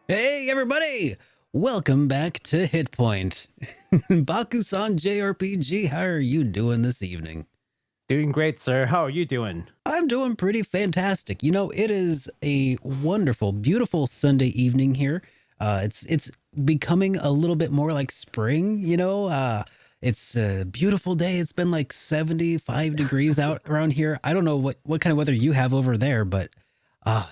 Hey everybody! Welcome back to HitPoint. Baku-san JRPG, how are you doing this evening? Doing great, sir. How are you doing? I'm doing pretty fantastic. You know, it is a wonderful, beautiful Sunday evening here. It's becoming a little bit more like spring, you know. It's a beautiful day. It's been like 75 degrees out around here. I don't know what kind of weather you have over there, but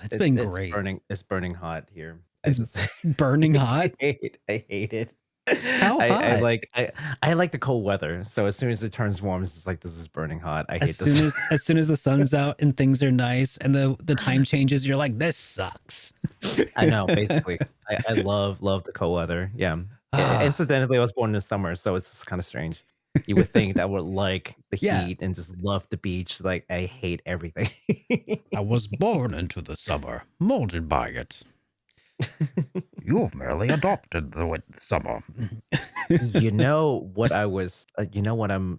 it's been It's great. burning. It's burning hot here. I It's just burning hot. I hate it. How I hot? like I like the cold weather. So as soon as it turns warm, it's just like this is burning hot. I hate this. As soon as the sun's out and things are nice and the time changes, you're like, this sucks. I know, basically. I love the cold weather. Yeah. Ah, Incidentally, I was born in the summer, so it's just kind of strange. You would think that I would like the yeah. heat and just love the beach. Like I hate everything. I was born into the summer, molded by it. You've merely adopted the summer. You know what I was you know what I'm,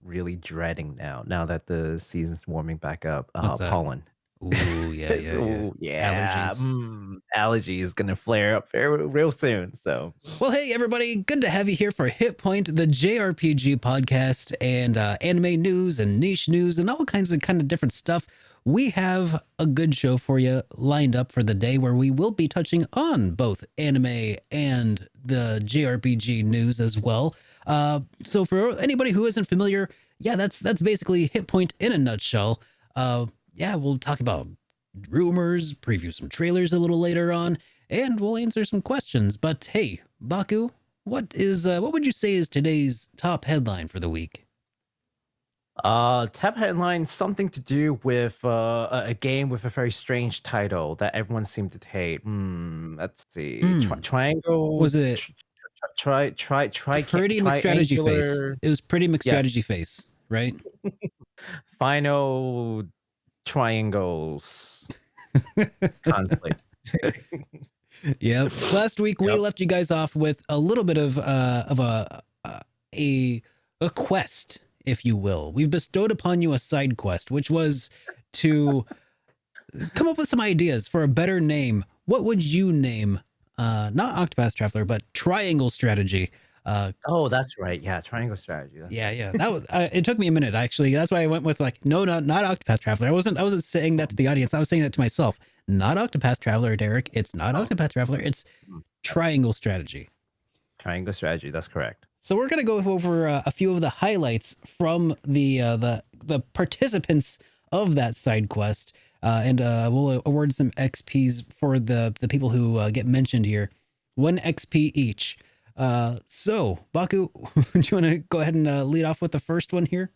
really dreading now, now that the season's warming back up? What's that? Pollen. Ooh, yeah. Ooh, yeah, Allergies. allergy is gonna flare up very real soon, so Well, hey, everybody. Good to have you here for Hit Point, the JRPG podcast, and anime news and niche news and all kinds of different stuff. We have a good show for you lined up for the day where we will be touching on both anime and the JRPG news as well. So for anybody who isn't familiar, yeah, that's basically Hit Point in a nutshell. Yeah, we'll talk about rumors, preview some trailers a little later on, and we'll answer some questions. But hey, Baku, what would you say is today's top headline for the week? Tab headline, something to do with, a game with a very strange title that everyone seemed to hate. Let's see. Hmm. Triangle Was it tr try try try pretty McStrategy face? triangular It was pretty yes. McStrategy face, right? Final triangles conflict. Yep. Last week we Yep. left you guys off with a little bit of a a quest, if you will. We've bestowed upon you a side quest, which was to come up with some ideas for a better name. What would you name not Octopath Traveler, but Triangle Strategy? Oh, that's right. Yeah, triangle strategy. That's right. Yeah. That was it took me a minute actually. That's why I went with like no, not Octopath Traveler. I wasn't saying that to the audience. I was saying that to myself. Not Octopath Traveler, Derek. It's not Oh, Octopath Traveler. It's yep. Triangle Strategy. Triangle strategy. That's correct. So we're gonna go over a few of the highlights from the participants of that side quest, and we'll award some XPs for the people who get mentioned here. 1 XP each. So Baku, do you want to go ahead and lead off with the first one here?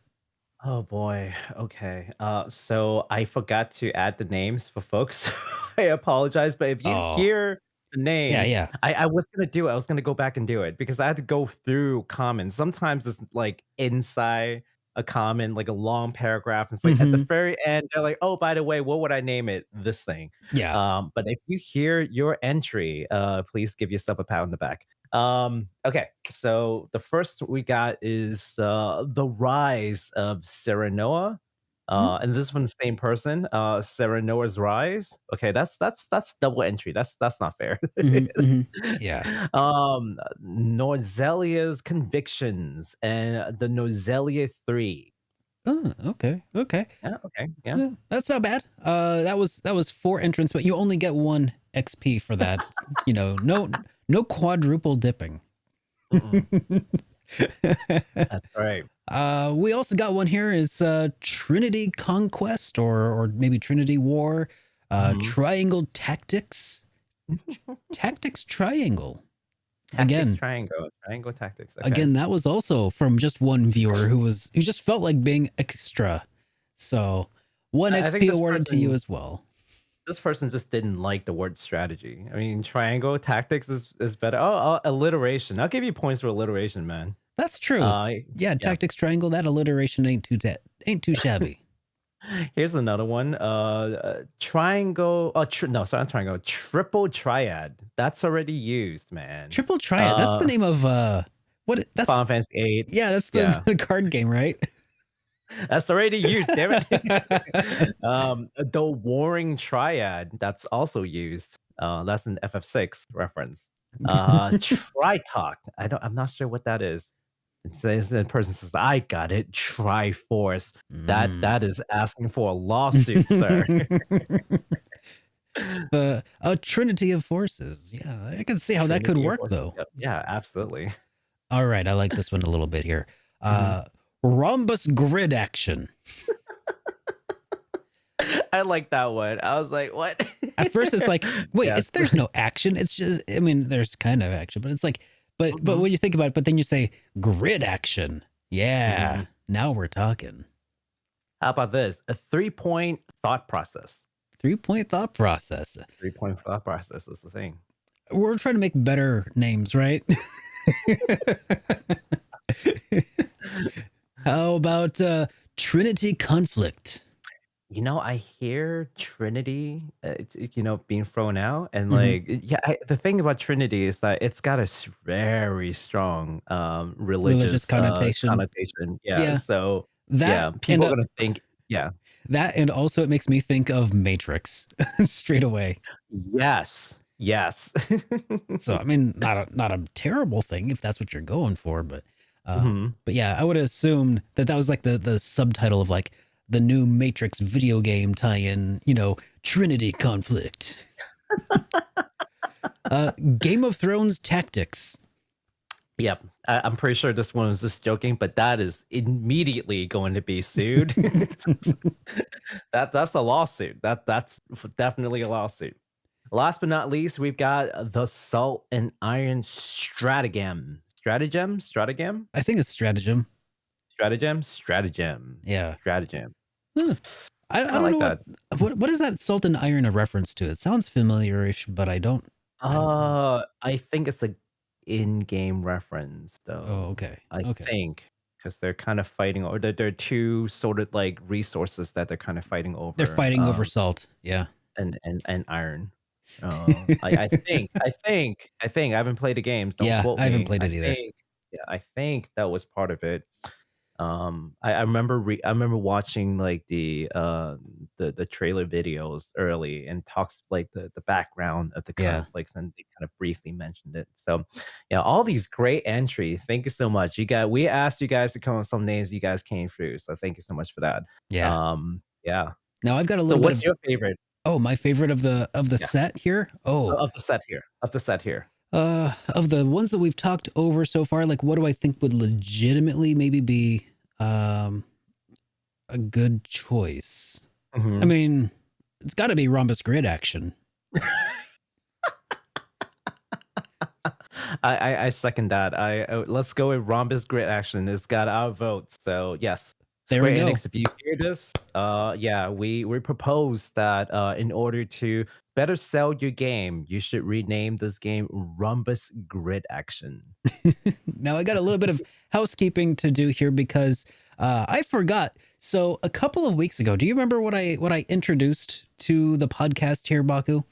Oh boy. Okay. So I forgot to add the names for folks. I apologize, but if you Oh, hear the names, yeah. I was gonna do it. I was gonna go back and do it because I had to go through comments. Sometimes it's like inside a comment, like a long paragraph. It's like at the Hmm. very end, they're like, "Oh, by the way, what would I name it? This thing." Yeah. But if you hear your entry, please give yourself a pat on the back. Okay, so the first we got is the rise of Serenoa. Mhm. And this is from the same person, Serenoa's Rise. Okay, that's double entry. That's not fair. Hmm. Yeah. Norzelia's Convictions and the Nozelia 3. Oh, okay. Yeah, okay, yeah. Yeah, that's not bad. That was 4 entrants, but you only get 1 XP for that. You know, no quadruple dipping. Mm-mm, that's right. We also got one here. It's Trinity Conquest or maybe Trinity War, Mhm. Triangle Tactics, Tactics Triangle. Tactics Again, Triangle, Triangle Tactics. Okay. again, that was also from just one viewer who just felt like being extra. So one I think XP awarded to you as well. this person just didn't like the word strategy. I mean, triangle tactics is better. Oh, alliteration. I'll give you points for alliteration, man. That's true. Uh, Yeah, yeah. Tactics Triangle. That alliteration ain't too shabby. Here's another one. Triangle. Oh, no, sorry, not triangle. Triple triad. That's already used, man. Triple Triad. That's the Uh, name of what? That's Final Fantasy 8. yeah. That's Yeah, the card game, right? that's already used. Damn it. The warring triad. That's also used. That's an FF6 reference. Tritalk. I'm not sure what that is. It says the person says, "I got it. Triforce." Mm. That is asking for a lawsuit, sir. A trinity of forces. Yeah, I can see how that could Trinity of work, forces. though. Yep. Yeah, absolutely. All right, I like this one a little bit here. Mhm. Rhombus grid action. I like that one. I was like, "What?" At first, it's like, wait, Yes. there's no action. It's just, I mean, there's kind of action, but it's like, but Mhm. when you think about it, but then you say grid action. Yeah, Mhm. now we're talking. How about this? A 3-point thought process. 3-point thought process. 3-point thought process is the thing. We're trying to make better names, right? How about Trinity conflict? I hear Trinity, being thrown out, and Mm-hmm. yeah. The thing about Trinity is that it's got a very strong Religious religious connotation. connotation. Yeah, Yeah, so that yeah, and people are gonna think, yeah, that and also it makes me think of Matrix straight away. yes, yes. So I mean, not a terrible thing if that's what you're going for, Mhm. but yeah, I would assume that that was like the subtitle of like the new Matrix video game tie-in, Trinity conflict. Game of Thrones tactics. Yep, I'm pretty sure this one was just joking, but that is immediately going to be sued. That's a lawsuit. That's definitely a lawsuit. Last but not least, we've got the Salt and Iron Stratagem. Stratagem? I think it's stratagem. Stratagem? Stratagem. Yeah. Stratagem. Huh. I I don't know like that. what is that salt and iron a reference to? It sounds familiarish, but I don't know. I think it's a in-game reference, Oh, though. okay. I Okay. think because they're kind of fighting, or they're two sort of like resources that they're kind of fighting They're over. fighting over salt. Yeah. And iron. I think I haven't played the games. Don't Yeah, quote I haven't me. played I it either. think, yeah, I think that was part of it. I remember watching like the trailer videos early and talks like the background of the Yeah. conflicts, and they kind of briefly mentioned it. So yeah, all these great entries. Thank you so much. We asked you guys to come up with some names, you guys came through. So thank you so much for that. Yeah. Yeah. Now I've got a So little bit what's of your favorite? my favorite of the Yeah, set here. Oh, of the set here. Of the set here. of the ones that we've talked over so far, like what do I think would legitimately maybe be um a good choice? I Mhm. mean, it's got to be rhombus grid action. I second that. Let's go with Rhombus Grid Action. It's got our votes. So yes, There we Square go. Enix, if you hear this, yeah, we propose that in order to better sell your game, you should rename this game Rhombus Grid Action. Now I got a little bit of housekeeping to do here because I forgot. So a couple of weeks ago, do you remember what I introduced to the podcast here, Baku?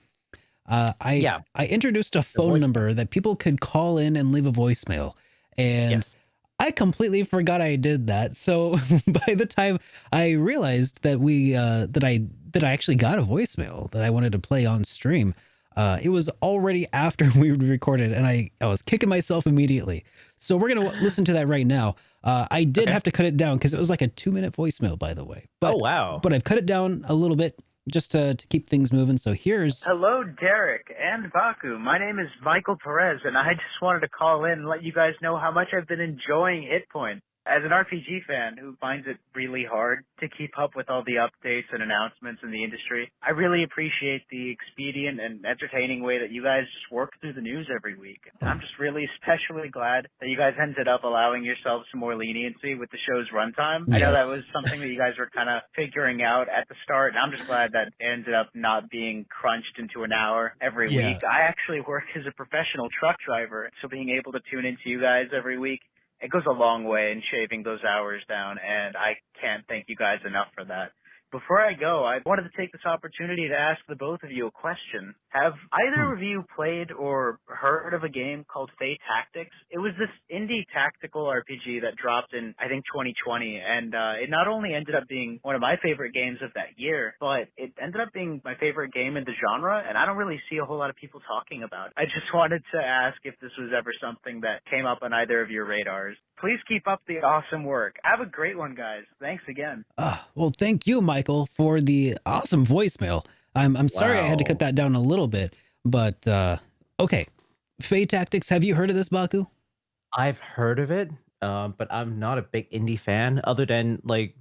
Yeah, I introduced a the phone voicemail. number that people could call in and leave a voicemail, and Yes. I completely forgot I did that. So by the time I realized that that I actually got a voicemail that I wanted to play on stream, it was already after we recorded, and I was kicking myself immediately. So we're gonna listen to that right now. I did Okay. have to cut it down because it was like a 2-minute voicemail, by the way. Oh wow. But I've cut it down a little bit just to keep things moving. So here's Hello, Derek and Baku. My name is Michael Perez, and I just wanted to call in and let you guys know how much I've been enjoying HitPoint. As an RPG fan who finds it really hard to keep up with all the updates and announcements in the industry, I really appreciate the expedient and entertaining way that you guys just work through the news every week. And I'm just really especially glad that you guys ended up allowing yourselves some more leniency with the show's runtime. I know that yes. was something that you guys were kind of figuring out at the start, and I'm just glad that it ended up not being crunched into an hour every Yeah. week. I actually work as a professional truck driver, so being able to tune into you guys every week, it goes a long way in shaving those hours down, and I can't thank you guys enough for that. Before I go, I wanted to take this opportunity to ask the both of you a question. Have either of you played or heard of a game called Fate Tactics? It was this indie tactical RPG that dropped in, I think, 2020, and it not only ended up being one of my favorite games of that year, but it ended up being my favorite game in the genre, and I don't really see a whole lot of people talking about it. I just wanted to ask if this was ever something that came up on either of your radars. Please keep up the awesome work. Have a great one, guys. Thanks again. Well, thank you, Michael, for the awesome voicemail. I'm sorry I had to cut that down a little bit, but okay. Fate Tactics, have you heard of this, Baku? I've heard of it, but I'm not a big indie fan. Other than like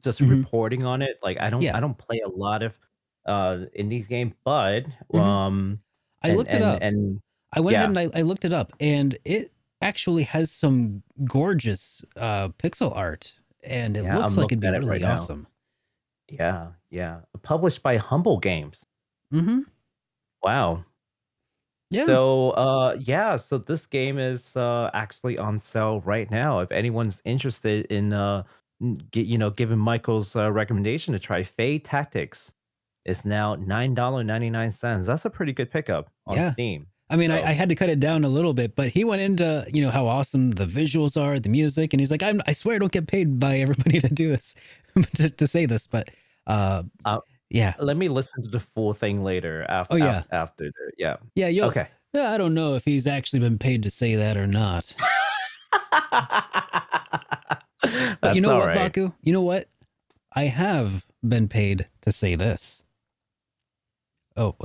just reporting on it. Like I don't play a lot of indies game, but I looked it up. and I went ahead and I looked it up, and it actually has some gorgeous pixel art, and it looks like it'd be really awesome. Yeah. Published by Humble Games. Wow. Yeah. So this game is actually on sale right now. If anyone's interested in giving Michael's recommendation to try Fate Tactics, it's now $9.99. That's a pretty good pickup on Steam. I mean, I had to cut it down a little bit, but he went into, how awesome the visuals are, the music, and he's like, I swear I don't get paid by everybody to do this, to say this, but yeah. Let me listen to the full thing later after Yeah, okay. I don't know if he's actually been paid to say that or not. But you know what, Baku? You know what? I have been paid to say this. Oh,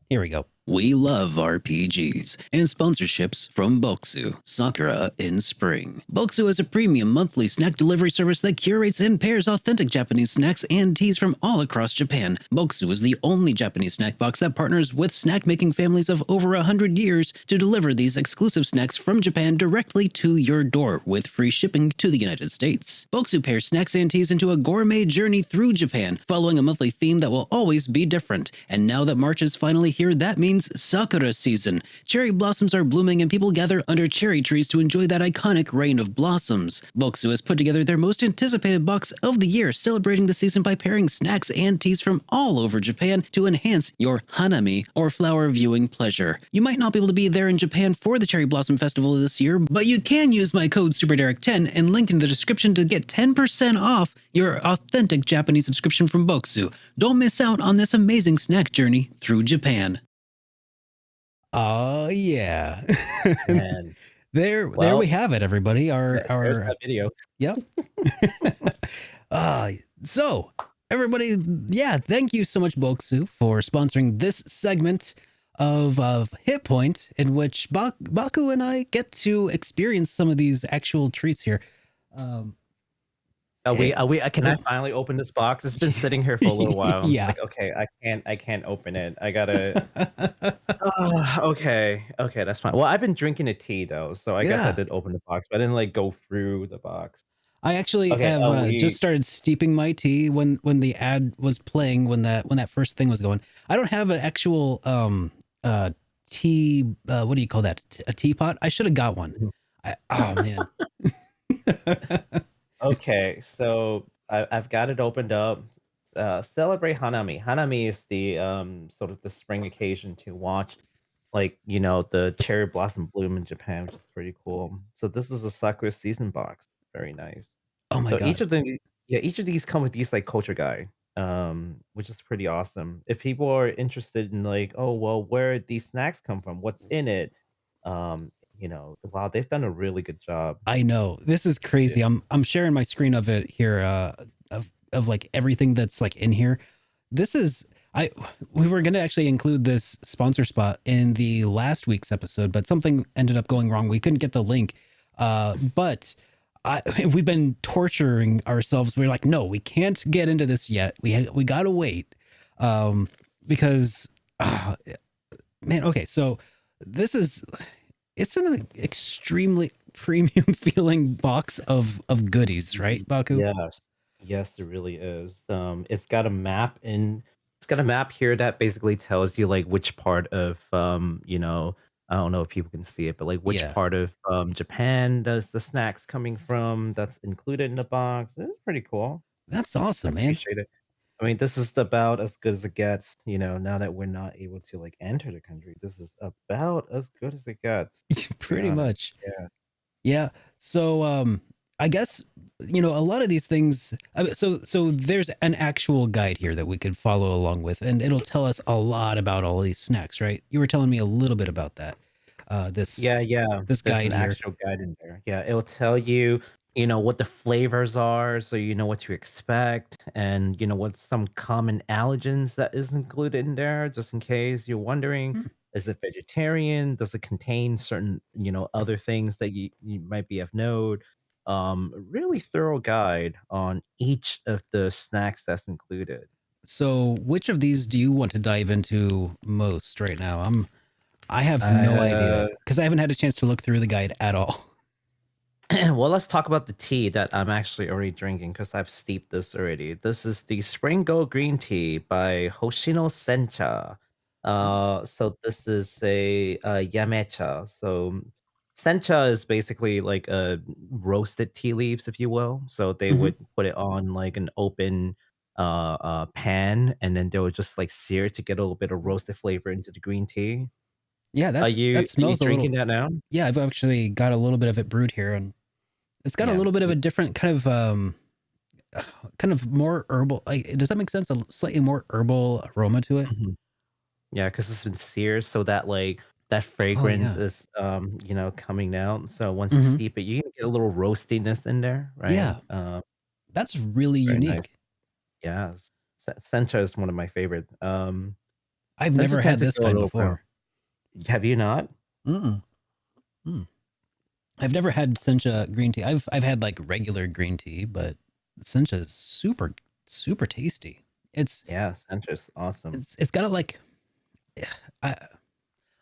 here we go. We love RPGs and sponsorships from Bokksu, Sakura in Spring. Bokksu is a premium monthly snack delivery service that curates and pairs authentic Japanese snacks and teas from all across Japan. Bokksu is the only Japanese snack box that partners with snack-making families of over 100 years to deliver these exclusive snacks from Japan directly to your door with free shipping to the United States. Bokksu pairs snacks and teas into a gourmet journey through Japan, following a monthly theme that will always be different. And now that March is finally here, that means Sakura season. Cherry blossoms are blooming and people gather under cherry trees to enjoy that iconic rain of blossoms. Bokksu has put together their most anticipated box of the year, celebrating the season by pairing snacks and teas from all over Japan to enhance your hanami, or flower viewing pleasure. You might not be able to be there in Japan for the Cherry Blossom Festival this year, but you can use my code SuperDerek10 and link in the description to get 10% off your authentic Japanese subscription from Bokksu. Don't miss out on this amazing snack journey through Japan. Oh yeah. And there we have it, everybody. There's that video. Yep. So everybody, thank you so much, Bokksu, for sponsoring this segment of HitPoint, in which Baku and I get to experience some of these actual treats here. Can I finally open this box? It's been sitting here for a little while. Yeah. Like, okay, I can't open it. I gotta. Okay, that's fine. Well, I've been drinking a tea though, so I guess I did open the box, but I didn't like go through the box. I actually have just started steeping my tea when the ad was playing, when that first thing was going. I don't have an actual tea. What do you call that? A teapot? I should have got one. Oh man. Okay, so I've got it opened up. Celebrate Hanami. Hanami is the sort of the spring occasion to watch, like, the cherry blossom bloom in Japan, which is pretty cool. So this is a Sakura season box. Very nice. Oh my god. Each of these come with these like culture guide, which is pretty awesome. If people are interested in like, oh well, where these snacks come from, what's in it, wow, they've done a really good job. I know, this is crazy. I'm sharing my screen of it here, of like everything that's like in here. This is we were gonna actually include this sponsor spot in the last week's episode, but something ended up going wrong. We couldn't get the link, but we've been torturing ourselves. We're like, no, we can't get into this yet. We gotta wait, because man. Okay, so this is. It's an extremely premium feeling box of goodies, right, Baku? Yes, it really is. It's got a map here that basically tells you like which part of I don't know if people can see it, but like which part of Japan does the snacks coming from that's included in the box. It's pretty cool. That's I awesome, man. appreciate it. I mean, this is about as good as it gets, now that we're not able to like enter the country. This is about as good as it gets, to be Pretty honest. much. Yeah. Yeah. So I guess a lot of these things so there's an actual guide here that we could follow along with, and it'll tell us a lot about all these snacks, right? You were telling me a little bit about that. This Yeah. this There's guide an here. actual guide in there. Yeah, it'll tell you, what the flavors are, so you know what to expect, and what some common allergens that is included in there, just in case you're wondering, Hmm. is it vegetarian? Does it contain certain, other things that you might be of note? Really thorough guide on each of the snacks that's included. So which of these do you want to dive into most right now? I have no Uh, idea because I haven't had a chance to look through the guide at all. well, let's talk about the tea that I'm actually already drinking because I've steeped this already. This is the Spring Go Green Tea by Hoshino Sencha. So this is a yamecha. So sencha is basically like roasted tea leaves, if you will. So they Mm-hmm. would put it on like an open pan, and then they would just like sear it to get a little bit of roasted flavor into the green tea. Yeah, Are that you smells a little. drinking that now? Yeah, I've actually got a little bit of it brewed here, and it's got a Yeah. little bit of a different kind of more herbal. Like, does that make sense? A slightly more herbal aroma to it. Mhm. Yeah, because 'cause it's been seared so that, like, that Oh fragrance yeah. is, coming out. So once you Hmm. steep it, you can get a little roastiness in there, right? Yeah, that's really Very nice. unique. Yeah, Sencha is one of my favorite. I've Sencha never had tends to this go a kind little brown. before. Have you not? Mm. Mm. I've never had sencha green tea. I've had like regular green tea, but sencha is super tasty. It's Yeah, Sencha's awesome. it's got a like I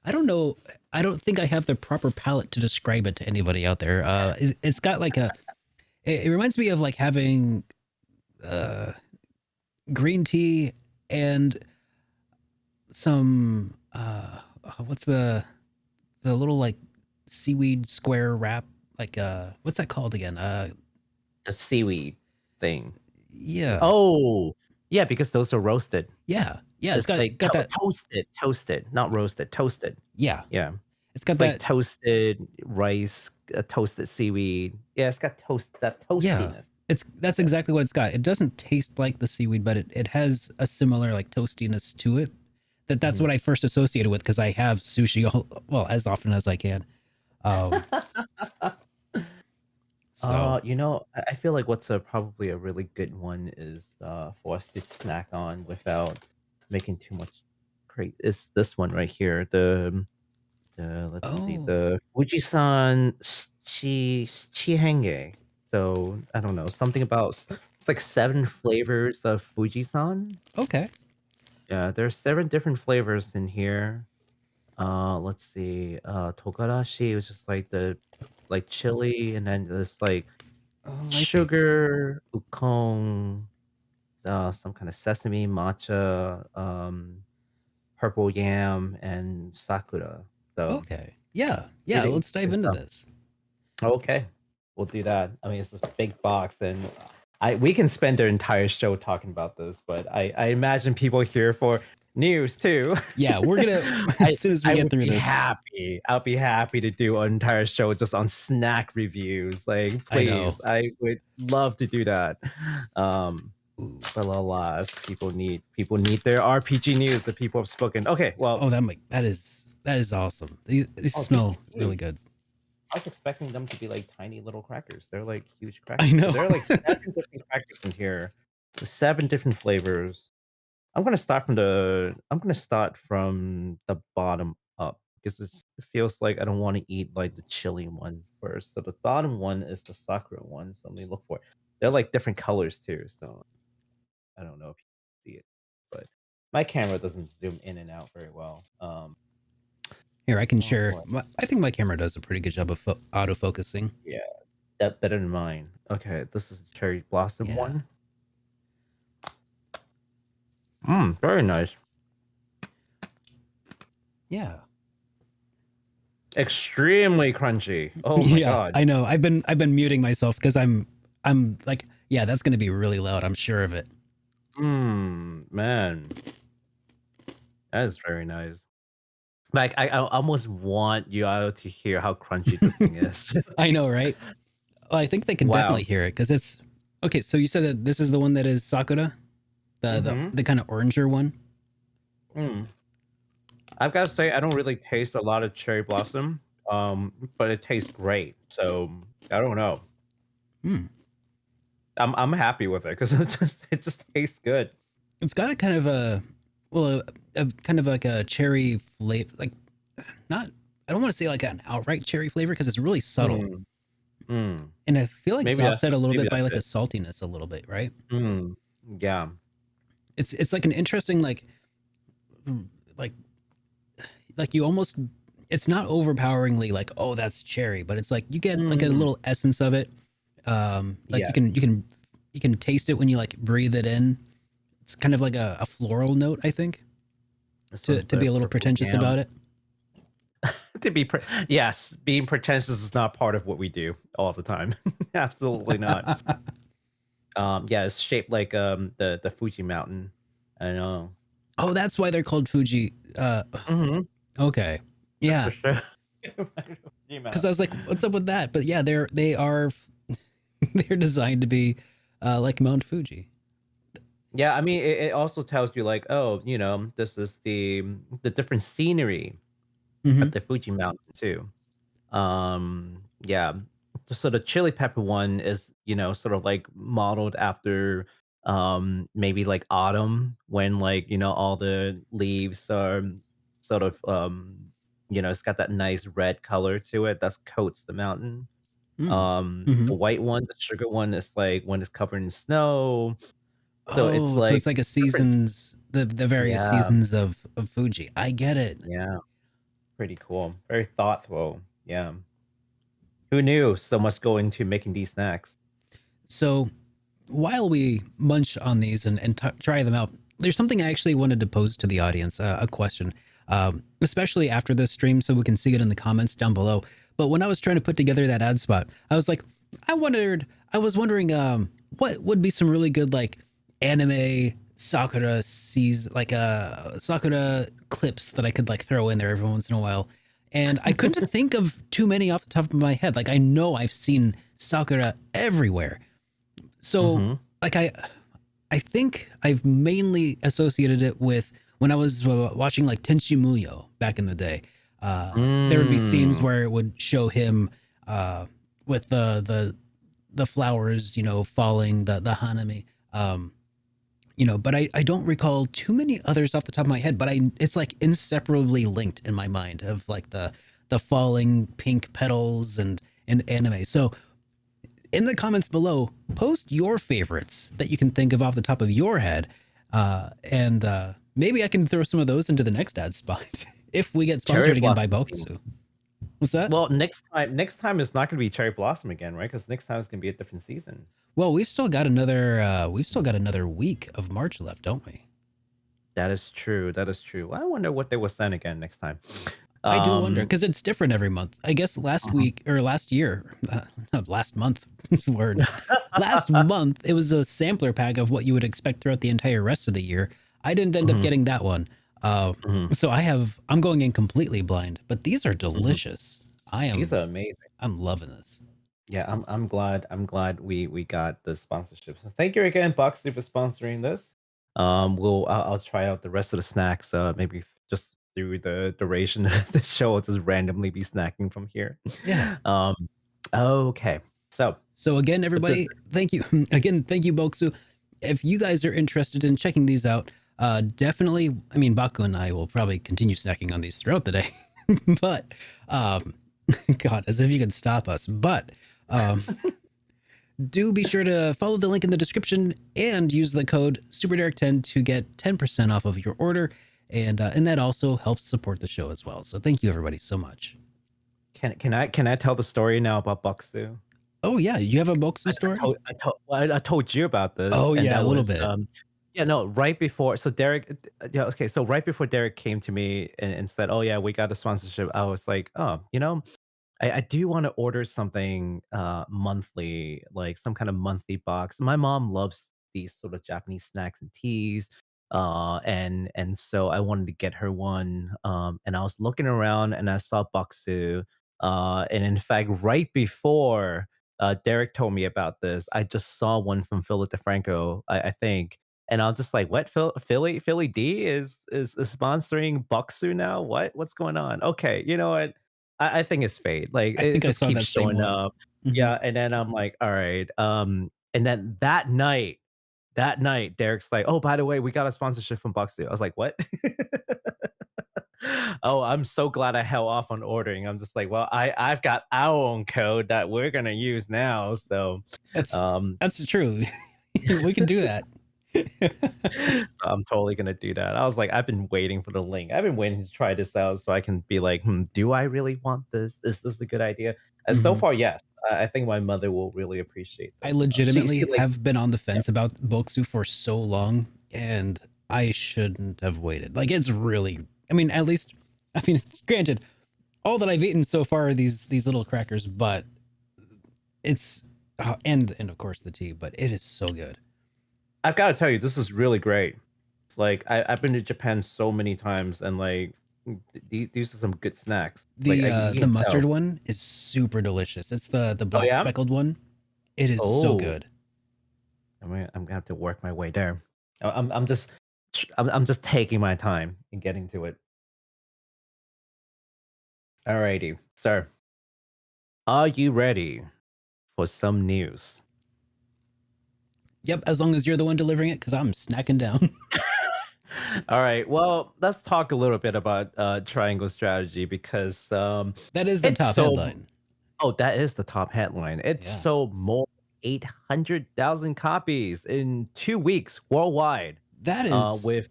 I don't know. I don't think I have the proper palette to describe it to anybody out there. It's got like it reminds me of like having uh green tea and some what's the little like seaweed square wrap, like what's that called again? The seaweed thing. Yeah. Oh, yeah, because those are roasted. Yeah, it's It's got like got that. toasted, not roasted, toasted. Yeah, Yeah. it's got It's like that. toasted rice, toasted seaweed. Yeah, it's got that Yeah, toastiness. that's Yeah. exactly what it's got. It doesn't taste like the seaweed, but it has a similar like toastiness to it. That's what Mhm. I first associated with because I have sushi well as often as I can. Um, so I feel like what's probably a really good one is for us to snack on without making too much crate is this one right here. Let's see, oh, the Fujisan Chihenge. So I don't know, something about it's like 7 flavors of Fujisan. okay. Yeah, there's 7 different flavors in here. Let's see. Togarashi was just like the like chili, and then there's like Oh, I see. sugar, ukon, some kind of sesame, matcha, purple yam, and sakura. So Okay. Yeah. really Let's dive good into stuff. this. Okay, we'll do that. I mean, it's this big box, and we can spend the entire show talking about this, but I imagine people here for news too. Yeah, we're gonna I as soon as we I get would through be this. happy. I'll be happy to do an entire show just on snack reviews. Like, I know. please, I would love to do that. Um, Ooh. but alas, people need their RPG news. The people have spoken. Okay, well, Oh, that is awesome. These these smell are really huge. good. I was expecting them to be like tiny little crackers. They're like huge I crackers. So know. there are like 7 different crackers in here, with 7 different flavors. I'm gonna start from the bottom up because it feels like I don't want to eat like the chili one first. So the bottom one is the sakura one. So let me look for it. They're like different colors too. So I don't know if you can see it, but my camera doesn't zoom in and out very well. Here, I can Oh share. boy, I think my camera does a pretty good job of autofocusing. yeah, that better than mine. Okay, this is the cherry blossom Yeah. one. Very nice. Yeah. Extremely crunchy. Oh my Yeah, god. I know. I've been muting myself because I'm like Yeah, that's going to be really loud. I'm sure of it. Man, that is very nice. Like, I almost want you all to hear how crunchy this thing is. I know, right? Well, I think they can Wow. definitely hear it because it's okay. So you said that this is the one that is Sakura, the kind of oranger one. Mm. I've got to say, I don't really taste a lot of cherry blossom, but it tastes great. So I don't know. Hmm. I'm happy with it because it just tastes good. It's got a kind of a kind of like a cherry flavor, like not. I don't want to say like an outright cherry flavor because it's really subtle, Mm. Mm. and I feel like it's Maybe that's offset a little maybe bit by that's like a it. saltiness, a little bit, right? Mm. Yeah. It's like an interesting like like you almost. It's not overpoweringly like, oh, that's cherry, but it's like you get like a Mm. little essence of it. Like Yeah. you can taste it when you like breathe it in. It's kind of like a floral note, I think, This to one's be the a little purple pretentious jam. about it. To be yes, being pretentious is not part of what we do all the time. Absolutely not. Yeah, it's shaped like the Fuji mountain. I know. Oh, that's why they're called Fuji. Mm-hmm. Okay, For yeah. sure. Because I was like, what's up with that? But yeah, they are they're designed to be like Mount Fuji. Yeah, I mean, it also tells you like, oh, this is the different scenery Hmm. at the Fuji mountain too. Yeah. So the chili pepper one is, sort of like modeled after maybe like autumn when like, all the leaves are sort of it's got that nice red color to it that coats the mountain. Mm. Hmm. The white one, the sugar one is like when it's covered in snow. So it's Oh, so like it's like a different. seasons, the various Yeah, seasons of Fuji. I get it. yeah, pretty cool. Very thoughtful. Yeah. Who knew so much go into making these snacks? So while we munch on these and try them out, there's something I actually wanted to pose to the audience, a question, especially after this stream, so we can see it in the comments down below. But when I was trying to put together that ad spot, I was like, I was wondering, what would be some really good like anime Sakura like Sakura clips that I could like throw in there every once in a while. And I couldn't think of too many off the top of my head. Like I know I've seen Sakura everywhere, so Mm-hmm. like I think I've mainly associated it with when I was watching like Tenchi Muyo back in the day. There would be scenes Mm. where it would show him with the flowers, falling, the hanami. But I don't recall too many others off the top of my head, but it's like inseparably linked in my mind of like the falling pink petals and anime. So in the comments below, post your favorites that you can think of off the top of your head, and maybe I can throw some of those into the next ad spot if we get Cherry sponsored again by blossom scene. Bokksu. What's that? Well, next time it's not going to be cherry blossom again, right? Because next time it's going to be a different season. Well, we've still got another week of March left, don't we? That is true. That is true. I wonder what they will send again next time. I do wonder Um, because it's different every month. I guess last Mhm. week or last year, last month, words. Last month it was a sampler pack of what you would expect throughout the entire rest of the year. I didn't end up Mhm, getting that one, mhm, so I'm going in completely blind. But these are mhm. delicious. These are amazing. I'm loving this. Yeah, I'm glad we got the sponsorship. So thank you again, Bokksu, for sponsoring this. I'll try out the rest of the snacks. Maybe just through the duration of the show, I'll just randomly be snacking from here. Yeah. Um, okay. So So again, with this, everybody, thank you again. Thank you, Bokksu. If you guys are interested in checking these out, definitely. I mean, Baku and I will probably continue snacking on these throughout the day, but God, as if you could stop us. But um, do be sure to follow the link in the description and use the code SuperDerek10 to get 10% off of your order, and that also helps support the show as well. So thank you, everybody, so much. can I tell the story now about Bokksu? Oh yeah, you have a Bokksu story? I told you about this, Oh and yeah, a that little was bit. yeah, no, right before. So Derek, yeah, okay, so right before Derek came to me and said, "Oh yeah, we got a sponsorship," I was like, "Oh, I do want to order something monthly, like some kind of monthly box. My mom loves these sort of Japanese snacks and teas. And so I wanted to get her one. And I was looking around and I saw Bokksu. And in fact, right before Derek told me about this, I just saw one from Philip DeFranco, I think. And I was just like, "What? Philly D is sponsoring Bokksu now? What's going on?" Okay, you know what? I think it's fate. Like I it think I just saw keeps that same showing one. up. Mhm. Yeah, and then I'm like, all right. And then that night, Derek's like, oh, by the way, we got a sponsorship from Bokksu. I was like, what? Oh, I'm so glad I held off on ordering. I'm just like, well, I've got our own code that we're gonna use now. So That's um that's true. We can do that. I'm totally gonna do that. I was like, I've been waiting for the link. I've been waiting to try this out so I can be like, do I really want this? Is this a good idea? And so Mhm. far, yes. I think my mother will really appreciate I this. She legitimately like, have been on the yeah. fence about Bokksu for so long, and I shouldn't have waited. Like it's really, I mean, at least, I mean, granted, all that I've eaten so far are these little crackers, but it's and of course the tea, but it is so good. I've got to tell you, this is really great. Like, I've been to Japan so many times, and like, these are some good snacks. Like, you The can mustard tell. one is super delicious. It's the Oh black yeah. speckled one. It is so Oh, good. I'm gonna have to work my way there. I'm just I'm just taking my time in getting to it. Alrighty, sir. Are you ready for some news? Yep, as long as you're the one delivering it, because I'm snacking down. All right. Well, let's talk a little bit about Triangle Strategy because That is the it's top so. headline. Oh, that is the top headline. It's Yeah. sold more 800,000 copies in 2 weeks worldwide. That is With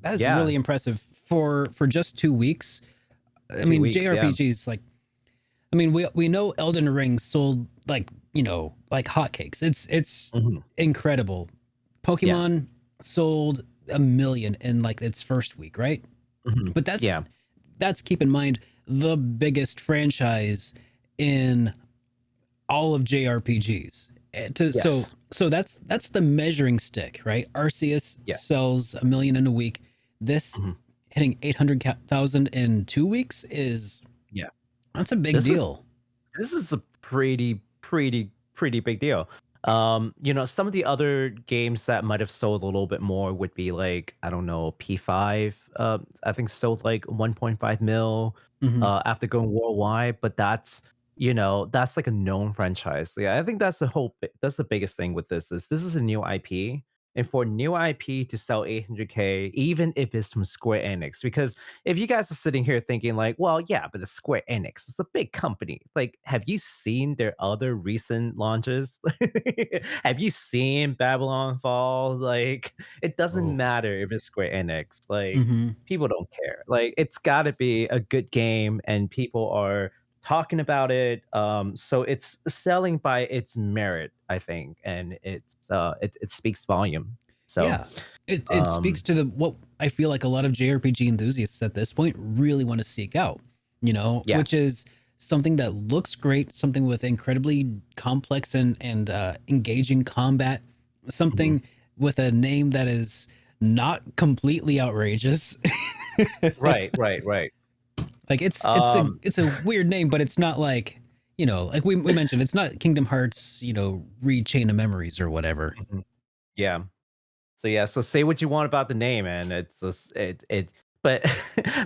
that is yeah, really impressive for just 2 weeks. I two mean, weeks. Yeah. JRPGs like, I mean, we know Elden Ring sold like, like hotcakes. It's Mhm. incredible. Yeah. Pokemon sold 1 million in like its first week, right? Mhm. But Yeah. that's keep in mind the biggest franchise in all of JRPGs. So Yes. that's the measuring stick, right? Arceus Yeah. sells 1 million in a week. This Mhm. hitting 800,000 in 2 weeks is Yeah. that's a big This is deal. this is a pretty big deal. Some of the other games that might have sold a little bit more would be like, I don't know, P5. I think sold like 1.5 mil Hmm. after going worldwide, but that's like a known franchise. Yeah, I think that's the biggest thing with this is a new IP. And for a new IP to sell 800K, even if it's from Square Enix, because if you guys are sitting here thinking like, well, yeah, but it's Square Enix, it's a big company. Like, have you seen their other recent launches? Have you seen Babylon Falls? Like, it doesn't Oh. matter if it's Square Enix. Like, Hmm. people don't care. Like, it's got to be a good game, and people are talking about it. So it's selling by its merit, I think, and it speaks volume. So, Yeah. It speaks um, to the what I feel like a lot of JRPG enthusiasts at this point really want to seek out, yeah. which is something that looks great, something with incredibly complex and engaging combat, Mhm. something with a name that is not completely outrageous. Right, right, right. Like it's a Um, it's a weird name, but it's not like, like we mentioned, it's not Kingdom Hearts, Read Chain of Memories or whatever. mhm. Yeah. So yeah, so say what you want about the name, and it's just but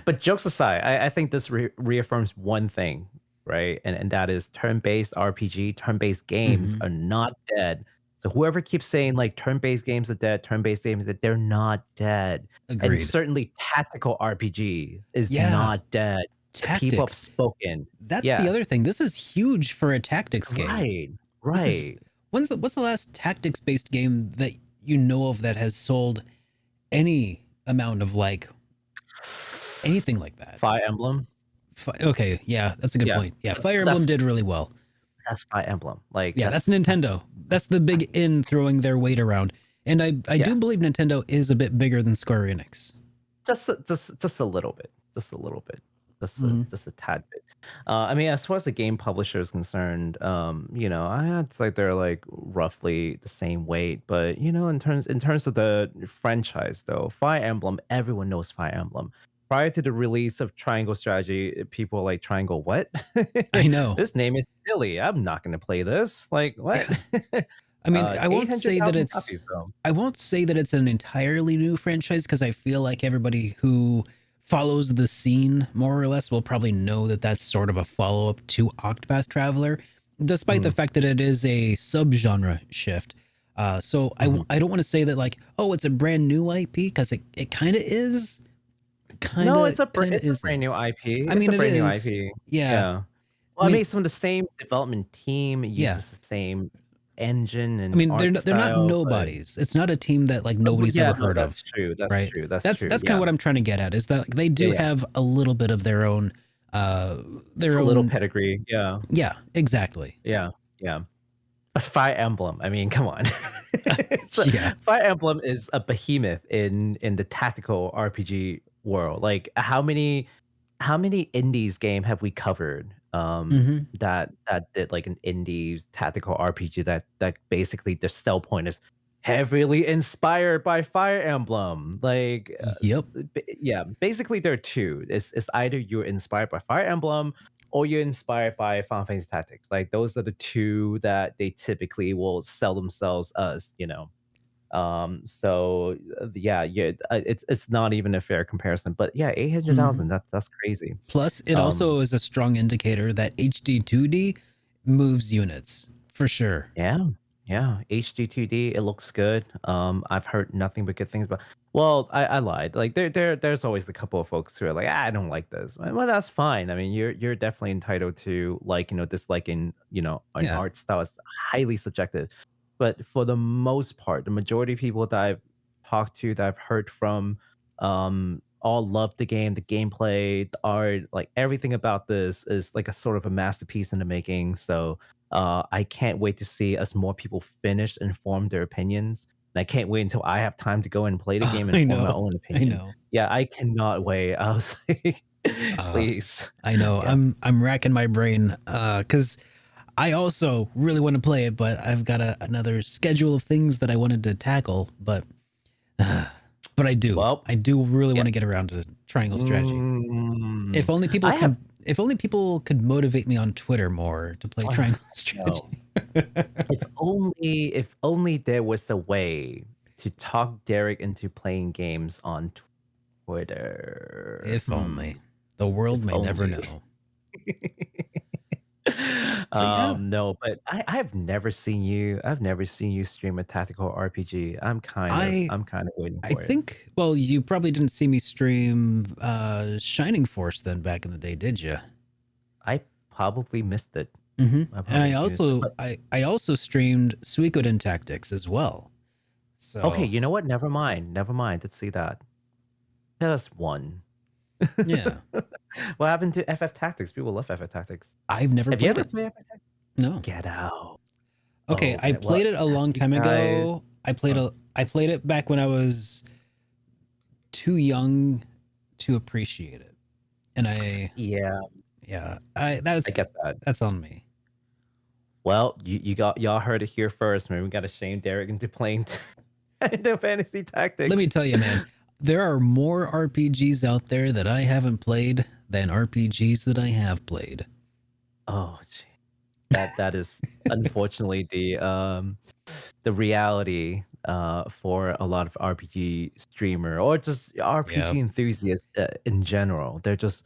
but jokes aside, I think this reaffirms one thing, right? And that is turn-based RPG, turn-based games Hmm. are not dead. So whoever keeps saying like turn-based games are dead, turn-based games that they're not dead. And Agreed. certainly tactical RPG is Yeah, not dead. The people have tactics. spoken. That's the Yeah. other thing. This is huge for a tactics game. Right. This is Right. what's the last tactics based game that you know of that has sold any amount of like anything like that? Fire Emblem. Okay, yeah, that's a good Yeah. point. Yeah, Fire Emblem That's did really well. that's Fire Emblem. Like Yeah, that's that's Nintendo. That's the big in throwing their weight around. And I yeah. do believe Nintendo is a bit bigger than Square Enix. Just a little bit. Just a little bit. just a tad bit. I mean, as far as the game publisher is concerned, it's like they're like roughly the same weight, but in terms of the franchise though, Fire Emblem, everyone knows Fire Emblem. Prior to the release of Triangle Strategy, people were like, Triangle what? I know. This name is silly. I'm not going to play this. Like what? Yeah. I mean, I won't say that 800,000 it's copies, though. I won't say that it's an entirely new franchise because I feel like everybody who follows the scene more or less will probably know that that's sort of a follow-up to Octopath Traveler, despite the fact that it is a subgenre shift. So I don't want to say that like, oh, it's a brand new IP because it kind of is. No, it's a brand new IP. I mean, It's a brand new is. IP. Yeah. Well, I mean, it's from the same development team. It uses the same engine and I mean, art they're not style, but- nobodies. It's not a team that like nobody's ever heard of. That's true. That's right? true. That's true. That's kind of what I'm trying to get at. Is that they do have a little bit of their own, a little pedigree. Yeah. Yeah. Exactly. Yeah. A Fire Emblem. I mean, come on. Yeah. Fire Emblem is a behemoth in the tactical RPG world. Like how many indies game have we covered that did like an indie tactical RPG that basically the sell point is heavily inspired by Fire Emblem. Like Yep. Basically there are two. It's either you're inspired by Fire Emblem or you're inspired by Final Fantasy Tactics. Like those are the two that they typically will sell themselves as, it's not even a fair comparison, but 800,000, that's crazy. Plus it also is a strong indicator that HD2D moves units for sure. Yeah, HD2D, it looks good. I've heard nothing but good things about. Well, I lied. Like there's always a couple of folks who are like, I don't like this. Well, that's fine. I mean, you're definitely entitled to disliking, an art style. It's highly subjective. But for the most part, the majority of people that I've talked to, that I've heard from, all love the game, the gameplay, the art, like everything about this is like a sort of a masterpiece in the making. So I can't wait to see as more people finish and form their opinions. And I can't wait until I have time to go and play the game and form my own opinion. I know. Yeah, I cannot wait. I was like, please. I know. Yeah. I'm racking my brain because I also really want to play it, but I've got another schedule of things that I wanted to tackle. But I do. Well, I do really want to get around to Triangle Strategy. If only people if only people could motivate me on Twitter more to play Triangle Strategy. If only there was a way to talk Derek into playing games on Twitter. If only. The world may never know. No, but I've never seen you stream a tactical RPG. I'm kind of waiting for it. I think, well, you probably didn't see me stream Shining Force then back in the day, did you? I probably missed it. And I also streamed Suikoden Tactics as well. So okay, you know what? Never mind. Let's see that. Just one. Yeah. What happened to FF Tactics? People love FF Tactics. I've never played it. Played FF Tactics? No. Get out. Okay, I played it a long time ago. I played it back when I was too young to appreciate it. And I get that. That's on me. Well, y'all heard it here first, man. We got to shame Derek into playing into Fantasy Tactics. Let me tell you, man. There are more RPGs out there that I haven't played than RPGs that I have played. Oh, gee. That is unfortunately the reality for a lot of RPG streamer or just RPG enthusiasts in general. They're just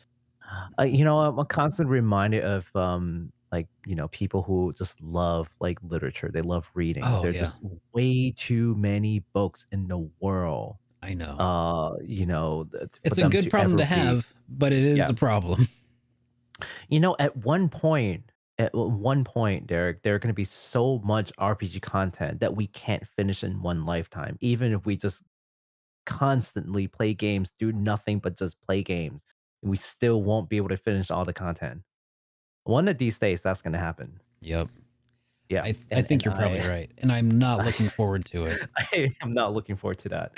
I'm a constant reminder of people who just love like literature. They love reading. There's just way too many books in the world. I know. It's a good problem to have, but it is a problem. At one point, Derek, there are going to be so much RPG content that we can't finish in one lifetime. Even if we just constantly play games, do nothing but just play games, and we still won't be able to finish all the content. One of these days, that's going to happen. Yep. Yeah, I think you're probably right, and I'm not looking forward to it. I am not looking forward to that.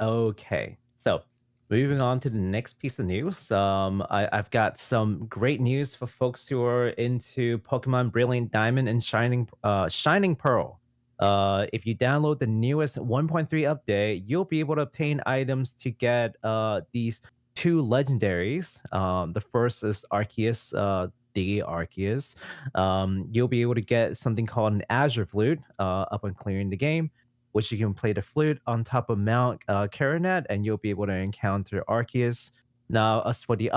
Okay, so moving on to the next piece of news. I've got some great news for folks who are into Pokemon Brilliant Diamond and Shining Pearl. If you download the newest 1.3 update, you'll be able to obtain items to get these two legendaries. The first is Arceus, the Arceus. You'll be able to get something called an Azure Flute upon clearing the game, which you can play the flute on top of Mount Coronet, and you'll be able to encounter Arceus. Now, as for the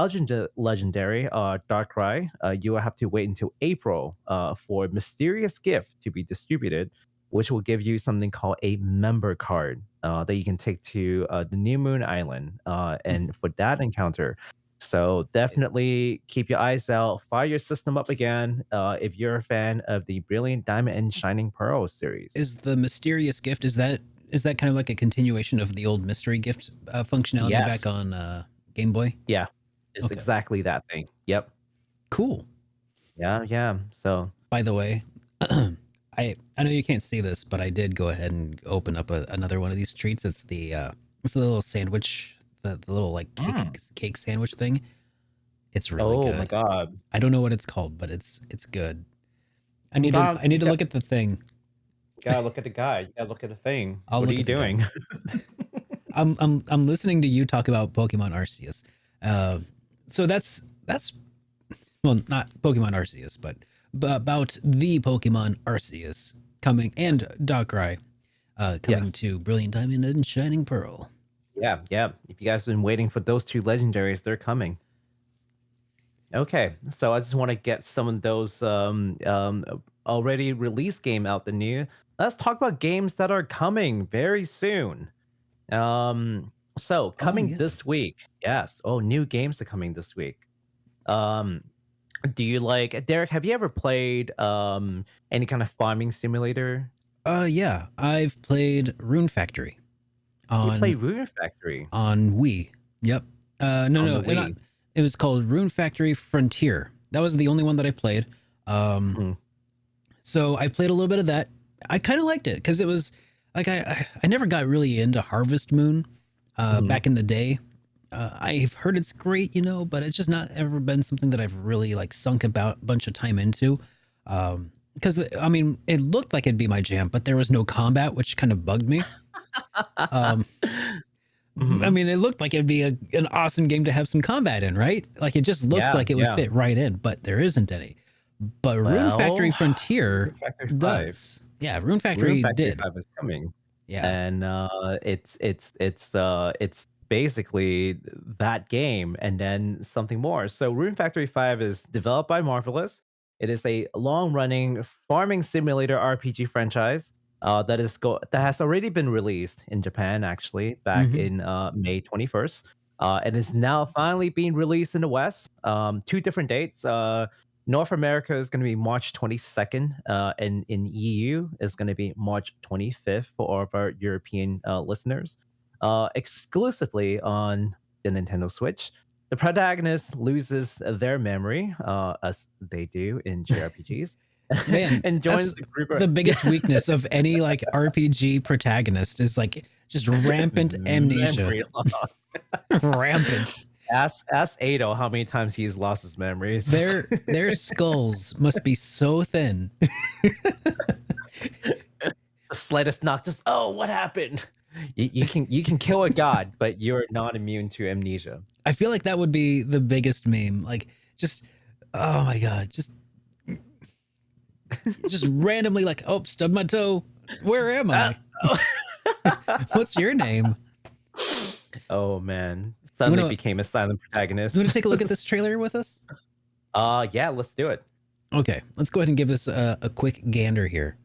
legendary Darkrai, you will have to wait until April for a mysterious gift to be distributed, which will give you something called a member card that you can take to the New Moon Island. And for that encounter, so definitely keep your eyes out, fire your system up again if you're a fan of the Brilliant Diamond and Shining Pearl series. Is the mysterious gift, is that kind of like a continuation of the old mystery gift functionality Yes. back on Game Boy? Yeah, it's Okay. exactly that thing. Yep. Cool. Yeah. So By the way, I know you can't see this, but I did go ahead and open up another one of these treats. It's the little sandwich, the little like cake sandwich thing. It's really good. oh my god. I don't know what it's called, but it's good. I need to look at the thing. You gotta look at the guy. You gotta look at the thing. I'll What are look you at the guy. doing? I'm listening to you talk about Pokemon Arceus. So that's well, not Pokemon Arceus, but about the Pokemon Arceus coming and Darkrai coming to Brilliant Diamond and Shining Pearl. Yeah. If you guys have been waiting for those two legendaries, they're coming. Okay, so I just want to get some of those already released game out the new. Let's talk about games that are coming very soon. So coming yeah. this week, yes. Oh, new games are coming this week. Do you like Derek? Have you ever played any kind of farming simulator? Yeah, I've played Rune Factory You play Rune Factory on Wii. Yep. No, the not, Wii. it was called Rune Factory Frontier. That was the only one that I played. So I played a little bit of that. I kind of liked it because it was like I never got really into Harvest Moon back in the day. I've heard it's great, but it's just not ever been something that I've really like sunk a bunch of time into. Because I mean, it looked like it'd be my jam, but there was no combat, which kind of bugged me. I mean, it looked like it'd be an awesome game to have some combat in, right? Like it just looks like it would fit right in, but there isn't any. But Rune Factory Frontier does. Yeah, Rune Factory 5 is coming. Yeah, And it's basically that game and then something more. So Rune Factory 5 is developed by Marvelous. It is a long-running farming simulator RPG franchise that has already been released in Japan, actually, back in May 21st. And is now finally being released in the West. 2 different dates. North America is going to be March 22nd, and in EU is going to be March 25th for all of our European listeners. Exclusively on the Nintendo Switch. The protagonist loses their memory, as they do in JRPGs, man, and joins the group. The biggest weakness of any like RPG protagonist is like just rampant amnesia. Memory loss. Rampant. Ask Ado how many times he's lost his memories. Their skulls must be so thin. The slightest knock, just what happened? You can kill a god, but you're not immune to amnesia. I feel like that would be the biggest meme. Like, just oh my god, just randomly like, oh, stub my toe. Where am I? What's your name? Oh man, suddenly became a silent protagonist. You want to take a look at this trailer with us? Yeah, let's do it. Okay, let's go ahead and give this a quick gander here.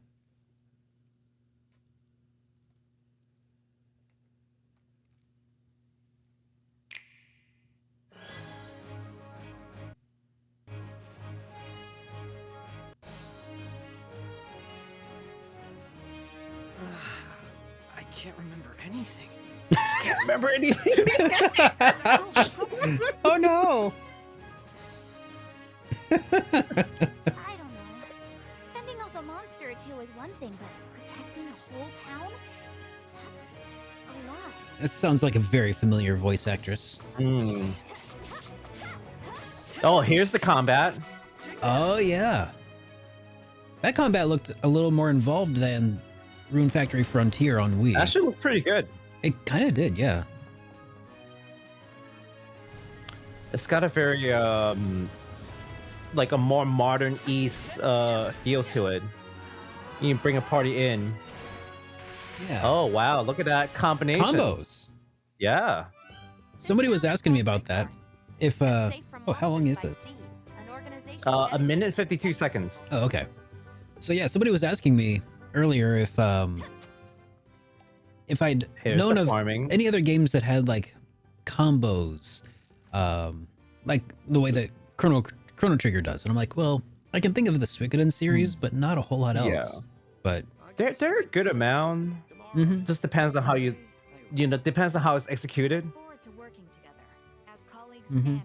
I can't remember anything. Can't remember anything. Oh no! I don't know. Fending off a monster or two is one thing, but protecting a whole town? That's a lot. It sounds like a very familiar voice actress. Hmm. Oh, here's the combat. Oh yeah, that combat looked a little more involved than Rune Factory Frontier on Wii. Actually looked pretty good. It kind of did, yeah. It's got a very like a more modern East feel to it. You can bring a party in. Yeah. Oh wow, look at that combination. Combos. Yeah. Somebody was asking me about that. If oh, how long is this? A minute and 52 seconds. Oh, okay. So yeah, somebody was asking me earlier if I'd Here's known the of farming. any other games that had like combos, like the way that Chrono Trigger does, and I'm like, well, I can think of the Suikoden series, but not a whole lot else. Yeah. But They're a good amount. mhm. Just depends on how you know, depends on how it's executed. Mhm.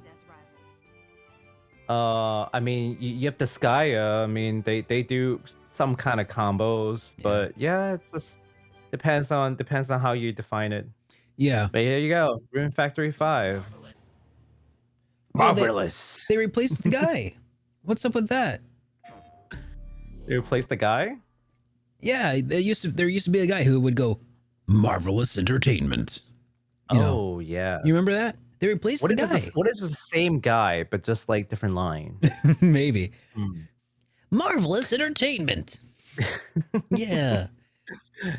I mean, you have the Skya. I mean, they do some kind of combos, Yeah. but yeah, it's just depends on how you define it. Yeah. But here you go, Rune Factory 5. Well, Marvelous. they replaced the guy. What's up with that? They replaced the guy. Yeah, there used to be a guy who would go marvelous entertainment. You know, Oh yeah. you remember that? They replaced What the is guy. this, what is the same guy but just like different line? Maybe. Hmm. Marvelous entertainment. Yeah.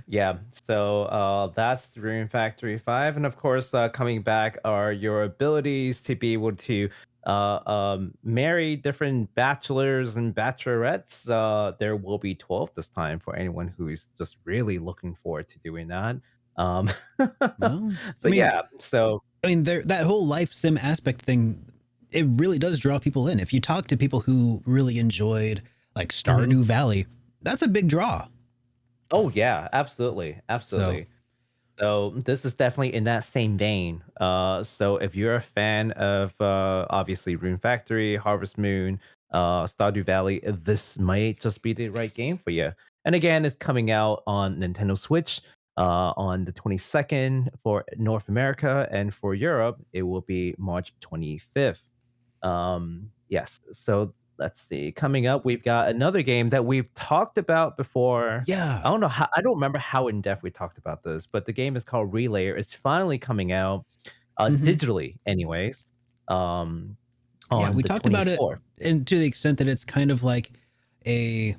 Yeah, so that's Rune Factory 5, and of course, coming back are your abilities to be able to marry different bachelors and bachelorettes. There will be 12 this time for anyone who's just really looking forward to doing that. Um, Well, so yeah, so I mean, that whole life sim aspect thing, it really does draw people in. If you talk to people who really enjoyed like Stardew Valley, that's a big draw. oh yeah, absolutely, absolutely. So this is definitely in that same vein. So if you're a fan of obviously Rune Factory, Harvest Moon, Stardew Valley, this might just be the right game for you. And again, it's coming out on Nintendo Switch on the 22nd for North America, and for Europe, it will be March 25th. Yes. So let's see. Coming up, we've got another game that we've talked about before. Yeah. I don't know how, I don't remember how in depth we talked about this, but the game is called Relayer. It's finally coming out Mhm. digitally, anyways. On Yeah, we the talked about it, 24th. and to the extent that it's kind of like a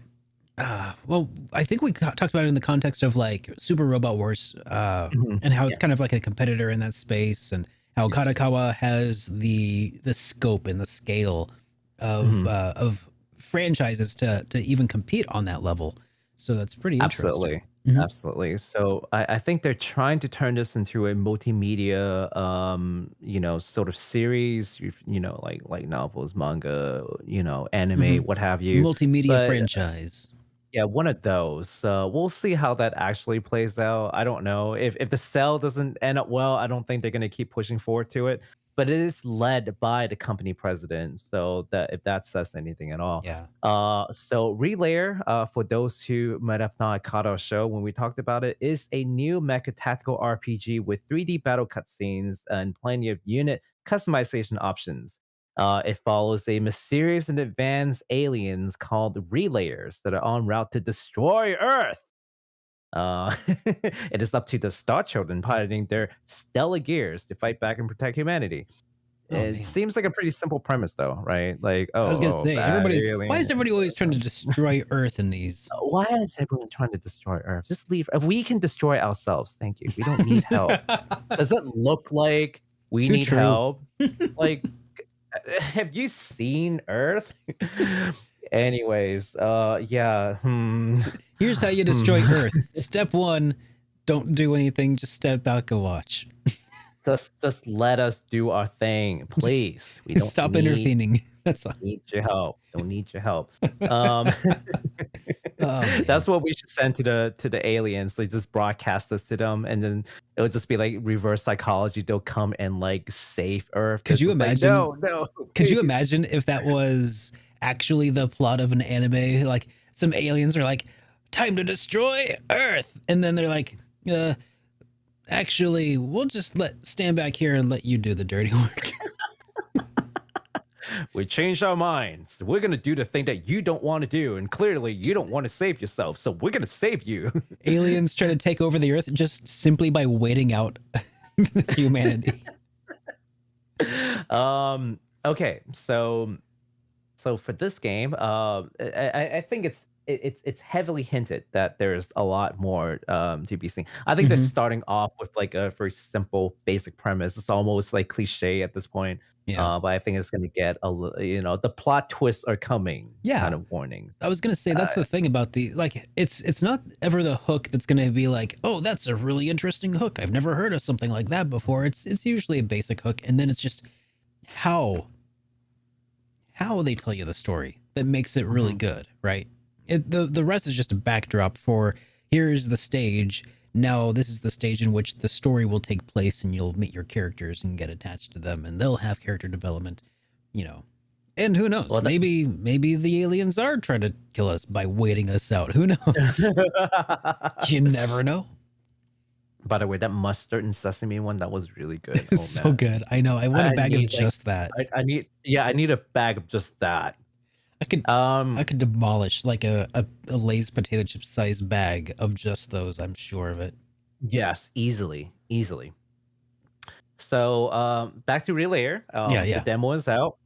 well, I think we talked about it in the context of like Super Robot Wars, Mhm. and how it's kind of like a competitor in that space, and how Yes. Kadokawa has the scope and the scale of franchises to even compete on that level. So that's pretty interesting. Absolutely. Mhm. Absolutely. So I think they're trying to turn this into a multimedia, sort of series, like novels, manga, anime, Mhm. what have you. Multimedia But franchise. yeah, one of those. We'll see how that actually plays out. I don't know if the sell doesn't end up well. I don't think they're going to keep pushing forward to it. But it is led by the company president, so that if that says anything at all. Yeah. So Relayer, for those who might have not caught our show when we talked about it, is a new mecha tactical RPG with 3D battle cutscenes and plenty of unit customization options. It follows a mysterious and advanced aliens called Relayers that are en route to destroy Earth. It is up to the Star Children piloting their stellar gears to fight back and protect humanity. Oh, It man. seems like a pretty simple premise, though, right? Like, I was gonna say, bad why is alien. everybody always trying to destroy Earth in these? Why is everyone trying to destroy Earth? Just leave. If we can destroy ourselves, thank you. We don't need help. Does it look like we Too need true. help? Like, have you seen Earth? Anyways, yeah. Here's how you destroy Earth. Step 1, don't do anything, just step back and watch. Just let us do our thing, please. We don't Stop need, intervening. That's all. need your help. Don't need your help. Oh, man. That's what we should send to the aliens. They just broadcast this to them, and then it would just be like reverse psychology. They'll come and like save Earth. Could It's you just like, imagine? no. Could you please. imagine if that was actually the plot of an anime? Like some aliens are like, time to destroy Earth. And then they're like, Actually, we'll just stand back here and let you do the dirty work. We changed our minds. We're gonna do the thing that you don't want to do, and clearly you don't want to save yourself. So we're gonna save you. Aliens trying to take over the Earth just simply by waiting out humanity. Okay, so for this game, I think it's heavily hinted that there's a lot more to be seen. I think they're Mhm. starting off with like a very simple, basic premise. It's almost like cliche at this point. Yeah. But I think it's gonna get the plot twists are coming Yeah. kind of warnings. I was gonna say that's the thing about the it's not ever the hook that's gonna be like, oh, that's a really interesting hook. I've never heard of something like that before. It's usually a basic hook, and then it's just how they tell you the story that makes it really good, right? The rest is just a backdrop for here's the stage. Now this is the stage in which the story will take place, and you'll meet your characters and get attached to them, and they'll have character development, you know. And who knows? Well, maybe the aliens are trying to kill us by waiting us out. Who knows? You never know. By the way, that mustard and sesame one, that was really good. It's so good. I know. I want a bag of just that. I need a bag of just that. I could demolish like a Lay's potato chip sized bag of just those. I'm sure of it. Yes, easily. So back to Relayer. The demo is out.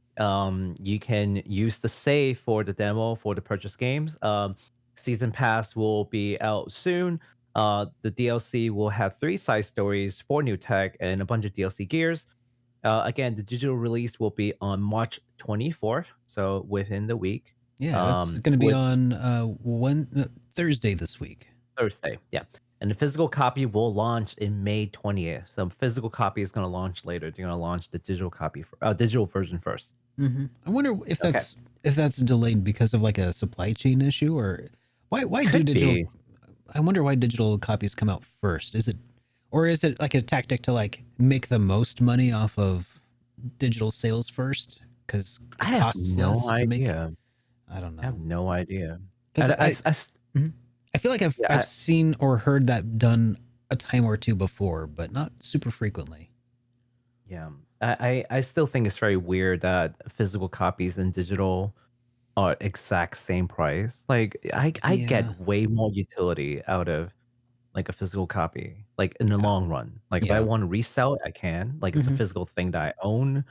You can use the save for the demo for the purchase games. Season pass will be out soon. The DLC will have 3 side stories, 4 new tech, and a bunch of DLC gears. Again, the digital release will be on March 24th, so within the week. Yeah, it's going to be on Thursday this week. Thursday, yeah. And the physical copy will launch in May 20th. So physical copy is going to launch later. They're going to launch the digital copy, digital version first. Mm-hmm. I wonder if that's delayed because of like a supply chain issue, or why do digital? Be. I wonder why digital copies come out first. Is it like a tactic to like make the most money off of digital sales first? Because I have no idea. I don't know. I have no idea. I feel like I've seen or heard that done a time or two before, but not super frequently. Yeah. I still think it's very weird that physical copies and digital are exact same price. Like I get way more utility out of like a physical copy, like in the long run. Like if I want to resell it, I can. Like it's a physical thing that I own.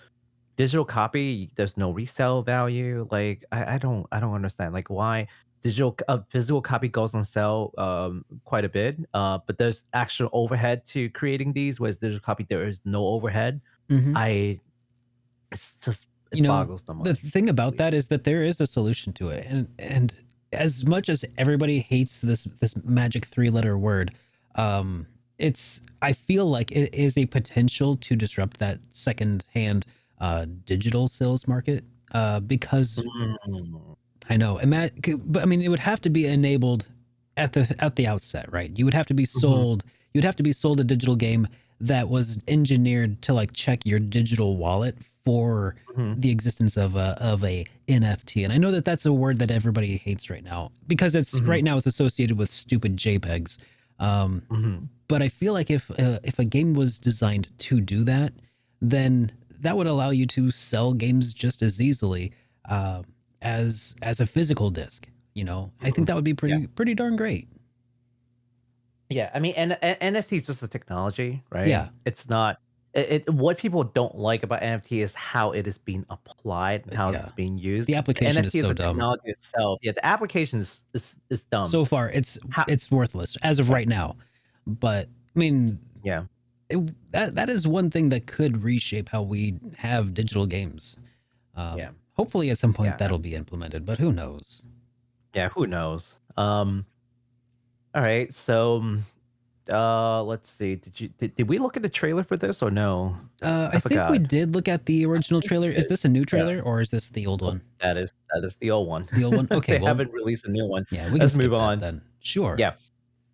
Digital copy, there's no resale value. Like I don't understand like why physical copy goes on sale quite a bit, but there's actual overhead to creating these, whereas digital copy there is no overhead. It's just boggles the mind. The thing about that is that there is a solution to it, and as much as everybody hates this magic 3-letter word, I feel like it is a potential to disrupt that second-hand digital sales market, because I know, but I mean, it would have to be enabled at the outset, right? You would have to be sold. You'd have to be sold a digital game that was engineered to like check your digital wallet for the existence of a NFT. And I know that that's a word that everybody hates right now because it's right now it's associated with stupid JPEGs. But I feel like if a game was designed to do that, then that would allow you to sell games just as easily as a physical disc. You know, I think that would be pretty darn great. Yeah, I mean, and NFT is just a technology, right? Yeah, it's not. What people don't like about NFT is how it is being applied and how it's being used. The application NFT is so the dumb. Technology itself, yeah, the application is dumb. So far, it's worthless as of right now. But I mean, that is one thing that could reshape how we have digital games. Hopefully, at some point that'll be implemented, but who knows? Yeah, who knows? All right, so let's see. Did we look at the trailer for this or no? I think we did look at the original trailer. Is this a new trailer or is this the old one? That is the old one. The old one. Okay, they haven't released a new one. Yeah, we let's can move on then. Sure. Yeah.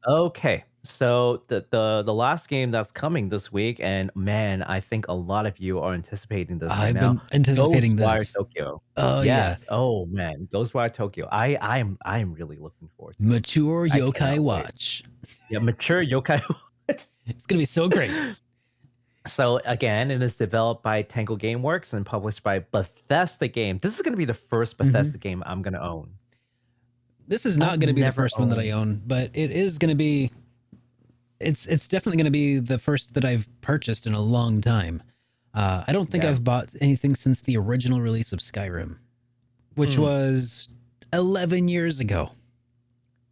Okay. So the last game that's coming this week, and man, I think a lot of you are anticipating this right now. I've been anticipating Ghostwire this. Tokyo. Oh yes. Yeah. Oh man, Ghostwire Tokyo. I'm really looking forward to Mature Yokai Watch. Yeah, mature yokai. It's gonna be so great. So again, it is developed by Tango Gameworks and published by Bethesda Game. This is going to be the first Bethesda game I'm going to own. This is not going to be the never first one that I own, but it is going to be. It's definitely going to be the first that I've purchased in a long time. I don't think I've bought anything since the original release of Skyrim, which was 11 years ago.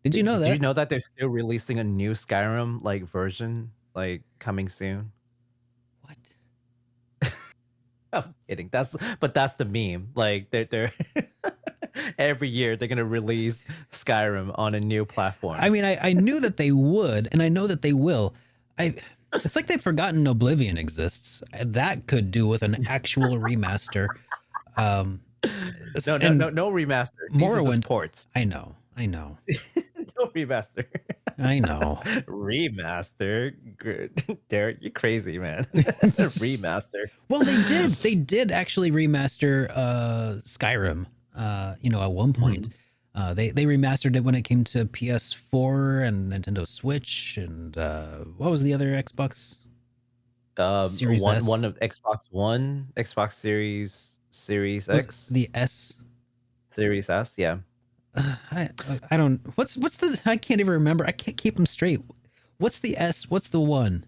Did you know that? Did you know that they're still releasing a new Skyrim like version like coming soon? What? I'm kidding. That's the meme. Like they're every year they're gonna release Skyrim on a new platform. I mean, I knew that they would, and I know that they will. It's like they've forgotten Oblivion exists. That could do with an actual remaster. No remaster. These are just ports. I know. No remaster. I know. Remaster. Good. Derek, you're crazy, man. Remaster. Well, they did actually remaster Skyrim. At one point. They remastered it when it came to PS4 and Nintendo Switch, and what was the other Xbox? Series S? One of Xbox One, Xbox Series X, the S, Series S, yeah. I don't. What's the? I can't even remember. I can't keep them straight. What's the S? What's the one?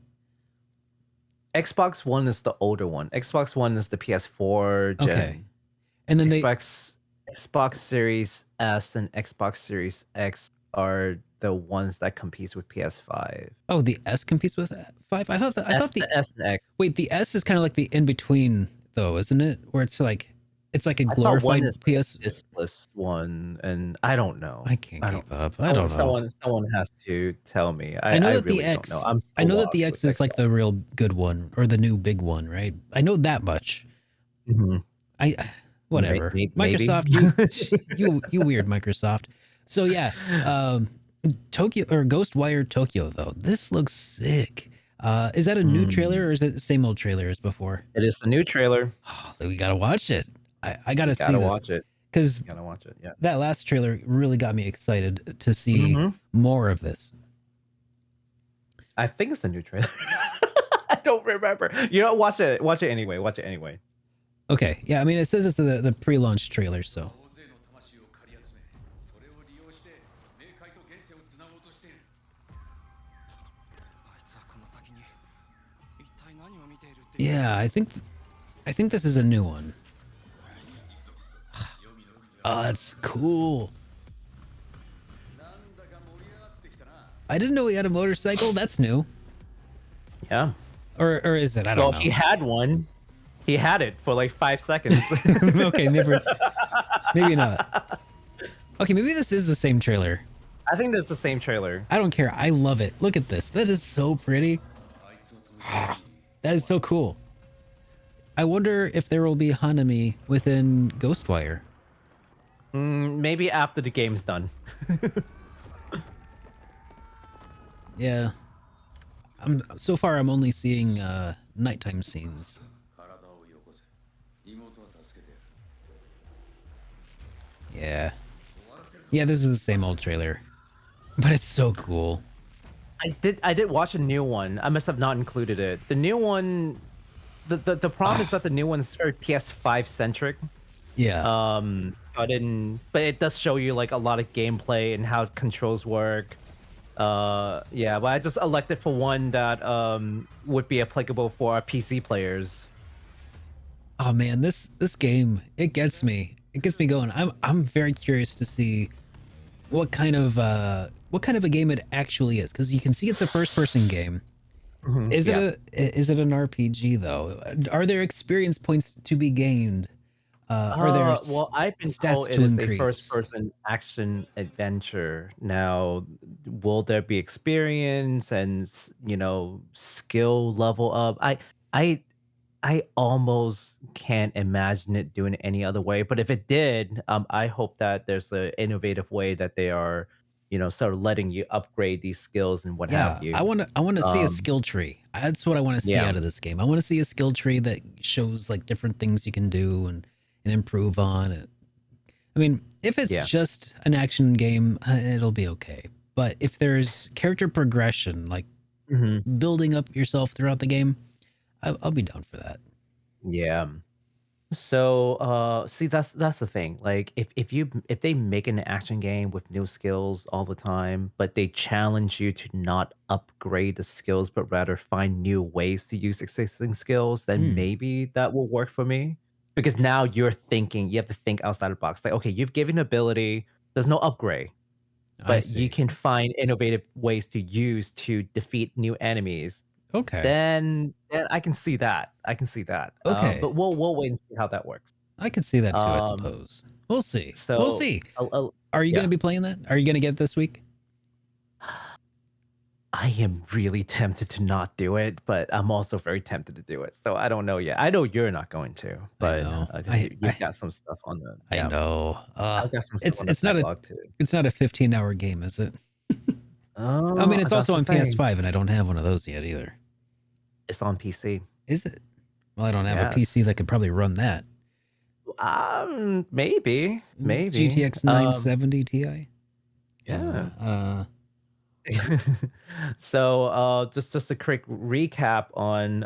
Xbox One is the older one. Xbox One is the PS4 gen. Okay, and then Xbox Series S and Xbox Series X are the ones that competes with PS5. Oh, the S competes with 5. I thought the S and X. Wait, the S is kind of like the in between, though, isn't it? Where it's like a glorified PS. This one, and I don't know. I can't keep up. I don't know. Someone has to tell me. I know that really the X. don't know. I know that the X is like the real good one or the new big one, right? I know that much. Whatever. Maybe. Microsoft, you weird Microsoft. So yeah, Tokyo or Ghostwire Tokyo though. This looks sick. Is that a new trailer or is it the same old trailer as before? It is the new trailer. Oh, we gotta watch it. I gotta see this. Gotta watch it. Because gotta watch it. Yeah. That last trailer really got me excited to see more of this. I think it's a new trailer. I don't remember. Watch it. Watch it anyway. Watch it anyway. Okay. Yeah. I mean, it says it's the pre-launch trailer, so. Yeah, I think this is a new one. Oh, that's cool. I didn't know he had a motorcycle. That's new. Yeah. Or is it? I don't know. Well, he had one. He had it for like 5 seconds. Okay, maybe not. Okay, maybe this is the same trailer. I think that's the same trailer. I don't care. I love it. Look at this. That is so pretty. That is so cool. I wonder if there will be Hanami within Ghostwire. Maybe after the game's done. Yeah. So far I'm only seeing nighttime scenes. Yeah. Yeah, this is the same old trailer. But it's so cool. I did watch a new one. I must have not included it. The new one, the problem is that the new one is very PS5 centric. Yeah. But it does show you like a lot of gameplay and how controls work. Yeah, but I just elected for one that would be applicable for our PC players. Oh man, this game, it gets me. It gets me going. I'm very curious to see what kind of a game it actually is, because you can see it's a first-person game. Is it an RPG though? Are there experience points to be gained? Are there well, I've been told it is a first-person action adventure. Now, will there be experience and skill level up? I almost can't imagine it doing it any other way. But if it did, I hope that there's an innovative way that they are, sort of letting you upgrade these skills and what have you. I want to see a skill tree. That's what I want to see out of this game. I want to see a skill tree that shows like different things you can do and improve on it. I mean, if it's just an action game, it'll be okay. But if there's character progression, like building up yourself throughout the game, I'll be down for that. Yeah. So see, that's the thing. Like if they make an action game with new skills all the time, but they challenge you to not upgrade the skills, but rather find new ways to use existing skills, then Hmm. maybe that will work for me. Because now you have to think outside the box. Like, okay, you've given ability, there's no upgrade, I but you see. can find innovative ways to use to defeat new enemies. Okay. Then I can see that. I can see that. Okay. But we'll wait and see how that works. I could see that too, I Um, suppose. We'll see. We'll so, see. a Are you going yeah, to be playing that? Are you going to get it this week? I am really tempted to not do it, but I'm also very tempted to do it. So I don't know yet. I know you're not going to, I but know. because you've got some stuff on the I know. I've got some stuff on the It's not a backlog too. 15-hour game, is it? I Oh, mean, it's that's also the on thing. PS5, and I don't have one of those yet either. It's on PC. Is it? Well, I don't have a Yes. PC that could probably run that. Maybe. GTX 970 Ti. Yeah. So just a quick recap on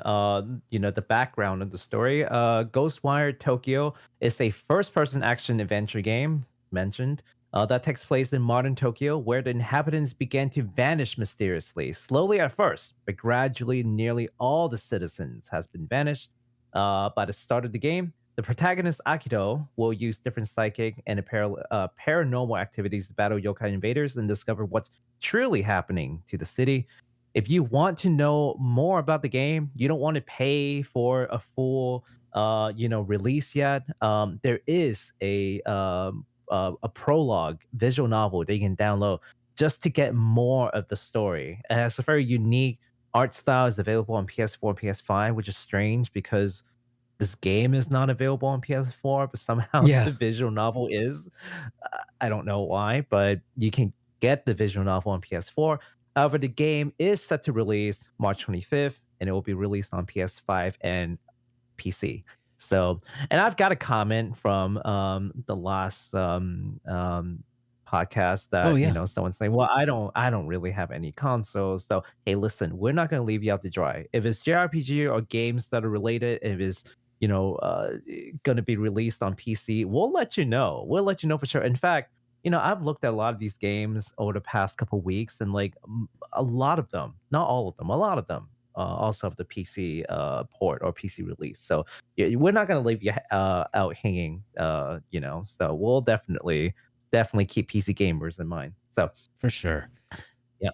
the background of the story. Ghostwire Tokyo is a first-person action adventure game mentioned that takes place in modern Tokyo, where the inhabitants began to vanish mysteriously, slowly at first, but gradually nearly all the citizens has been vanished. By the start of the game, the protagonist Akito will use different psychic and paranormal activities to battle yokai invaders and discover what's truly happening to the city. If you want to know more about the game, you don't want to pay for a full release yet. There is a prologue visual novel that you can download just to get more of the story. It has a very unique art style. Is available on PS4 and PS5, which is strange because this game is not available on PS4, but somehow Yeah. the visual novel is. I don't know why, but you can get the visual novel on PS4. However, the game is set to release March 25th, and it will be released on PS5 and PC. So, and I've got a comment from the last podcast Oh that yeah. someone's saying, "Well, I don't really have any consoles." So, hey, listen, we're not going to leave you out to dry. If it's JRPG or games that are related, if it's going to be released on PC, we'll let you know. We'll let you know for sure. In fact, I've looked at a lot of these games over the past couple weeks, and like a lot of them, not all of them, a lot of them also have the PC port or PC release. So yeah, we're not going to leave you out hanging. So we'll definitely keep PC gamers in mind. So For sure. yeah.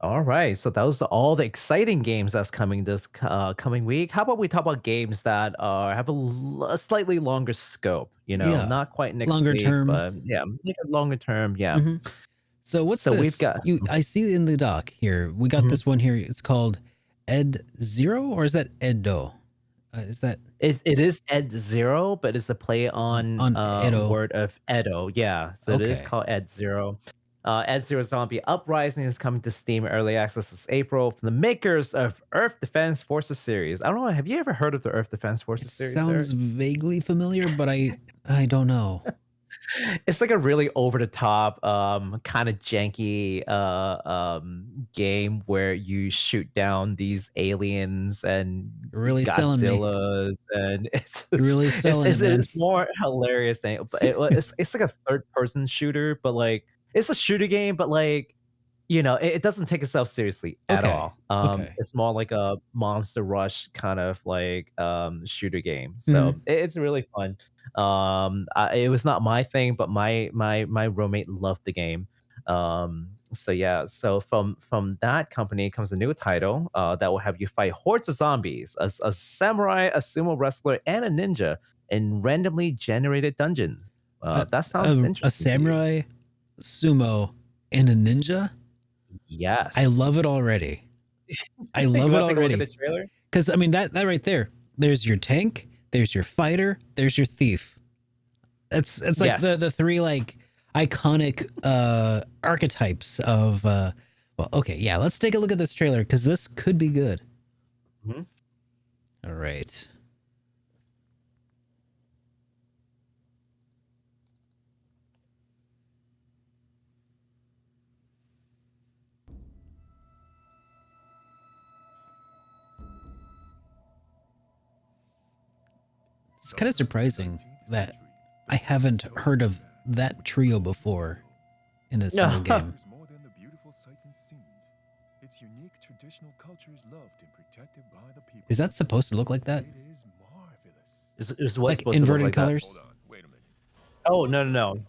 All right, so those are all the exciting games that's coming this coming week. How about we talk about games that have a slightly longer scope? Yeah. Not quite next Longer week, term. but yeah, like a longer term. Yeah. Mhm. So what's So we've this? got. I see in the doc here. We got this one here. It's called Ed Zero, or is that Edo? Is that It is Ed Zero, but it's a play on Edo? word of Edo. Yeah, so it is Okay. called Ed Zero. Ed Zero Zombie Uprising is coming to Steam Early Access this April from the makers of Earth Defense Forces series. I don't know. Have you ever heard of the Earth Defense Forces It series, sounds Derek? vaguely familiar, but I don't know. It's like a really over the top, kind of janky game where you shoot down these aliens and You're really selling me. Godzillas, and You're really selling it, man. it's more hilarious than but it's like a third person shooter, but like it's a shooter game, but like it doesn't take itself seriously at Okay. all. Okay. It's more like a Monster Rush kind of like shooter game. Mhm. So it's really fun. It was not my thing, but my roommate loved the game. So yeah, so from that company comes a new title that will have you fight hordes of zombies, a samurai, a sumo wrestler, and a ninja in randomly generated dungeons. That sounds A interesting to you. samurai, sumo, and a ninja. Yes. I love it already. I You love it want to take a look at the already. trailer? Because I mean that right there. There's your tank. There's your fighter. There's your thief. It's like Yes. the three like iconic archetypes of well, okay, yeah, let's take a look at this trailer because this could be good. Mhm. All right. It's kind of surprising that I haven't heard of that trio before in a single game. There's more than the beautiful sights and scenes. Its unique traditional culture is loved and protected by the people. Is that supposed to look like that? It is marvelous. Is what Like supposed to look inverted like that? colors? Hold on, wait a minute. Oh no.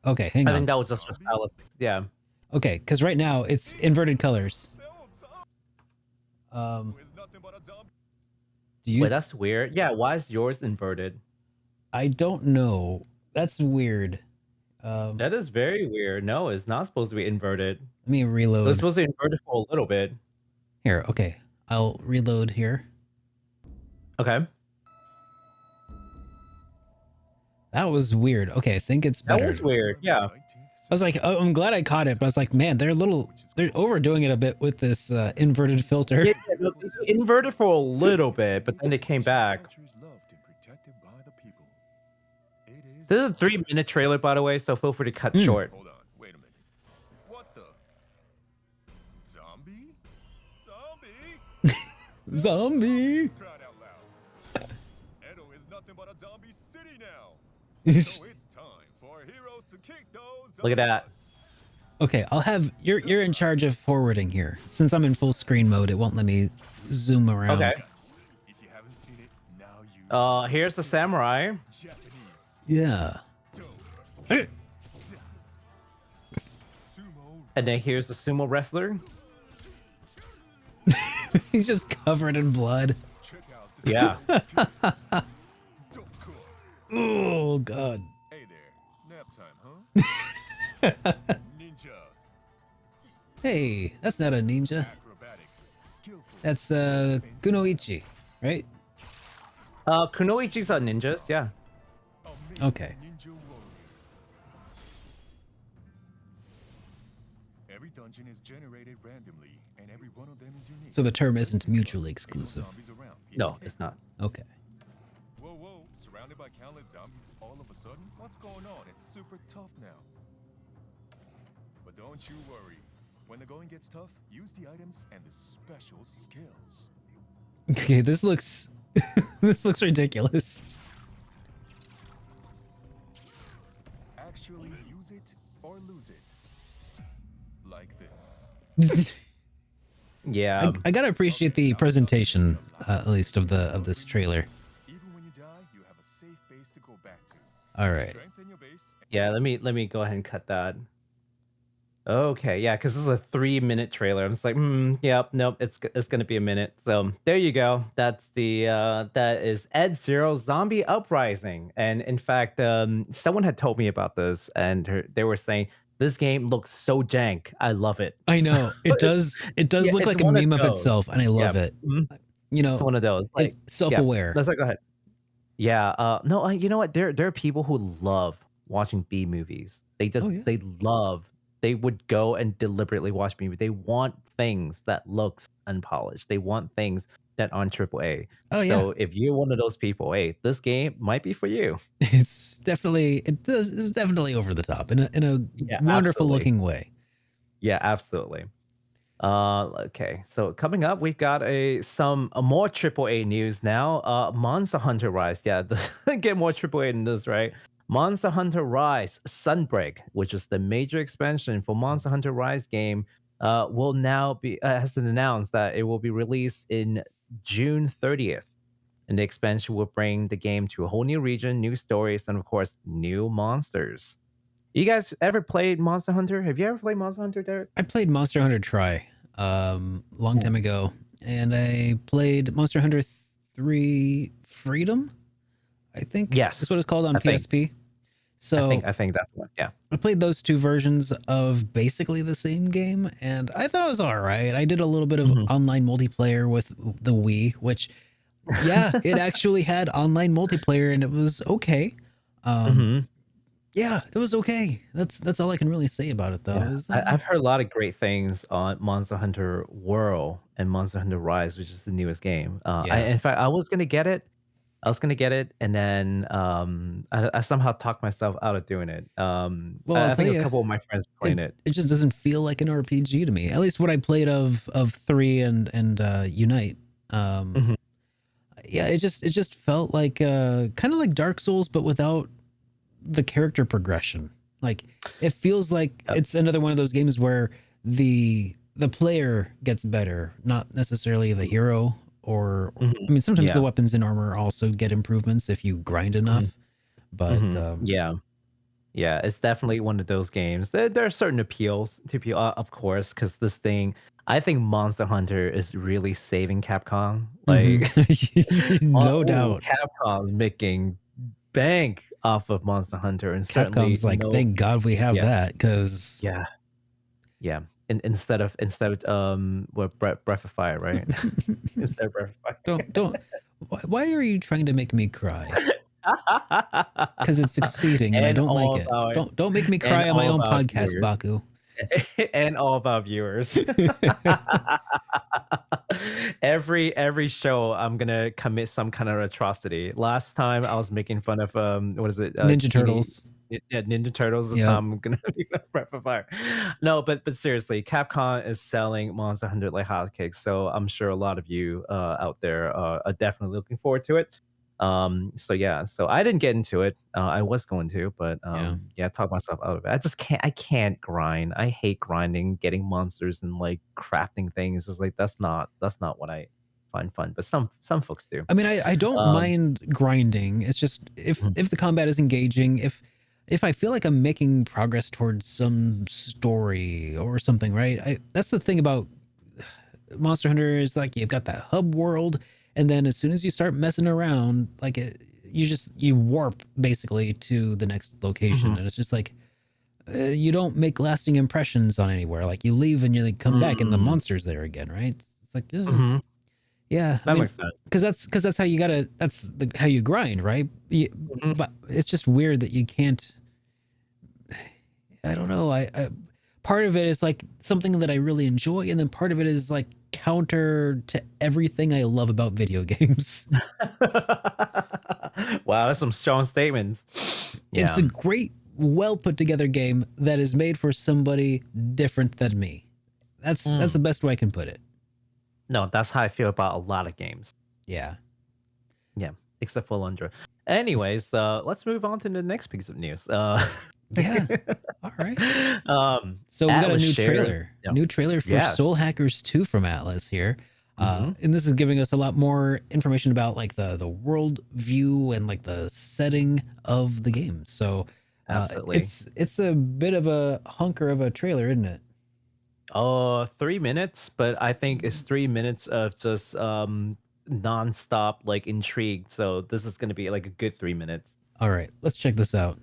Okay, hang I on. think that was just for stylistic. Yeah. Okay, because right now it's inverted colors. It's nothing but a zombie. Do you? Wait, that's weird. Yeah, why is yours inverted? I don't know. That's weird. That is very weird. No, it's not supposed to be inverted. Let me It was reload. supposed to be inverted for a little bit. Here, okay. I'll reload here. Okay. That was weird. Okay, I think it's That better. was weird. Yeah. I was like, oh, I'm glad I caught it, but I was like, man, they're overdoing it a bit with this inverted filter. Yeah, no, it's inverted for a little bit, but then it came back. This is a 3-minute trailer, by the way, so feel free to cut short. Hold on, wait a minute. What the? Zombie? Zombie? Zombie. Cried out loud. Edo is nothing but a zombie city now. So it's time for our heroes to kick those Look at that. zombies. Okay, I'll have you're in charge of forwarding here. Since I'm in full screen mode, it won't let me zoom around. Okay. If you haven't seen it, now you Here's the samurai. Japanese. Yeah. Sumo. And then here's the sumo wrestler. He's just covered in blood. Check out the Yeah. Bokksu. Oh god. Hey there, nap time, huh? Ninja, Hey, that's not a ninja. acrobatic, skillful. That's Kunoichi, right? Kunoichi's are ninjas, yeah. Amazing Okay. ninja warrior. Every dungeon is generated randomly, and every one of them is unique. So the term isn't mutually exclusive. Zombies around. Piece No, of cake. it's not. Okay. Whoa, whoa! Surrounded by countless zombies all of a sudden? What's going on? It's super tough now. But don't you worry. When the going gets tough, use the items and the special skills. Okay, this looks this looks ridiculous. Actually use it or lose it. Like this. Yeah. I gotta appreciate the presentation, at least of this trailer. Even when you die, you have a safe base to go back to. All right. Strengthen your base. Yeah, let me go ahead and cut that. Okay, yeah, because this is a 3-minute trailer. I'm just like, yep, nope, it's gonna be a minute. So there you go. That's the that is Ed Zero Zombie Uprising. And in fact, someone had told me about this, and they were saying this game looks so jank. I love it. I know it does. It does Yeah, look it's like a one of meme of those. itself, and I love it. Mhm. You know, It's one of those. Like, it's self-aware. let's go ahead. Yeah. No. You know what? There are people who love watching B movies. They just Oh, yeah. They would go and deliberately watch B movies. They want things that looks unpolished. They want things that aren't AAA. Oh, yeah. So if you're one of those people, hey, this game might be for you. It's definitely over the top in a Yeah, wonderful absolutely. looking way. Yeah, absolutely. Okay, so coming up, we've got a more AAA news now. Monster Hunter Rise. Yeah, get more AAA than this, right? Monster Hunter Rise Sunbreak, which is the major expansion for Monster Hunter Rise game, will now be has been announced that it will be released in June 30th. And the expansion will bring the game to a whole new region, new stories, and of course, new monsters. You guys ever played Monster Hunter? Have you ever played Monster Hunter, Derek? I played Monster Hunter Try long time ago, and I played Monster Hunter 3 Freedom, I think. Yes, That's what it's called on I think. PSP. So I think that's one. Yeah. I played those two versions of basically the same game, and I thought it was all right. I did a little bit of online multiplayer with the Wii, which, yeah, it actually had online multiplayer, and it was okay. Yeah, it was okay. That's all I can really say about it, though. Yeah. Is, I've heard a lot of great things on Monster Hunter World and Monster Hunter Rise, which is the newest game. Yeah. In fact, I was gonna get it. And then I somehow talked myself out of doing it. Well, I'll I tell think you, a couple of my friends played it. It just doesn't feel like an RPG to me. At least what I played of 3 and Unite. Yeah, it just felt like kind of like Dark Souls, but without the character progression. Like it feels like it's another one of those games where the player gets better, not necessarily the hero. Or I mean, sometimes the Yeah. weapons and armor also get improvements if you grind enough. But Yeah. Yeah, it's definitely one of those games. There are certain appeals to people, of course, because this thing, I think Monster Hunter is really saving Capcom. Like, no doubt, Capcom's making bank off of Monster Hunter, and certainly Capcom's like, thank God we have yeah, that, because yeah, yeah. Instead of what Breath of Fire, right? Instead of Breath of Fire. don't. Why are you trying to make me cry? Because it's succeeding and I and don't like all of it. our Don't make me and cry on my all of own our podcast, viewers. Baku. And all of our viewers. every show I'm gonna commit some kind of atrocity. Last time I was making fun of what is it, Ninja Turtles. Yeah, Ninja Turtles. This Yep. time I'm gonna be Breath of Fire. No, but seriously, Capcom is selling Monster Hunter like hotcakes, so I'm sure a lot of you out there are definitely looking forward to it. So yeah, so I didn't get into it. I was going to, but yeah, talk myself out of it. I can't grind. I hate grinding, getting monsters and like crafting things. It's like that's not what I find fun, but some folks do. I mean, I don't mind grinding. It's just if the combat is engaging, if I feel like I'm making progress towards some story or something, right? That's the thing about Monster Hunter is like you've got that hub world, and then as soon as you start messing around, like you warp basically to the next location, and it's just like you don't make lasting impressions on anywhere. Like you leave and you like come back and the monster's there again, right? It's like yeah, I mean, because that's how you gotta how you grind, right? But it's just weird that you can't. I don't know. I part of it is like something that I really enjoy, and then part of it is like counter to everything I love about video games. Wow, that's some strong statements. Yeah. It's a great, well put together game that is made for somebody different than me. That's the best way I can put it. No, that's how I feel about a lot of games. Yeah. Yeah, except for Lundra. Anyways, let's move on to the next piece of news. Yeah. All right. So we got a Atlas new shares- trailer. yeah. New trailer for Yes. Soul Hackers 2 from Atlas here. And this is giving us a lot more information about like the world view and like the setting of the game. So Absolutely. it's a bit of a hunker of a trailer, isn't it? 3 minutes, but I think it's 3 minutes of just non-stop like intrigue. So this is gonna be like a good 3 minutes. All right, let's check this out.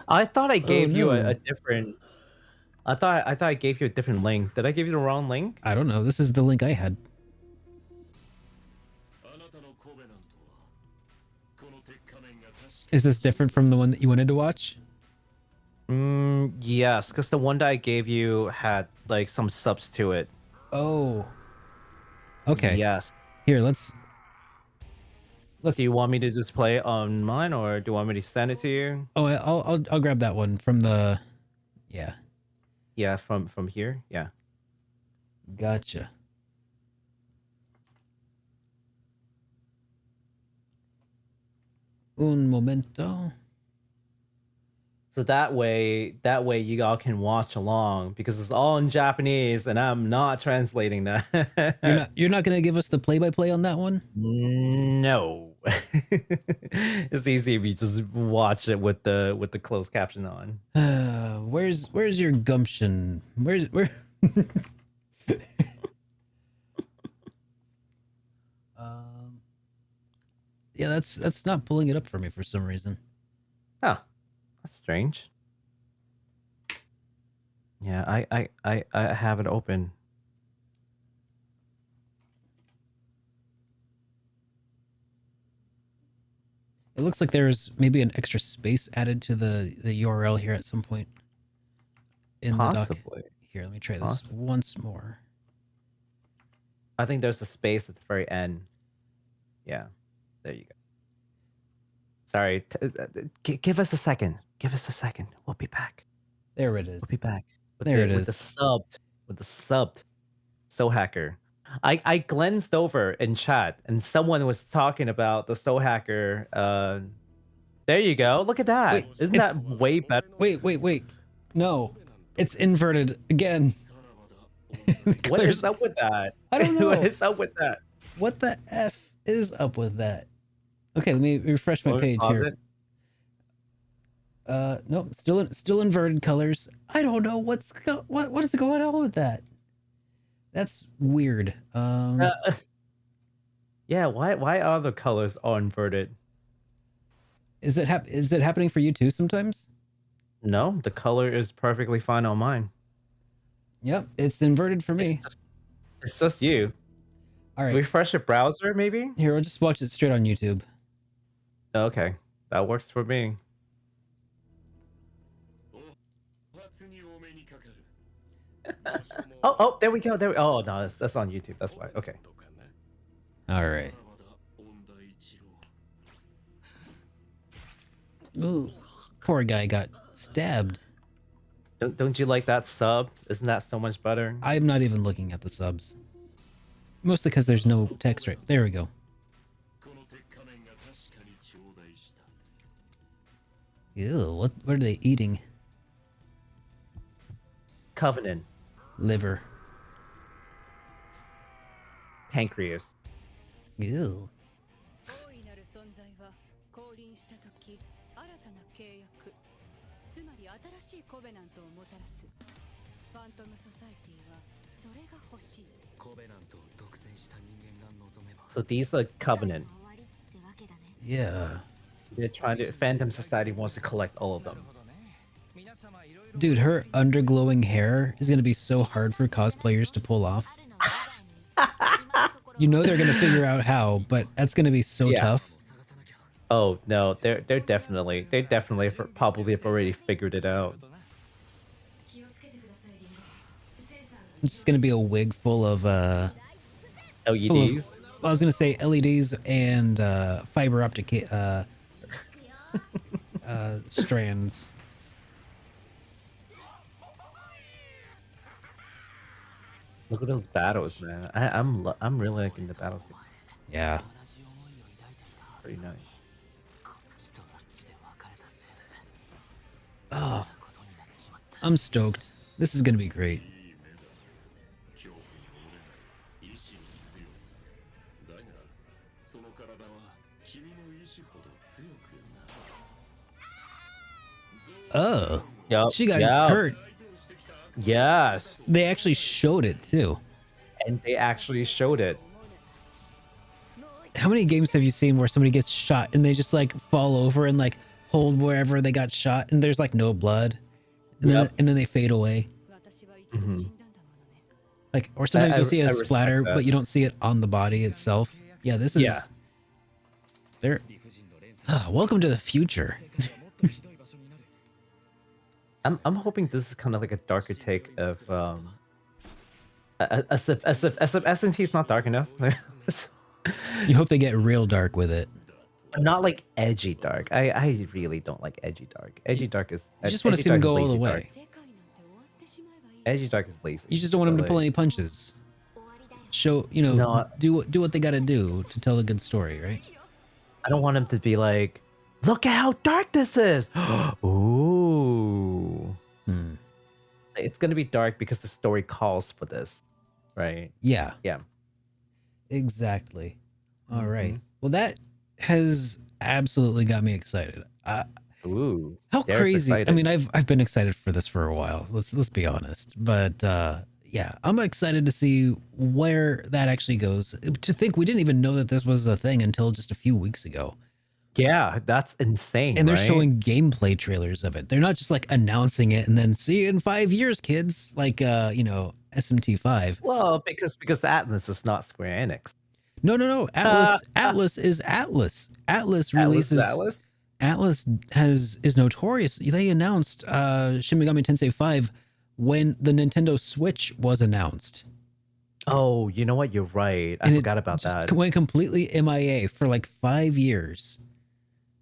I thought I gave you no. a different. I thought I gave you a different link. Did I give you the wrong link? I don't know. This is the link I had. Is this different from the one that you wanted to watch? Yes, because the one that I gave you had like some subs to it. Oh. Okay. Yes. Here, let's. Do you want me to just play it on mine, or do you want me to send it to you? Oh, I'll grab that one from the. Yeah. Yeah, from here. Yeah. Gotcha. Un momento. So that way you all can watch along because it's all in Japanese and I'm not translating that. You're not gonna give us the play-by-play on that one? No. It's easy if you just watch it with the closed caption on. Where's your gumption? Where? Yeah, that's not pulling it up for me for some reason. Oh, that's strange. Yeah, I have it open. It looks like there's maybe an extra space added to the URL here at some point. In Possibly. the doc. Here, let me try this once more. I think there's a space at the very end. Yeah. There you go. Sorry. Give us a second. Give us a second. We'll be back. There it is. We'll be back. With the subbed Soul Hacker. I glanced over in chat and someone was talking about the Soul Hacker. There you go. Look at that. Wait, Isn't that way better? Wait. No, it's inverted again. What is up with that? I don't know. What is up with that? What the F is up with that? Okay, let me refresh my Let me page pause here. it. No, still inverted colors. I don't know what is going on with that. That's weird. Yeah, why are the colors all inverted? Is it happening for you too sometimes? No, the color is perfectly fine on mine. Yep, it's inverted for me. It's just you. All right, Refresh your browser, maybe? here, I'll just watch it straight on YouTube. Okay, that works for me. Oh, there we go. Oh no, that's on YouTube. That's why. Okay. All right. Ooh, poor guy got stabbed. Don't you like that sub? Isn't that so much better? I'm not even looking at the subs. Mostly because there's no text right. There we go. Ew, what are they eating? Covenant. Liver. Pancreas. Ew. 大いなる存在は降臨した時新たな契約つまり新しいコベナントをもたらすファントムソサイティはそれが欲しい So these are Covenant. 終わりってわけだね。 Yeah. They're trying to. Phantom Society wants to collect all of them. Dude, her underglowing hair is gonna be so hard for cosplayers to pull off. 春の You know they're gonna figure out how, but that's gonna be so Yeah. tough. Oh no, they're definitely probably have already figured it out. 気をつけてください、リンゴ。センサーが It's just gonna be a wig full of LEDs. I was gonna say LEDs and fiber optic strands. Look at those battles, man. I'm really liking the battles. Yeah. Pretty nice. Oh, I'm stoked. This is gonna be great. Oh, Yup, she got yup. hurt. Yes, They actually showed it too. and they actually showed it. How many games have you seen where somebody gets shot and they just like fall over and like hold wherever they got shot and there's like no blood, and, Yep. then they fade away? 私は一度死んだんだものね Like, or sometimes you'll see a respect splatter, that. but you don't see it on the body itself. Yeah, this is. Yeah. They're. Welcome to the future. I'm hoping this is kind of like a darker take of as if SNT is not dark enough. You hope they get real dark with it. Not like edgy dark. I really don't like edgy dark. Edgy dark is. You just want to edgy see them dark is go all the lazy way. dark. 世界なんて終わってしまえばいい Edgy dark is lazy. You just don't want them to But, pull like, any punches. 終わりだよ。 Show, you know, No, do what they got to do to tell a good story, right? I don't want him to be like, look at how dark this is. Ooh. Hmm. It's gonna be dark because the story calls for this, right? Yeah. Yeah. Exactly. All right. Mhm. Well, that has absolutely got me excited. Ooh. How Derek's crazy! I excited. mean, I've been excited for this for a while. Let's be honest. But yeah, I'm excited to see where that actually goes. To think we didn't even know that this was a thing until just a few weeks ago, Yeah, that's insane. and they're right? showing gameplay trailers of it. They're not just like announcing it and then see you in 5 years, kids. Like you know, SMT5. Well, because Atlas is not Square Enix. No. Atlas is Atlas. Atlas releases. Atlas is notorious. They announced Shin Megami Tensei 5 when the Nintendo Switch was announced. Oh, you know what? You're right. I And forgot it about just that. went completely MIA for like 5 years.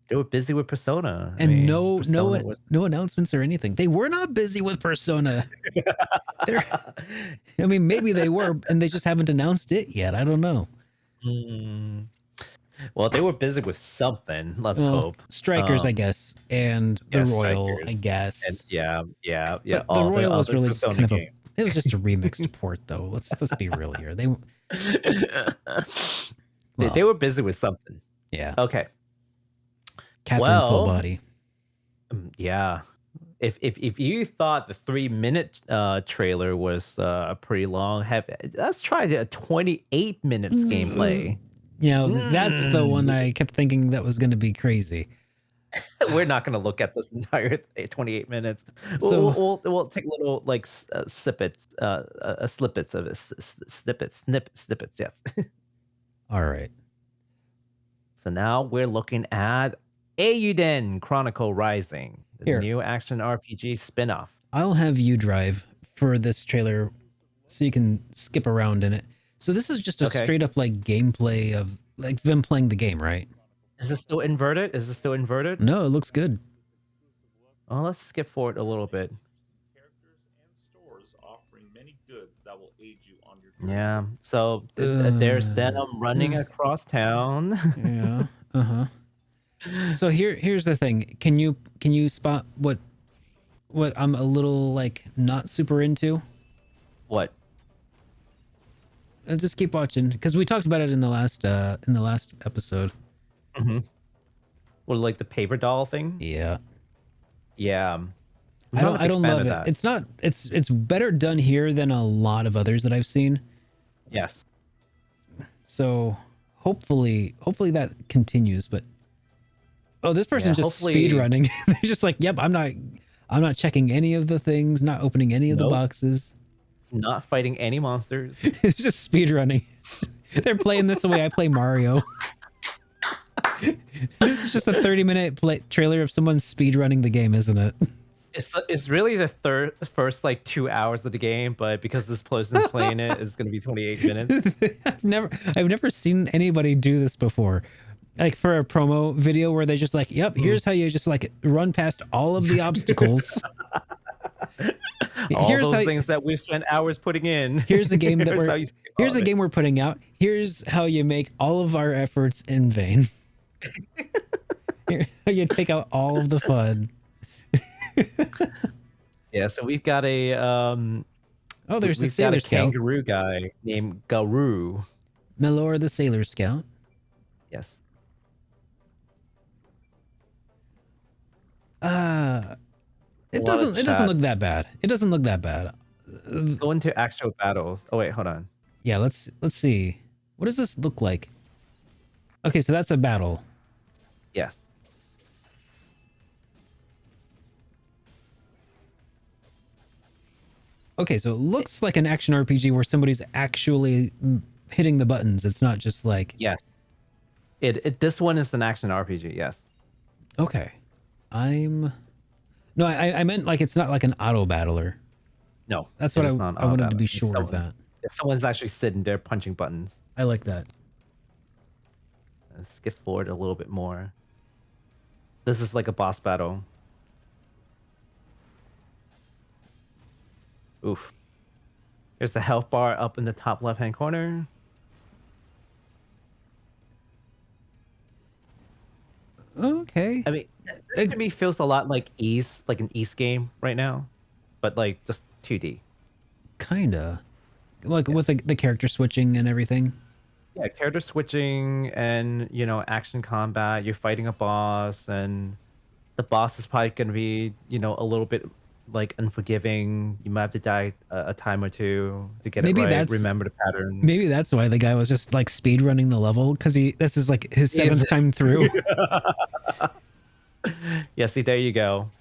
They were busy with Persona. I And mean, no Persona was. no announcements or anything. They were not busy with Persona. They're, I mean, maybe they were, and they just haven't announced it yet. I don't know. Mm. Well, they were busy with something. Let's Well, hope. Strikers, I guess, and the Yeah, Royal, I Strikers. And guess. yeah. But the All the Royal was other really just Persona kind of a. games. It was just a remixed port, though. Let's be real here. They They were busy with something. yeah. Okay. Catherine Full Well, Body. yeah. If you thought the 3-minute trailer was pretty long, let's try a 28 minutes gameplay. You know, that's the one I kept thinking that was going to be crazy. We're not going to look at this entire 28 minutes. So- We'll take little like snippets of it, snippets. Yes. All right. So now we're looking at Eiyuden Chronicle Rising, the Here. new action RPG spin-off. I'll have you drive for this trailer so you can skip around in it. So this is just a Okay. straight up like gameplay of like them playing the game, right? Is this still inverted? No, it looks good. Oh, let's skip forward a little bit. Characters and stores offering many goods that will aid you on your Yeah. So there's them running across town. Yeah. Uh-huh. So here's the thing. Can you spot what I'm a little like not super into? What? Just keep watching because we talked about it in the last episode. Mm-hmm. Well, like the paper doll thing. Yeah. Yeah. I don't love it. It's not. It's better done here than a lot of others that I've seen. Yes. So hopefully that continues. But this person's just hopefully- speedrunning. They're just like, yep, I'm not checking any of the things, not opening any of the Nope. boxes. Not fighting any monsters. It's just speedrunning. They're playing this the way I play Mario. This is just a 30-minute trailer of someone speedrunning the game, isn't it? It's really the first like 2 hours of the game, but because this person's playing it, it's gonna be 28 minutes. I've never seen anybody do this before. Like for a promo video where they just like, yep, here's how you just like run past all of the obstacles. All those things that we spent hours putting in. Here's a game that here's game we're putting out. Here's how you make all of our efforts in vain. Here, how you take out all of the fun. Yeah, so we've got a There's a we've got Sailor a Scout. kangaroo guy named Garou. Melor the Sailor Scout. Yes. It A lot of doesn't look that bad. It doesn't look that bad. Go into actual battles. Oh wait, hold on. Yeah, let's see. What does this look like? Okay, so that's a battle. Yes. Okay, so it looks like an action RPG where somebody's actually hitting the buttons. It's not just like Yes. This one is an action RPG. Yes. okay. No, I meant like it's not like an auto battler. No. That's it what is I not wanted to auto-battle. be It's sure of someone- that. If someone's actually sitting there punching buttons. I like that. Let's skip forward a little bit more. This is like a boss battle. Oof. There's the health bar up in the top left-hand corner. Okay. I mean, this to me feels a lot like East, like an East game right now, but like just 2D. Kinda. Like with the character switching and everything. Yeah, character switching and, action combat. You're fighting a boss, and the boss is probably going to be, a little bit like unforgiving. You might have to die a time or two to get Maybe it right. that's- Remember the pattern. Maybe that's why the guy was just like speed running the level because this is like his seventh time through. Yeah, see, there you go.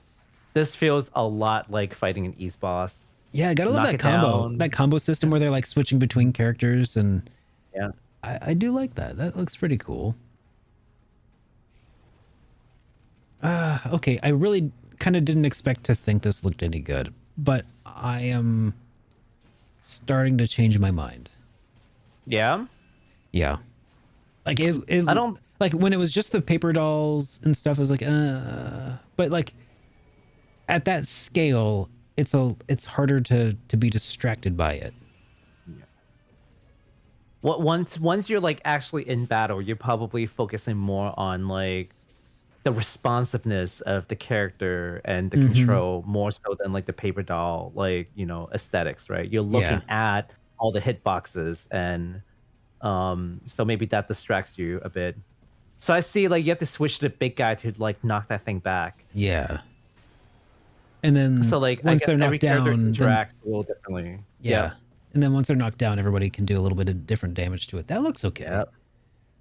This feels a lot like fighting an East boss. Yeah, I gotta love Knock that it combo. down. That combo system where they're like switching between characters, and Yeah. I do like that. That looks pretty cool. Okay, I really kind of didn't expect to think this looked any good, but I am starting to change my mind. Yeah. Yeah. Like it I don't. like when it was just the paper dolls and stuff, it was like, but like at that scale, it's harder to be distracted by it. What once you're like actually in battle, you're probably focusing more on like the responsiveness of the character and the control more so than like the paper doll, like, you know, aesthetics, right? You're looking at all the hitboxes and so maybe that distracts you a bit. So I see like you have to switch to the big guy to like knock that thing back. Yeah. And then So like I once guess they're every knocked character down, interacts a little differently. yeah. And then once they're knocked down, everybody can do a little bit of different damage to it. That looks okay. Yep.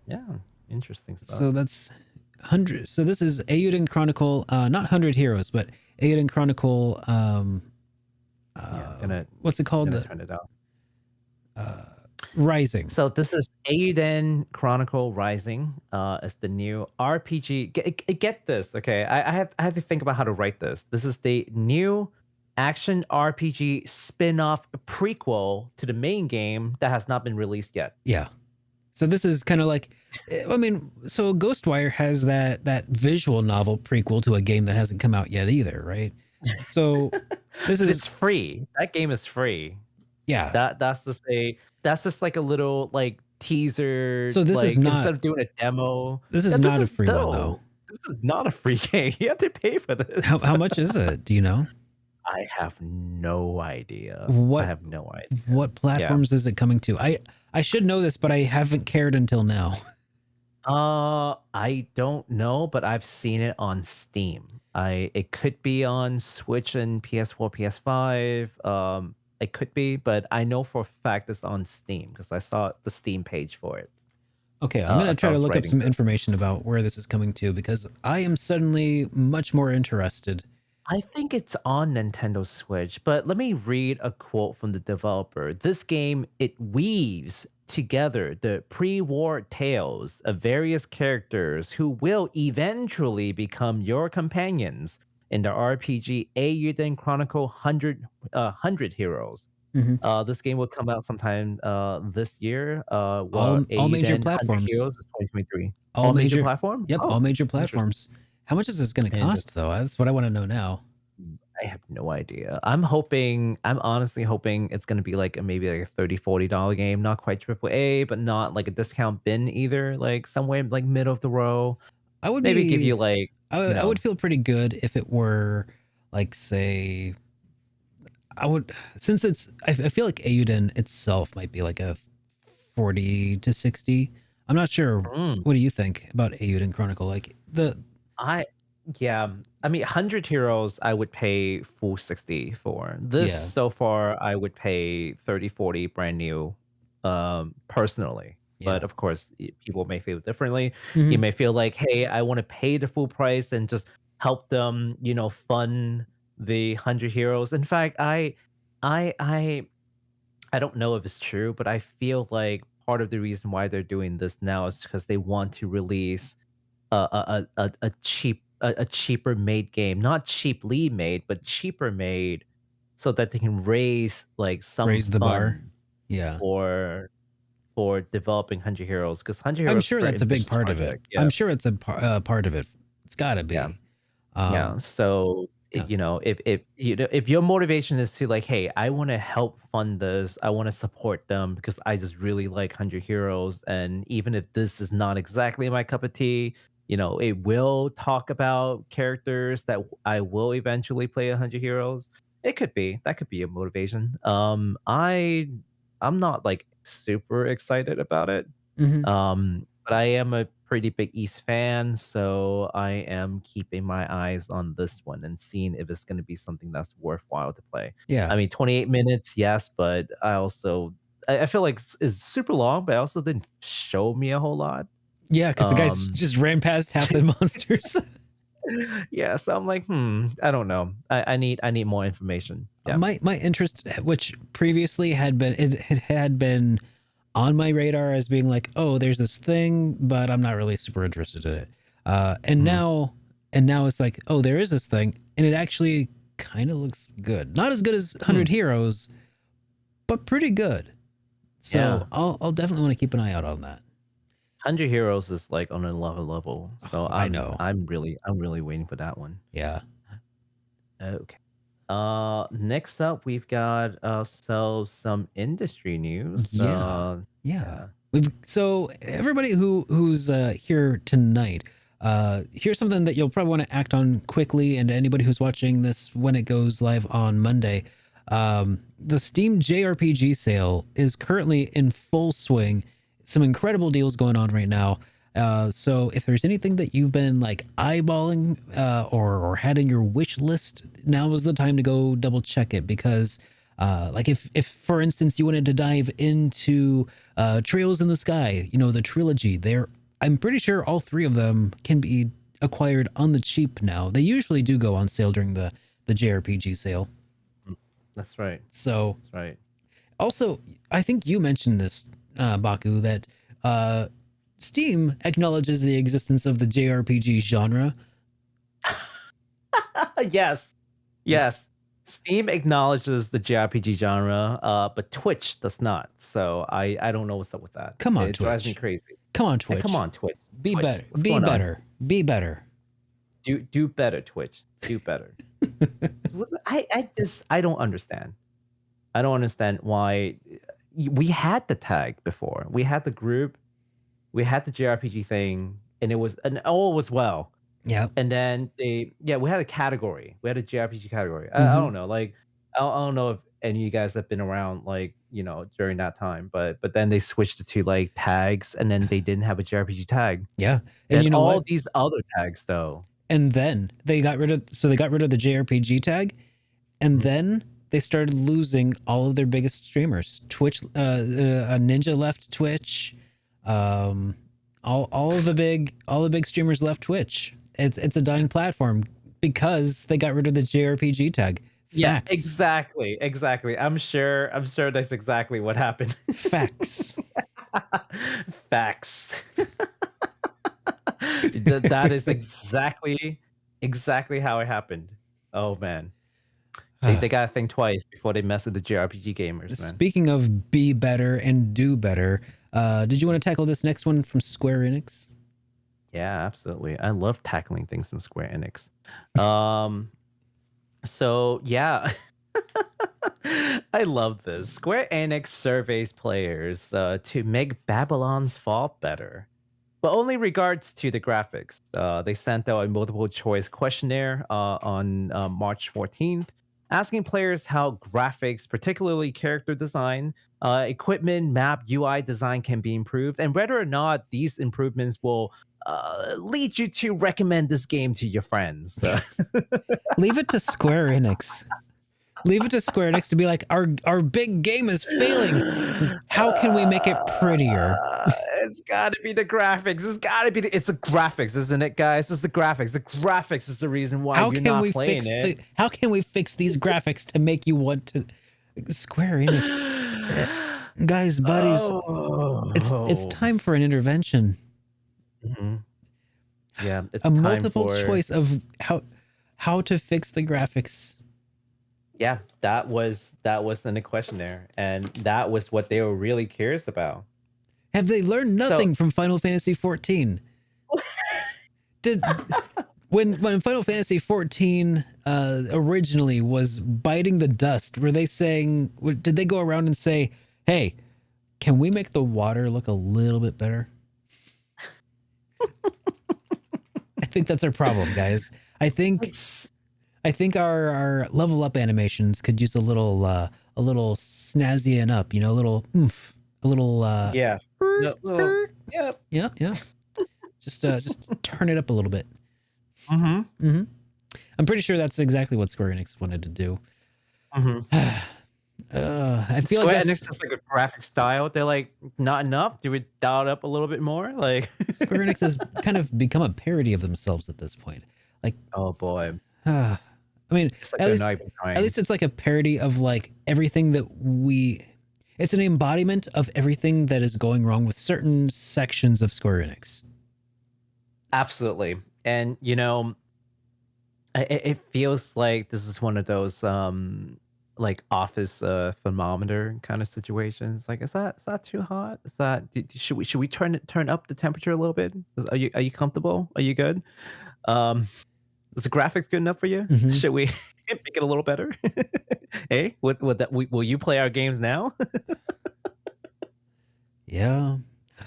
Yeah. Interesting stuff. So that's 100. So this is Eiyuden Chronicle, not 100 Heroes, but Eiyuden Chronicle. What's it called? Turn it out. Rising. So this is Eiyuden Chronicle Rising. It's the new RPG. Get this, okay? I have to think about how to write this. This is the new action RPG spin-off prequel to the main game that has not been released yet. Yeah. So this is kind of like, I mean, so Ghostwire has that visual novel prequel to a game that hasn't come out yet either, right? So this is it's free. That game is free. Yeah. That's just like a little like teaser. So this like, is not, instead of doing a demo. This is not a free one though. This is not a free game. You have to pay for this. How much is it? Do you know? I have no idea. I have no idea. What platforms is it coming to? I should know this, but I haven't cared until now. I don't know, but I've seen it on Steam. It could be on Switch and PS4, PS5. It could be, but I know for a fact it's on Steam because I saw the Steam page for it. Okay, I'm going to try to look up some information about where this is coming to because I am suddenly much more interested. I think it's on Nintendo Switch, but let me read a quote from the developer. This game, it weaves together the pre-war tales of various characters who will eventually become your companions in the RPG Eiyuden Chronicle 100 Heroes. This game will come out sometime this year. All major platforms. Heroes is 2023. All major platforms? Yep, all major platforms. How much is this going to cost, though? That's what I want to know now. I have no idea. I'm honestly hoping it's going to be like maybe like a $30, $40 game. Not quite AAA, but not like a discount bin either. Like somewhere like middle of the row. I would maybe give you like... I would feel pretty good if it were like, say... since it's... I feel like Eiyuden itself might be like a 40 to 60. I'm not sure. What do you think about Eiyuden Chronicle? Like yeah, I mean, 100 Heroes, I would pay full 60 for. This, so far, I would pay 30, 40 brand new, personally. But of course, people may feel differently. You may feel like, hey, I want to pay the full price and just help them, you know, fund the 100 Heroes. In fact, I don't know if it's true, but I feel like part of the reason why they're doing this now is because they want to release a cheaper made game, not cheaply made, but cheaper made, so that they can raise the bar, for developing 100 Heroes. Because 100 Heroes, I'm sure that's a big part of it. I'm sure it's a part of it. It's got to be. So you know, if your motivation is to like, hey, I want to help fund this, I want to support them because I just really like 100 Heroes, and even if this is not exactly my cup of tea, you know, it will talk about characters that I will eventually play 100 Heroes. That could be a motivation. I'm not like super excited about it. But I am a pretty big East fan, so I am keeping my eyes on this one and seeing if it's going to be something that's worthwhile to play. Yeah. I mean, 28 minutes, yes, but I feel like it's super long, but it also didn't show me a whole lot. Yeah, because the guys just ran past half the monsters. Yeah, so I'm like, I don't know. I need more information. Yeah. My interest, which previously had been on my radar as being like, oh, there's this thing, but I'm not really super interested in it. And now it's like, oh, there is this thing, and it actually kind of looks good. Not as good as 100 Heroes, but pretty good. So Yeah. I'll definitely want to keep an eye out on that. 100 Heroes is like on another level. So I know. I'm really waiting for that one. Yeah. Okay. Next up we've got ourselves some industry news. Yeah. Yeah. So everybody who's here tonight, here's something that you'll probably want to act on quickly, and anybody who's watching this when it goes live on Monday. The Steam JRPG sale is currently in full swing. Some incredible deals going on right now. So if there's anything that you've been like eyeballing or had in your wish list, now is the time to go double check it, because like if for instance you wanted to dive into Trails in the Sky, you know, the trilogy, I'm pretty sure all 3 of them can be acquired on the cheap now. They usually do go on sale during the JRPG sale. That's right. So That's right. also, I think you mentioned this, Baku, that Steam acknowledges the existence of the JRPG genre. Yes. Yes. Steam acknowledges the JRPG genre, but Twitch does not. So I don't know what's up with that. Come on, It drives me Twitch. crazy. Come on, Hey, Twitch. come on, Twitch. Be Twitch, better. what's Be going on? better. Be better. Do better, Twitch. Do better. I don't understand. I don't understand why we had the tag before. We had the group. We had the JRPG thing, and all was well. Yeah. And then we had a category. We had a JRPG category. I don't know. Like, I don't know if any of you guys have been around, like, you know, during that time. But then they switched it to like tags, and then they didn't have a JRPG tag. Yeah. And you know all what? these other tags, though. And then they got rid of the JRPG tag, and then they started losing all of their biggest streamers. Twitch, Ninja left Twitch. All of the big streamers left Twitch. It's a dying platform because they got rid of the JRPG tag. Yeah, Facts. exactly. I'm sure that's exactly what happened. Facts. Facts. That is exactly how it happened. Oh man. They gotta think twice before they mess with the JRPG gamers, man. Speaking of be better and do better, did you want to tackle this next one from Square-Enix? Yeah, absolutely. I love tackling things from Square-Enix. So yeah. I love this. Square-Enix surveys players to make Babylon's Fall better, but only regards to the graphics. They sent out a multiple choice questionnaire on March 14th, asking players how graphics, particularly character design, equipment, map, UI design can be improved, and whether or not these improvements will lead you to recommend this game to your friends. Leave it to Square-Enix. Leave it to Square-Enix to be like, our big game is failing. How can we make it prettier? It's got to be the graphics. It's the graphics, isn't it, guys? It's the graphics. The graphics is the reason why you're not playing it. How can we fix these graphics to make you want to? Square-Enix, guys, buddies, it's time for an intervention. Yeah, it's a time multiple for... choice of how to fix the graphics. Yeah, that was in the questionnaire, and that was what they were really curious about. Have they learned nothing from Final Fantasy 14? When Final Fantasy 14 originally was biting the dust, were they saying? Did they go around and say, "Hey, can we make the water look a little bit better?" I think that's our problem, guys. I think our level up animations could use a little snazzying up, you know, a little oomph, a little yeah. Just turn it up a little bit. Mm-hmm. I'm pretty sure that's exactly what Square-Enix wanted to do. I feel Square-Enix has like a graphic style. They're like, not enough? Do we dial it up a little bit more? Like Square-Enix has kind of become a parody of themselves at this point. Like, oh boy. I mean, like at least it's like a parody of like everything that it's an embodiment of everything that is going wrong with certain sections of Square-Enix. Absolutely. And, you know, it feels like this is one of those like office thermometer kind of situations. Like, is that too hot? Is that should we turn up the temperature a little bit? Are you comfortable? Are you good? Um, is the graphics good enough for you? Mhm. Should we make it a little better? Hey, would that will you play our games now? Yeah.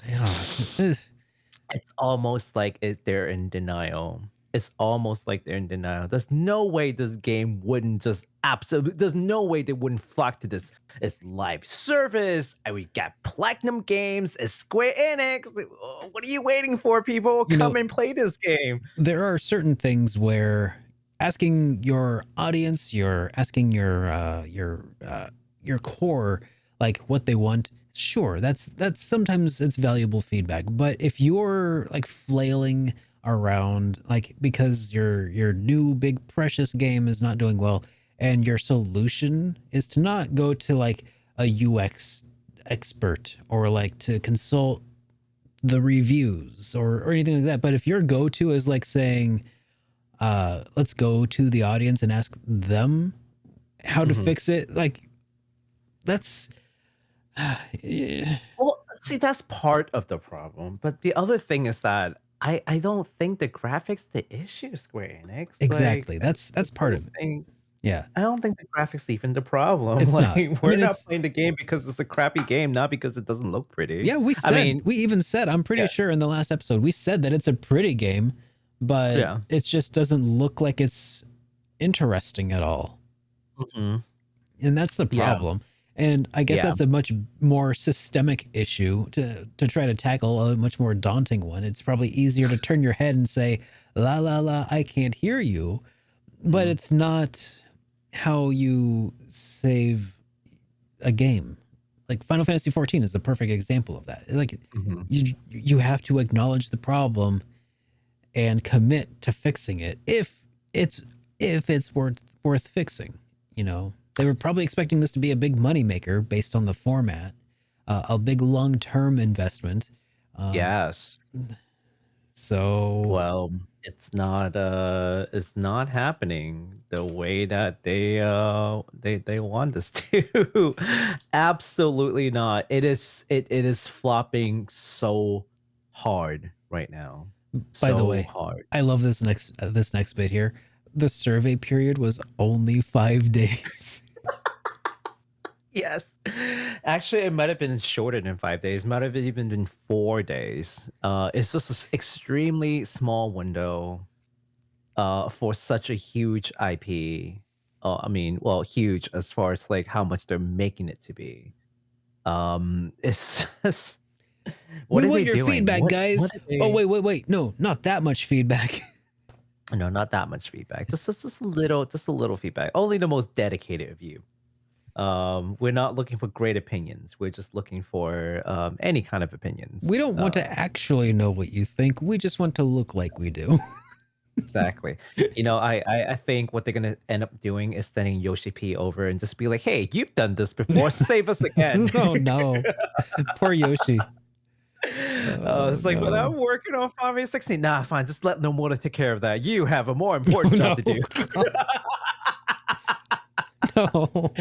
Yeah. It's almost like they're in denial. It's almost like they're in denial. There's no way this game wouldn't just absolutely. There's no way they wouldn't flock to this. It's live service, and we got Platinum Games. It's Square Enix. What are you waiting for, people? You know, Come and play this game. there are certain things where asking your audience, you're asking your core like what they want. Sure, that's sometimes it's valuable feedback. But if you're like flailing around like because your new big precious game is not doing well, and your solution is to not go to like a UX expert or like to consult the reviews or anything like that. But if your go-to is like saying, let's go to the audience and ask them how to Mhm. fix it, like that's yeah. Well, see, that's part of the problem. But the other thing is that I don't think the graphics the issue, Square Enix. Exactly. Like, That's the part whole of it. thing. Yeah, I don't think the graphics even the problem. it's Like, not. I we're mean, not it's playing the game because it's a crappy game, not because it doesn't look pretty. yeah. I mean, We even said, I'm pretty yeah, sure in the last episode we said that it's a pretty game, but yeah. it just doesn't look like it's interesting at all. Mhm. And that's the Yeah, problem. And I guess yeah. that's a much more systemic issue to try to tackle, a much more daunting one. It's probably easier to turn your head and say, la la la, I can't hear you, but Mhm. it's not how you save a game. Like Final Fantasy 14 is the perfect example of that. Like Mhm. you have to acknowledge the problem and commit to fixing it it's if it's worth fixing. You know, they were probably expecting this to be a big moneymaker based on the format, a big long-term investment. Um, Yes. so Well, it's not happening the way that they want us to. Absolutely not. It is flopping so hard right now. by the So way, hard. I love this next bit here. The survey period was only 5 days. Yes. Actually, it might have been shorter than 5 days. Might have even been 4 days. It's just an extremely small window for such a huge IP. I mean, well, huge as far as like how much they're making it to be. It's just We what are want they your doing? feedback, What guys. are Oh, they? wait. No, not that much feedback. No, not that much feedback. Just a little feedback. Only the most dedicated of you. We're not looking for great opinions. We're just looking for any kind of opinions. We don't want to actually know what you think. We just want to look like we do. Exactly. You know, I think what they're gonna end up doing is sending Yoshi P over and just be like, "Hey, you've done this before. Save us again." Oh no. Poor Yoshi. It's like, but No. I'm working on Final Fantasy 16. Nah, fine. Just let Nomura take care of that. You have a more important No. job to do. No.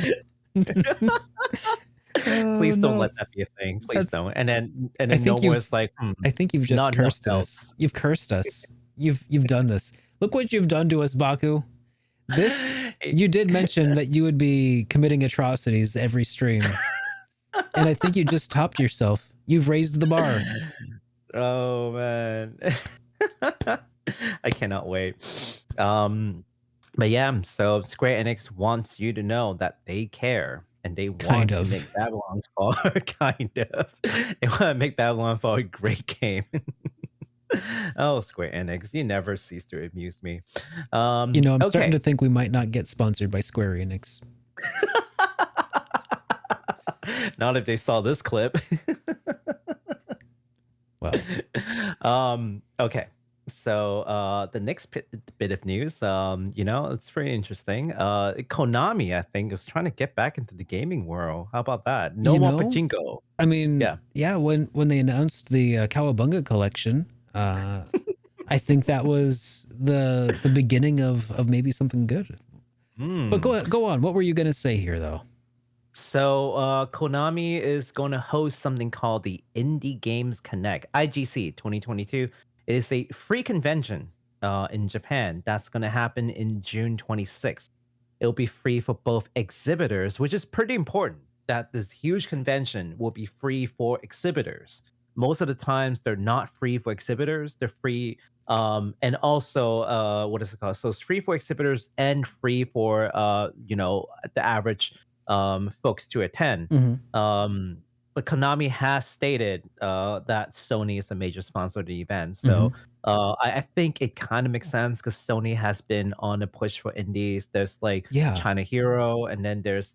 Please don't No. let that be a thing. Please That's don't. And then I think Nomura's like, I think you've just not enough cursed us. belts. You've cursed us. You've done this. Look what you've done to us, Baku. This you did mention that you would be committing atrocities every stream. And I think you just topped yourself. You've raised the bar. Oh man. I cannot wait. But yeah, so Square Enix wants you to know that they care and they want Kind to of. make Babylon's Fall kind of. They want to make Babylon Fall a great game. Oh, Square Enix, you never cease to amuse me. You know, I'm starting Okay. to think we might not get sponsored by Square Enix. Not if they saw this clip. Well, Okay. So the next bit of news, you know, it's pretty interesting. Konami, I think, is trying to get back into the gaming world. How about that? No you more know, pachinko. I mean, Yeah. yeah, when they announced the Cowabunga collection, I think that was the beginning of maybe something good. But go on. What were you gonna say here, though? So Konami is going to host something called the Indie Games Connect (IGC) 2022. It is a free convention in Japan that's going to happen in June 26th. It'll be free for both exhibitors, which is pretty important. That this huge convention will be free for exhibitors. Most of the times, they're not free for exhibitors. They're free, and also what is it called? So it's free for exhibitors and free for the average folks to attend. But Konami has stated that Sony is a major sponsor of the event. So I think it kind of makes sense because Sony has been on a push for indies. There's like China Hero, and then there's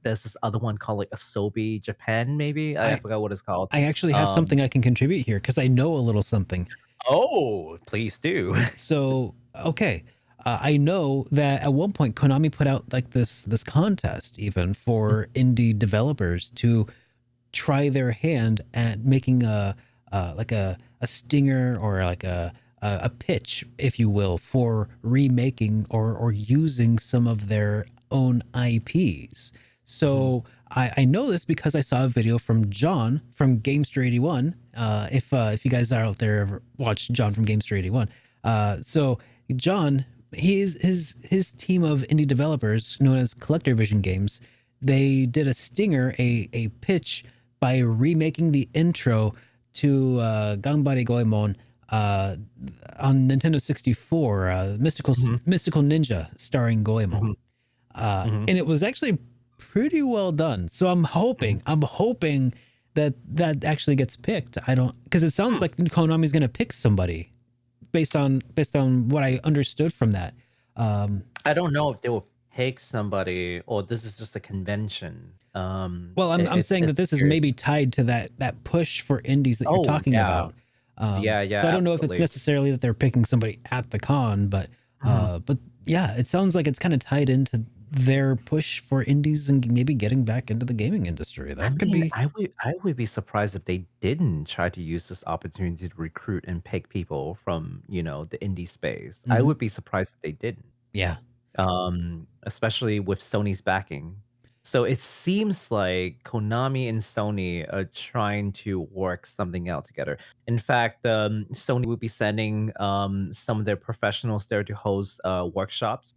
this other one called like Asobi Japan, maybe. I forgot what it's called. I actually have something I can contribute here because I know a little something. Oh, please do. So, okay. I know that at one point Konami put out like this contest even for indie developers to try their hand at making a stinger or like a pitch, if you will, for remaking or using some of their own IPs. So I know this because I saw a video from John from Gamester81. If you guys are out there ever watched John from Gamester81, so John, his team of indie developers known as Collector Vision Games, they did a stinger, a pitch by remaking the intro to Ganbare Goemon on Nintendo 64, Mystical Ninja starring Goemon. And it was actually pretty well done. So I'm hoping that actually gets picked. Because it sounds like Konami's going to pick somebody based on what I understood from that. I don't know if they will pick somebody or this is just a convention. Well, I'm saying that this is maybe tied to that push for indies that you're talking about. Yeah. So I don't know if it's necessarily that they're picking somebody at the con, but yeah, it sounds like it's kind of tied into their push for indies and maybe getting back into the gaming industry. That could be. I would be surprised if they didn't try to use this opportunity to recruit and pick people from the indie space. I would be surprised if they didn't. Yeah. Especially with Sony's backing. So it seems like Konami and Sony are trying to work something out together. In fact, Sony will be sending some of their professionals there to host workshops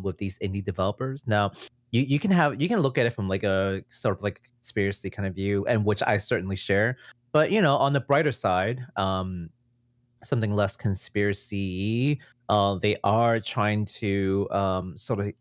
with these indie developers. Now, you can look at it from like a sort of like conspiracy kind of view, and which I certainly share. But on the brighter side, something less conspiracy. They are trying to sort of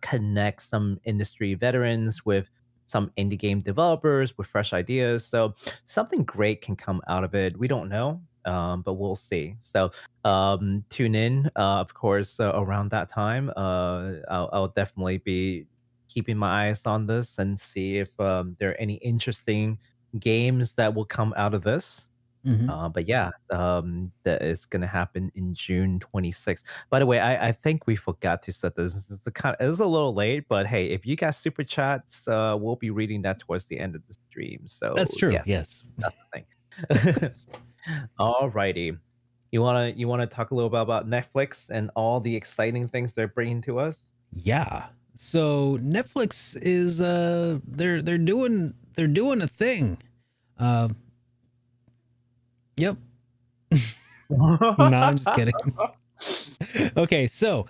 connect some industry veterans with some indie game developers with fresh ideas. So something great can come out of it. We don't know, but we'll see. So tune in, of course, around that time. I'll definitely be keeping my eyes on this and see if there are any interesting games that will come out of this. But yeah, that is going to happen in June 26th. By the way, I think we forgot to set this. It's a little late, but hey, if you got super chats, we'll be reading that towards the end of the stream. So that's true. Yes. That's the thing. Alrighty. You wanna talk a little bit about Netflix and all the exciting things they're bringing to us? Yeah. So Netflix is they're doing a thing. Yep. No, I'm just kidding. Okay, so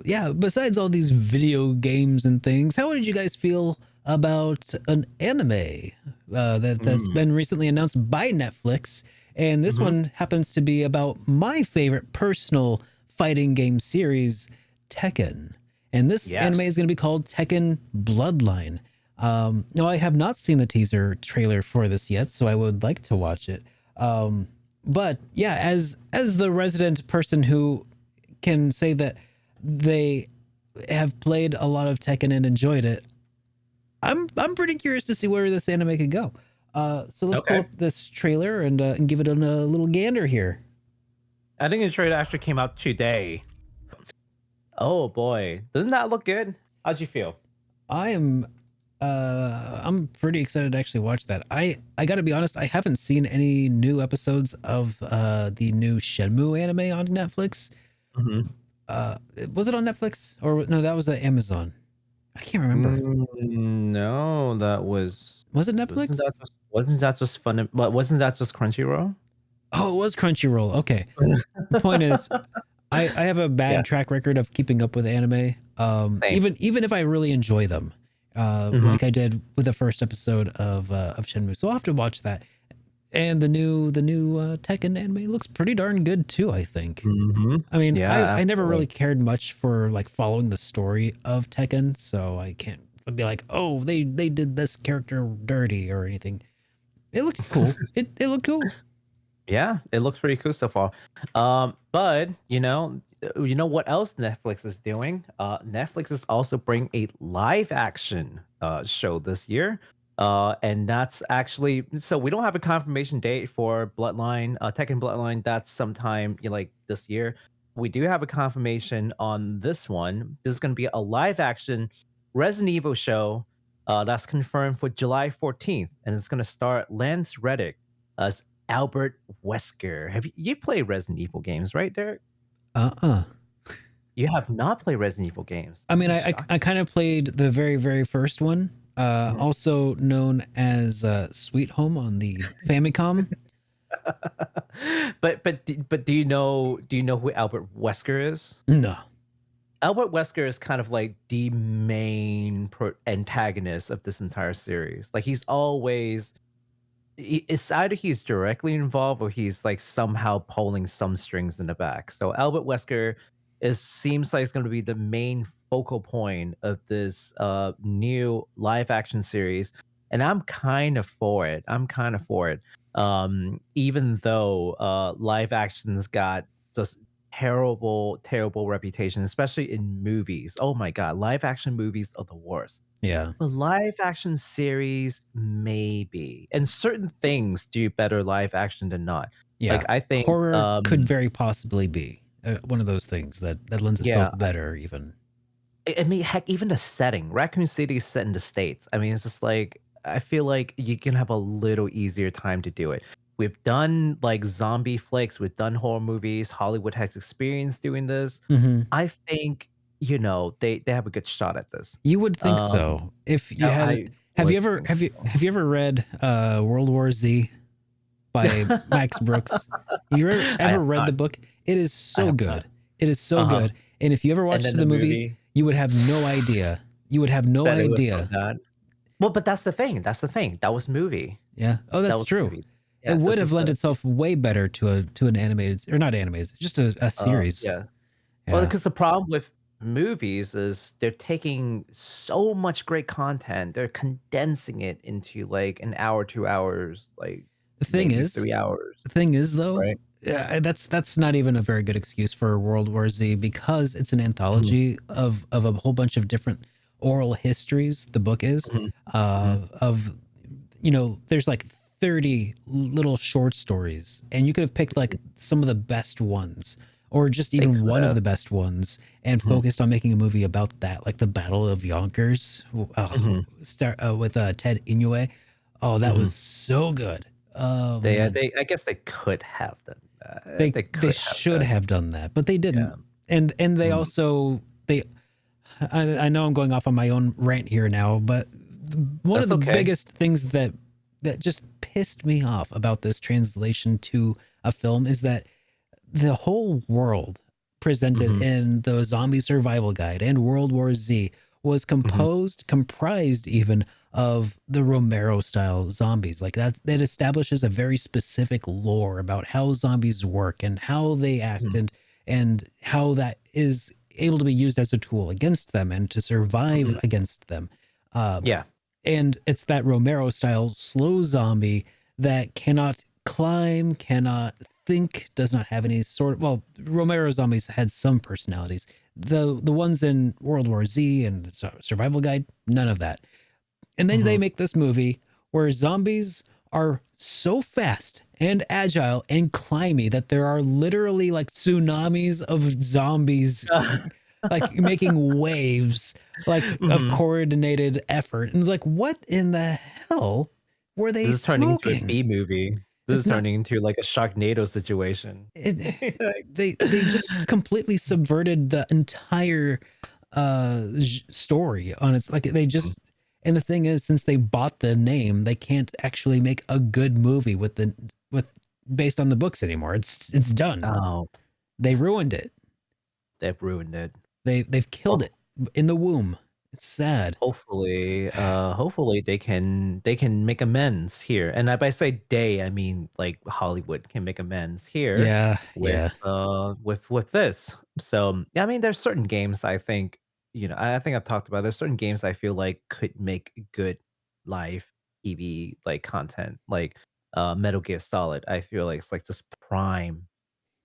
yeah, besides all these video games and things, how did you guys feel about an anime that's been recently announced by Netflix? And this one happens to be about my favorite personal fighting game series, Tekken. And this anime is going to be called Tekken Bloodline. Now, I have not seen the teaser trailer for this yet, so I would like to watch it. But yeah, as the resident person who can say that they have played a lot of Tekken and enjoyed it, I'm pretty curious to see where this anime could go. So let's pull up this trailer and give it a little gander here. I think the trailer actually came out today. Oh boy, doesn't that look good? How'd you feel? I'm pretty excited to actually watch that. I got to be honest, I haven't seen any new episodes of the new Shenmue anime on Netflix. Was it on Netflix or no? That was Amazon. I can't remember. No, that was. Was it Netflix? Wasn't that just fun? Wasn't that just Crunchyroll? Oh, it was Crunchyroll. Okay. The point is, I have a bad Yeah. track record of keeping up with anime. Same. Even if I really enjoy them, like I did with the first episode of Shenmue. So I'll have to watch that. And the new Tekken anime looks pretty darn good too, I think. I mean, Yeah, I never really absolutely. cared much for like following the story of Tekken, so I can't be like, oh, they did this character dirty or anything. It looked cool. it looked cool. Yeah, it looks pretty cool so far. But you know what else Netflix is doing? Netflix is also bringing a live action show this year. And that's actually, so we don't have a confirmation date for Bloodline, Tekken Bloodline. That's sometime like this year. We do have a confirmation on this one. This is going to be a live action Resident Evil show that's confirmed for July 14th, and it's going to star Lance Reddick as Albert Wesker. Have you played Resident Evil games, right, Derek? You have not played Resident Evil games. I mean, That's I shocking. kind of played the very first one, Mhm. also known as Sweet Home on the Famicom. but do you know who Albert Wesker is? No. Albert Wesker is kind of like the main antagonist of this entire series. Like he's always it's either he's directly involved or he's like somehow pulling some strings in the back. So Albert Wesker seems like it's going to be the main focal point of this new live action series, and I'm kind of for it. Even though live actions got just terrible reputation, especially in movies. Oh my god, live action movies are the worst. Yeah. But live action series, maybe. And certain things do better live action than not. Yeah. Like I think horror could very possibly be one of those things that lends itself Yeah. better even. I mean, heck, even the setting. Raccoon City is set in the States. I mean, it's just like I feel like you can have a little easier time to do it. We've done like zombie flicks, we've done horror movies. Hollywood has experience doing this. I think, they have a good shot at this. You would think Um, so. If you I had have you would ever think so. have you ever read World War Z by Max Brooks? You I ever have read the not. book? It is I so have good. not. It is so Uh-huh. good. And if you ever And watched then the movie, you would have no idea. You would have no that it was so idea. bad. Well, but that's the thing. That was movie. Yeah. Oh, That that's was true. movie. Yeah, It would this have is lent the itself way better to an animated, or not animated, just a series. yeah. Well, Yeah. because the problem with movies is they're taking so much great content, they're condensing it into like an hour, 2 hours, like The thing maybe is, 3 hours, though, right? that's not even a very good excuse for World War Z because it's an anthology of a whole bunch of different oral histories. The book is of there's like 30 little short stories, and you could have picked like some of the best ones, or just even one of the best ones, and focused on making a movie about that, like the Battle of Yonkers, with Ted Inoue. Oh, that was so good. Oh, man. I guess they could have done that. They could should done. have done that, but they didn't. Yeah. And they also I know I'm going off on my own rant here now, but one of That's the okay. biggest things that just pissed me off about this translation to a film is that the whole world presented in the Zombie Survival Guide and World War Z was comprised even of the Romero style zombies. Like that establishes a very specific lore about how zombies work and how they act and how that is able to be used as a tool against them and to survive against them. Yeah. And it's that Romero style slow zombie that cannot climb, cannot think, does not have any sort of, well, Romero zombies had some personalities. The ones in World War Z and the Survival Guide, none of that. And then they make this movie where zombies are so fast and agile and climby that there are literally like tsunamis of zombies like making waves like of coordinated effort. And it's like, what in the hell were they This is turning into a smoking? B movie. This It's is not. turning into like a Sharknado situation. It, they just completely subverted the entire story on its, like, they just, and the thing is, since they bought the name, they can't actually make a good movie with based on the books anymore. It's done. Oh, They ruined it. they've ruined it. They've killed it in the womb. It's sad. Hopefully they can make amends here. And if I say they, I mean like Hollywood can make amends here Yeah, with yeah. with this. So yeah, I mean there's certain games I think, I think I've talked about, there's certain games I feel like could make good live TV like content. Like Metal Gear Solid, I feel like it's like just prime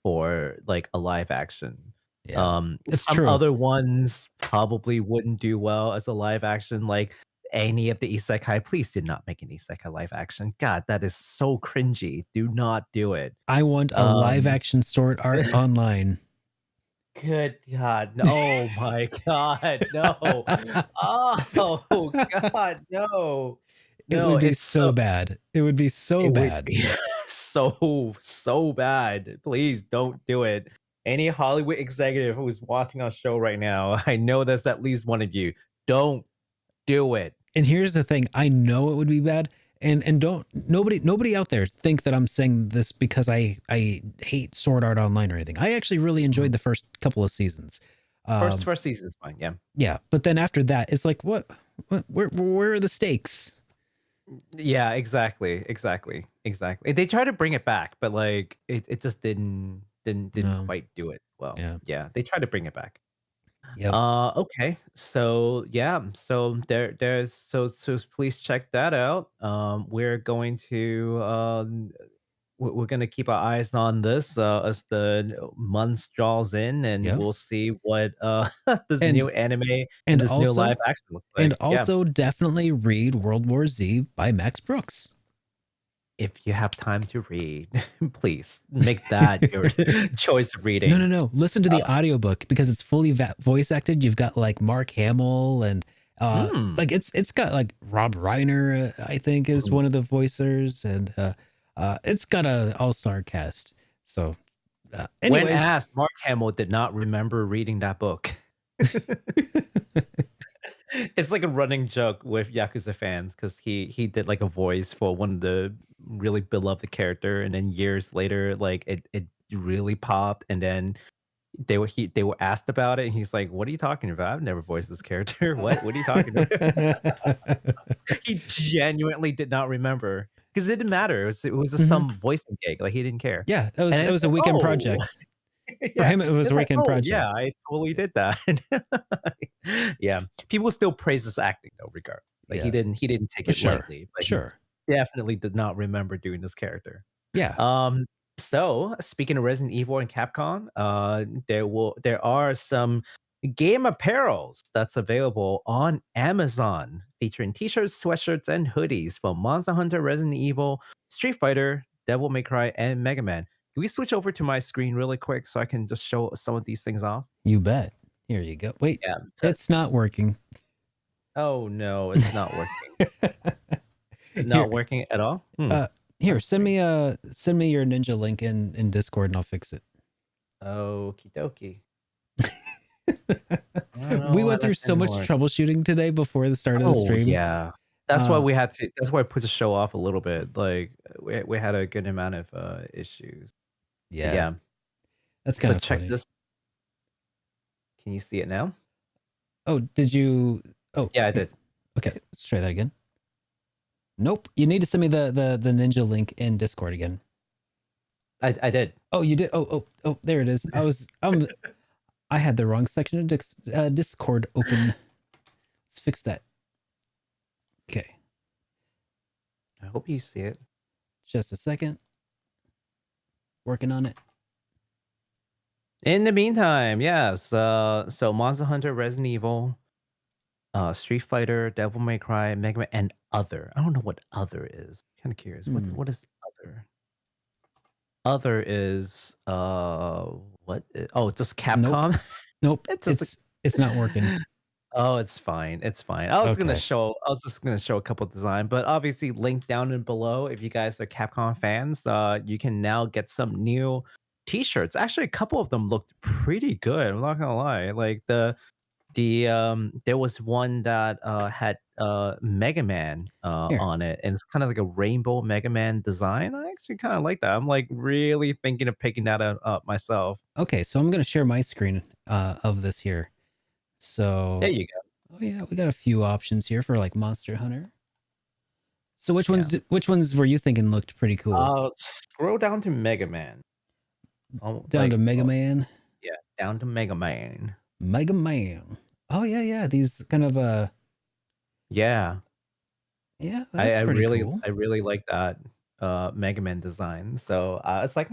for like a live action. Yeah. It's Some true. other ones probably wouldn't do well as a live action, like any of the isekai. Please do not make an isekai live action. God, that is so cringy. Do not do it. I want a live action Sword Art Online. Good God. Oh my God. No. Oh God. No. It No, would be it's so bad. It would be so it would bad. be so bad. Please don't do it. Any Hollywood executive who's watching our show right now, I know there's at least one of you. Don't do it. And here's the thing, I know it would be bad, and don't nobody out there think that I'm saying this because I hate Sword Art Online or anything. I actually really enjoyed the first couple of seasons. First season's fine, yeah. Yeah, but then after that, it's like, what where are the stakes? Yeah, exactly. They tried to bring it back, but like it just didn't No. quite do it well. Yeah. Yeah, they tried to bring it back. Yep. Okay. So yeah, so please check that out. We're going to we're going to keep our eyes on this as the months draws in, and Yep. we'll see what this And- new anime and and this new also- live action looks like. And also definitely read World War Z by Max Brooks. If you have time to read, please make that your choice of reading. No. Listen to the audiobook because it's fully voice acted. You've got like Mark Hamill and like it's got like Rob Reiner, I think, is one of the voicers, and it's got a all-star cast. So anyways, When asked, Mark Hamill did not remember reading that book. It's like a running joke with Yakuza fans because he did like a voice for one of the really beloved character, and then years later, like it really popped, and then they were asked about it, and he's like, "What are you talking about? I've never voiced this character. What are you talking about?" He genuinely did not remember because it didn't matter. It was just some voicing gig. Like he didn't care. yeah, And it it's was a like, weekend "Oh." project. For Yeah, him, it was it's a like, weekend "Oh, project. yeah, I totally did that." Yeah, people still praise his acting though, regardless. Like Yeah. he didn't take For it sure. lightly, but Sure. he definitely did not remember doing this character. Yeah. So speaking of Resident Evil and Capcom, there are some game apparels that's available on Amazon featuring t-shirts, sweatshirts, and hoodies from Monster Hunter, Resident Evil, Street Fighter, Devil May Cry, and Mega Man. Can we switch over to my screen really quick so I can just show some of these things off? You bet. Here you go. Wait, Yeah. it's not working. Oh no, it's not working. Not working at all. Here, send me your Ninja link in Discord and I'll fix it. Okie dokie. We went through so much troubleshooting today before the start of the stream. Yeah. That's why we had to. That's why I put the show off a little bit. Like we had a good amount of issues. Yeah. That's So kind of check funny. this. Can you see it now? Oh, did you? Oh, Yeah, I did. Okay, let's try that again. Nope. You need to send me the Ninja link in Discord again. I did. Oh, you did. Oh, there it is. I had the wrong section of Discord open. Let's fix that. Okay. I hope you see it. Just a second. Working on it. In the meantime, yes. So Monster Hunter, Resident Evil, Street Fighter, Devil May Cry, Mega Man, and other. I don't know what other is. Kind of curious. What is other? Other is what? Oh, just Capcom. Nope. It's just It's not working. Oh, it's fine. It's fine. I was Okay. just gonna show a couple design, but obviously link down and below if you guys are Capcom fans. You can now get some new t-shirts. Actually, a couple of them looked pretty good. I'm not gonna lie. Like there was one that had Mega Man Here. on it, and it's kind of like a rainbow Mega Man design. I actually kind of like that. I'm like really thinking of picking that up myself. Okay, so I'm gonna share my screen of this here. There So, you go. oh yeah, we got a few options here for like Monster Hunter. So Yeah. which ones were you thinking looked pretty cool? Scroll down to Mega Man. Oh, Down to Mega oh, Man. yeah, down to Mega Man. Mega Man. Oh yeah, yeah. These kind of Yeah, yeah, that's pretty cool. I really like that Mega Man design. So it's like,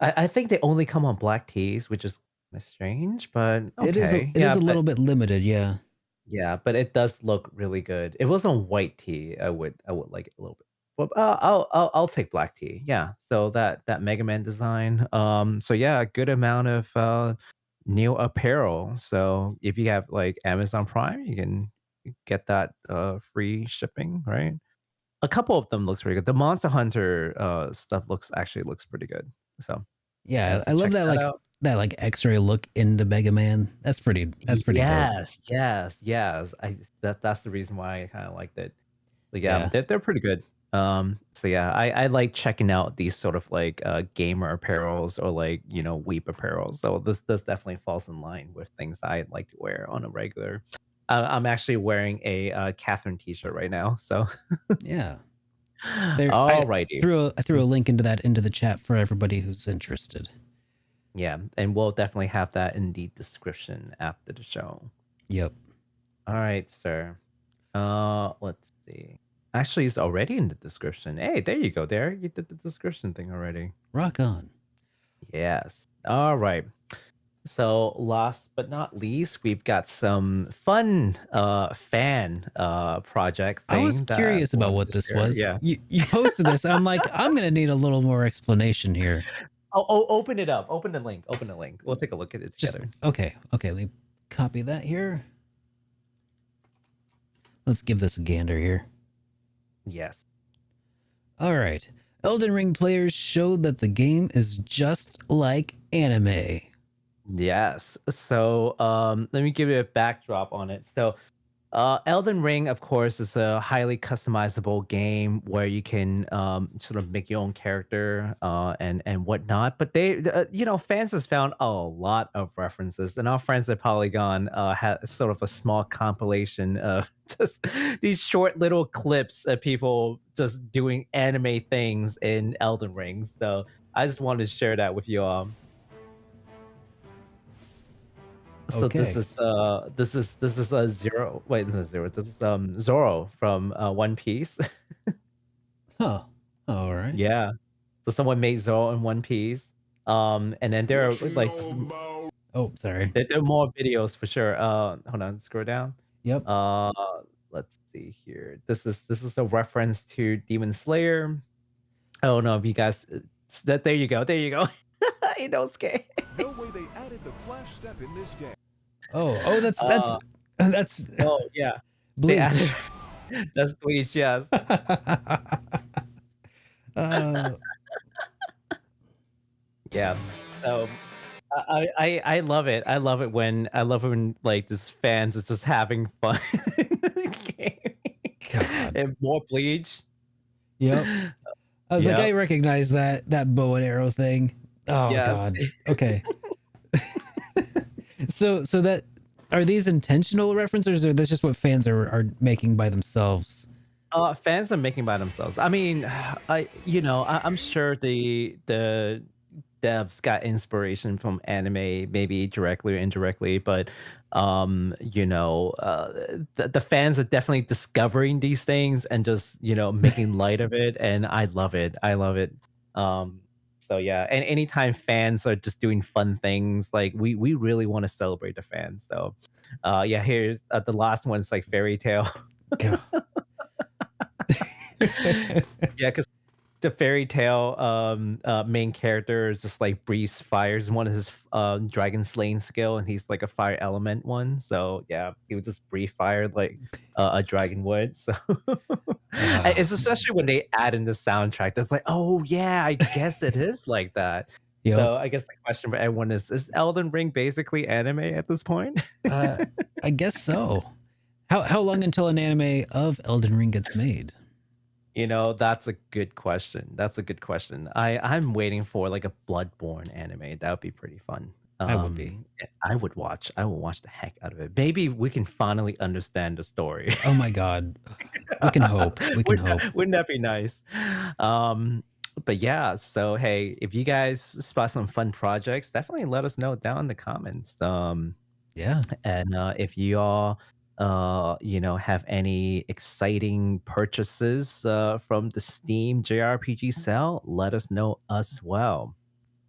I think they only come on black tees, which is kind of strange, but okay. It is a little bit limited, yeah. Yeah, but it does look really good. If it was on white tee, I would like it a little bit. Well, I'll take black tea. Yeah. So that Mega Man design. So yeah, a good amount of new apparel. So if you have like Amazon Prime, you can get that free shipping, right? A couple of them looks pretty good. The Monster Hunter stuff looks pretty good. So yeah, Yeah, so I love check that out. that like X-ray look into Mega Man. That's pretty dope. Yes. That's the reason why I kind of liked it. So yeah, Yeah. they're pretty good. So yeah, I like checking out these sort of like gamer apparels or like weep apparels. So this definitely falls in line with things I like to wear on a regular. I'm actually wearing a Catherine t-shirt right now. So Yeah. There alrighty, I threw a link into the chat for everybody who's interested. yeah, and we'll definitely have that in the description after the show. Yep. All right, sir. Let's see. Actually, it's already in the description. Hey, there you go. There, you did the description thing already. Rock on. Yes. All right. So, last but not least, we've got some fun fan project I was thing that I curious about wanted what to this share. was. Yeah. You posted this, and I'm like, I'm gonna need a little more explanation here. Oh, open it up. Open the link. Open the link. We'll take a look at it Just together. okay. Let me copy that here. Let's give this a gander here. Yes. All right. Elden Ring players showed that the game is just like anime. Yes. So, let me give you a backdrop on it. So, Elden Ring, of course, is a highly customizable game where you can sort of make your own character and whatnot. But fans has found a lot of references, and our friends at Polygon had sort of a small compilation of just these short little clips of people just doing anime things in Elden Ring. So I just wanted to share that with you all. So Okay. this is a zero. Wait, no, zero. This is Zoro from One Piece. Huh. All right. Yeah. So someone made Zoro in One Pice. And then there are like Oh, sorry. there are more videos for sure. Hold on, scroll down. Yep. Let's see here. This is a reference to Demon Slayer. Oh no, if you guys there you go. There you go. Inosuke. No way they added the flash step in this game. Oh, that's Oh yeah. Bleach. That's Bleach, yes. Yeah. So I love it. I love it when like this fans is just having fun in the game. God. And more Bleach. Yep. I was like, Yep. I recognize that bow and arrow thing. Oh Yes. God. Okay. So that are these intentional references, or that's just what fans are making by themselves? Fans are making by themselves. I mean, I'm sure the devs got inspiration from anime, maybe directly or indirectly, but the fans are definitely discovering these things and just making light of it, and I love it. I love it. So yeah, and anytime fans are just doing fun things, like we really want to celebrate the fans. So yeah, here's the last one. It's like Fairy Tale. God. Yeah, because the fairy tale main character just like breathes fires one of his dragon slaying skill, and he's like a fire element one. So yeah, he would just breathe fire like a dragon would. So it's especially when they add in the soundtrack. That's like, oh yeah, I guess it is like that. Yep. So I guess the question for everyone is Elden Ring basically anime at this point? I guess so. How long until an anime of Elden Ring gets made? You know, that's a good question. That's a good question. I'm waiting for like a Bloodborne anime. That would be pretty fun. That would be. I would watch the heck out of it. Maybe we can finally understand the story. Oh my god. We can hope. We can hope. Wouldn't that be nice? But yeah, so hey, if you guys spot some fun projects, definitely let us know down in the comments. Yeah. And if you all have any exciting purchases from the Steam JRPG sale, let us know as well.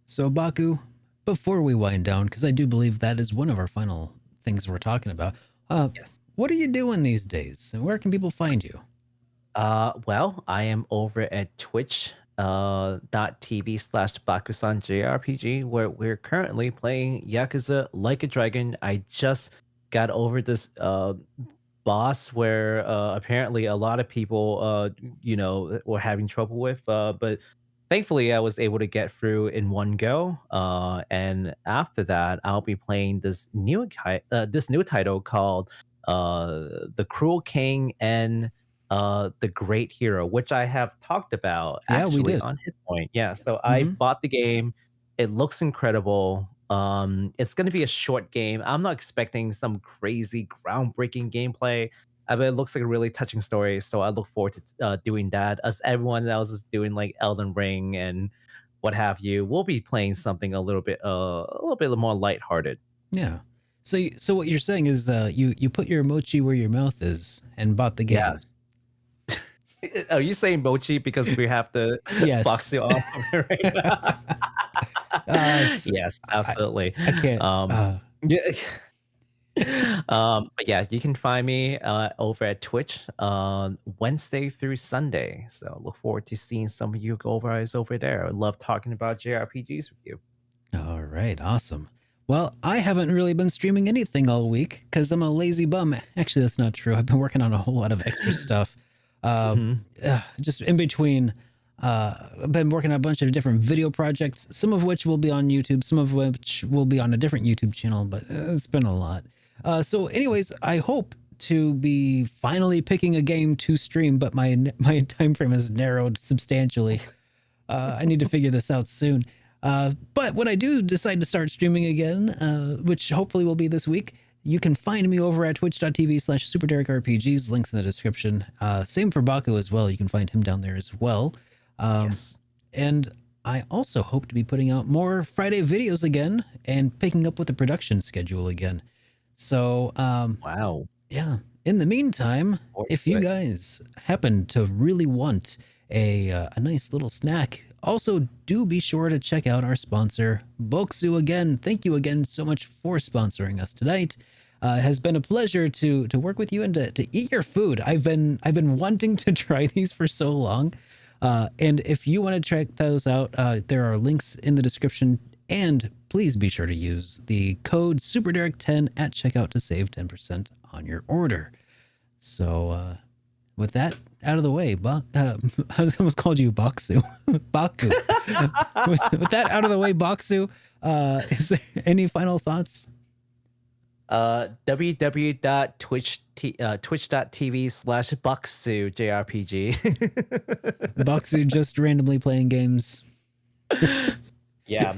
So Baku, before we wind down, because I do believe that is one of our final things we're talking about. Yes. What are you doing these days, and where can people find you? Well, I am over at Twitch .tv/Bakusan JRPG, where we're currently playing Yakuza Like a Dragon. I just got over this boss where apparently a lot of people were having trouble with, but thankfully I was able to get through in one go. And after that, I'll be playing this new title called The Cruel King and The Great Hero, which I have talked about Yeah, we actually did. on HitPoint. Yeah, so I bought the game. It looks incredible. It's going to be a short game. I'm not expecting some crazy groundbreaking gameplay, but it looks like a really touching story. So I look forward to doing that. As everyone else is doing like Elden Ring and what have you, we'll be playing something a little bit more lighthearted. Yeah. So what you're saying is you put your mochi where your mouth is and bought the game. Yeah. Are you saying mochi because we have to Yes. box you off right now? Yes, absolutely. I can't. But yeah, you can find me over at Twitch Wednesday through Sunday. So look forward to seeing some of you guys over there. I love talking about JRPGs with you. All right, awesome. Well, I haven't really been streaming anything all week because I'm a lazy bum. Actually, that's not true. I've been working on a whole lot of extra stuff. Just in between, I've been working on a bunch of different video projects, some of which will be on YouTube, some of which will be on a different YouTube channel, but it's been a lot. So anyways, I hope to be finally picking a game to stream, but my time frame has narrowed substantially. I need to figure this out soon. But when I do decide to start streaming again, which hopefully will be this week, you can find me over at twitch.tv/SuperDerek links in the description. Same for Baku as well. You can find him down there as well. Yes. And I also hope to be putting out more Friday videos again and picking up with the production schedule again. So, Wow. yeah. In the meantime, if you guys happen to really want a nice little snack, also do be sure to check out our sponsor, Bokksu. Again, thank you again so much for sponsoring us tonight. It has been a pleasure to work with you and to eat your food. I've been wanting to try these for so long. And if you want to check those out, there are links in the description. And please be sure to use the code SuperDerek10 at checkout to save 10% on your order. So with that out of the way, I almost called you Bokksu. Baku. with that out of the way, Bokksu, is there any final thoughts? www.twitch.tv/Bokksu JRPG. Bokksu just randomly playing games. Yeah.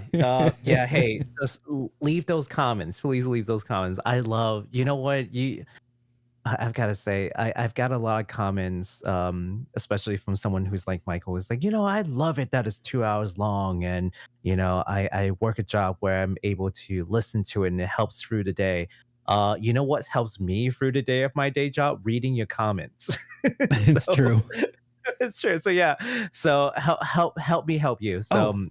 Hey, just leave those comments. Please leave those comments. I love, you know what? I've got to say, I've got a lot of comments, especially from someone who's like Michael, is like, I love it that it's 2 hours long. And, I work a job where I'm able to listen to it and it helps through the day. You know what helps me through the day of my day job? Reading your comments. It's true. It's true. So yeah. So help me help you. So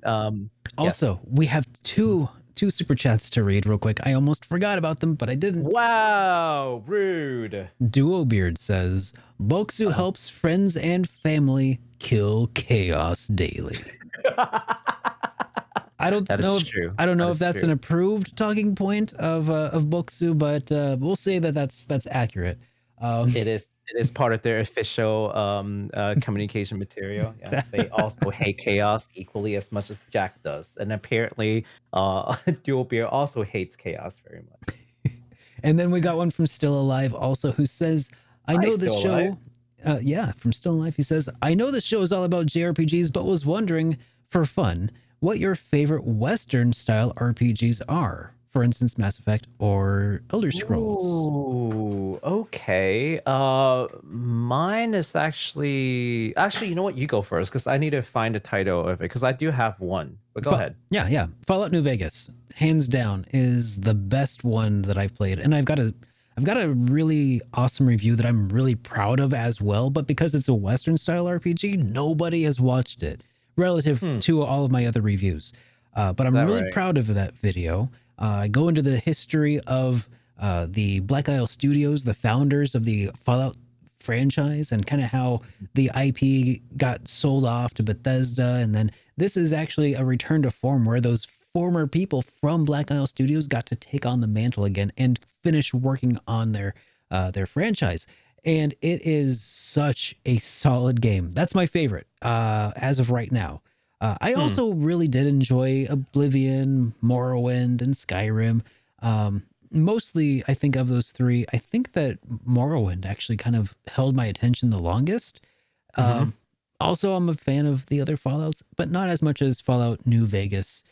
also, we have two super chats to read real quick. I almost forgot about them, but I didn't. Wow, rude. Duo Beard says, Bokksu helps friends and family kill chaos daily. I don't That is know if true. I don't know That if is that's true. an approved talking point of Bokksu, but we'll say that that's accurate. It is part of their official communication material. Yeah, they also hate chaos equally as much as Jack does, and apparently, Dual Beer also hates chaos very much. And then we got one from Still Alive also, who says, I Hi, know the Still show. Yeah, from Still Alive, he says, I know the show is all about JRPGs, but was wondering, for fun, what your favorite Western style RPGs are. For instance, Mass Effect or Elder Scrolls. Ooh, okay. Mine is actually you know what? You go first because I need to find a title of it because I do have one. But go ahead. Yeah. Fallout New Vegas, hands down, is the best one that I've played, and I've got a really awesome review that I'm really proud of as well. But because it's a Western style RPG, nobody has watched it relative to all of my other reviews. But I'm really proud of that video. I go into the history of the Black Isle Studios, the founders of the Fallout franchise, and kind of how the IP got sold off to Bethesda. And then this is actually a return to form where those former people from Black Isle Studios got to take on the mantle again and finish working on their franchise. And it is such a solid game. That's my favorite as of right now. I also really did enjoy Oblivion, Morrowind, and Skyrim. Mostly, I think of those three, I think that Morrowind actually kind of held my attention the longest. Also, I'm a fan of the other Fallouts, but not as much as Fallout New Vegas.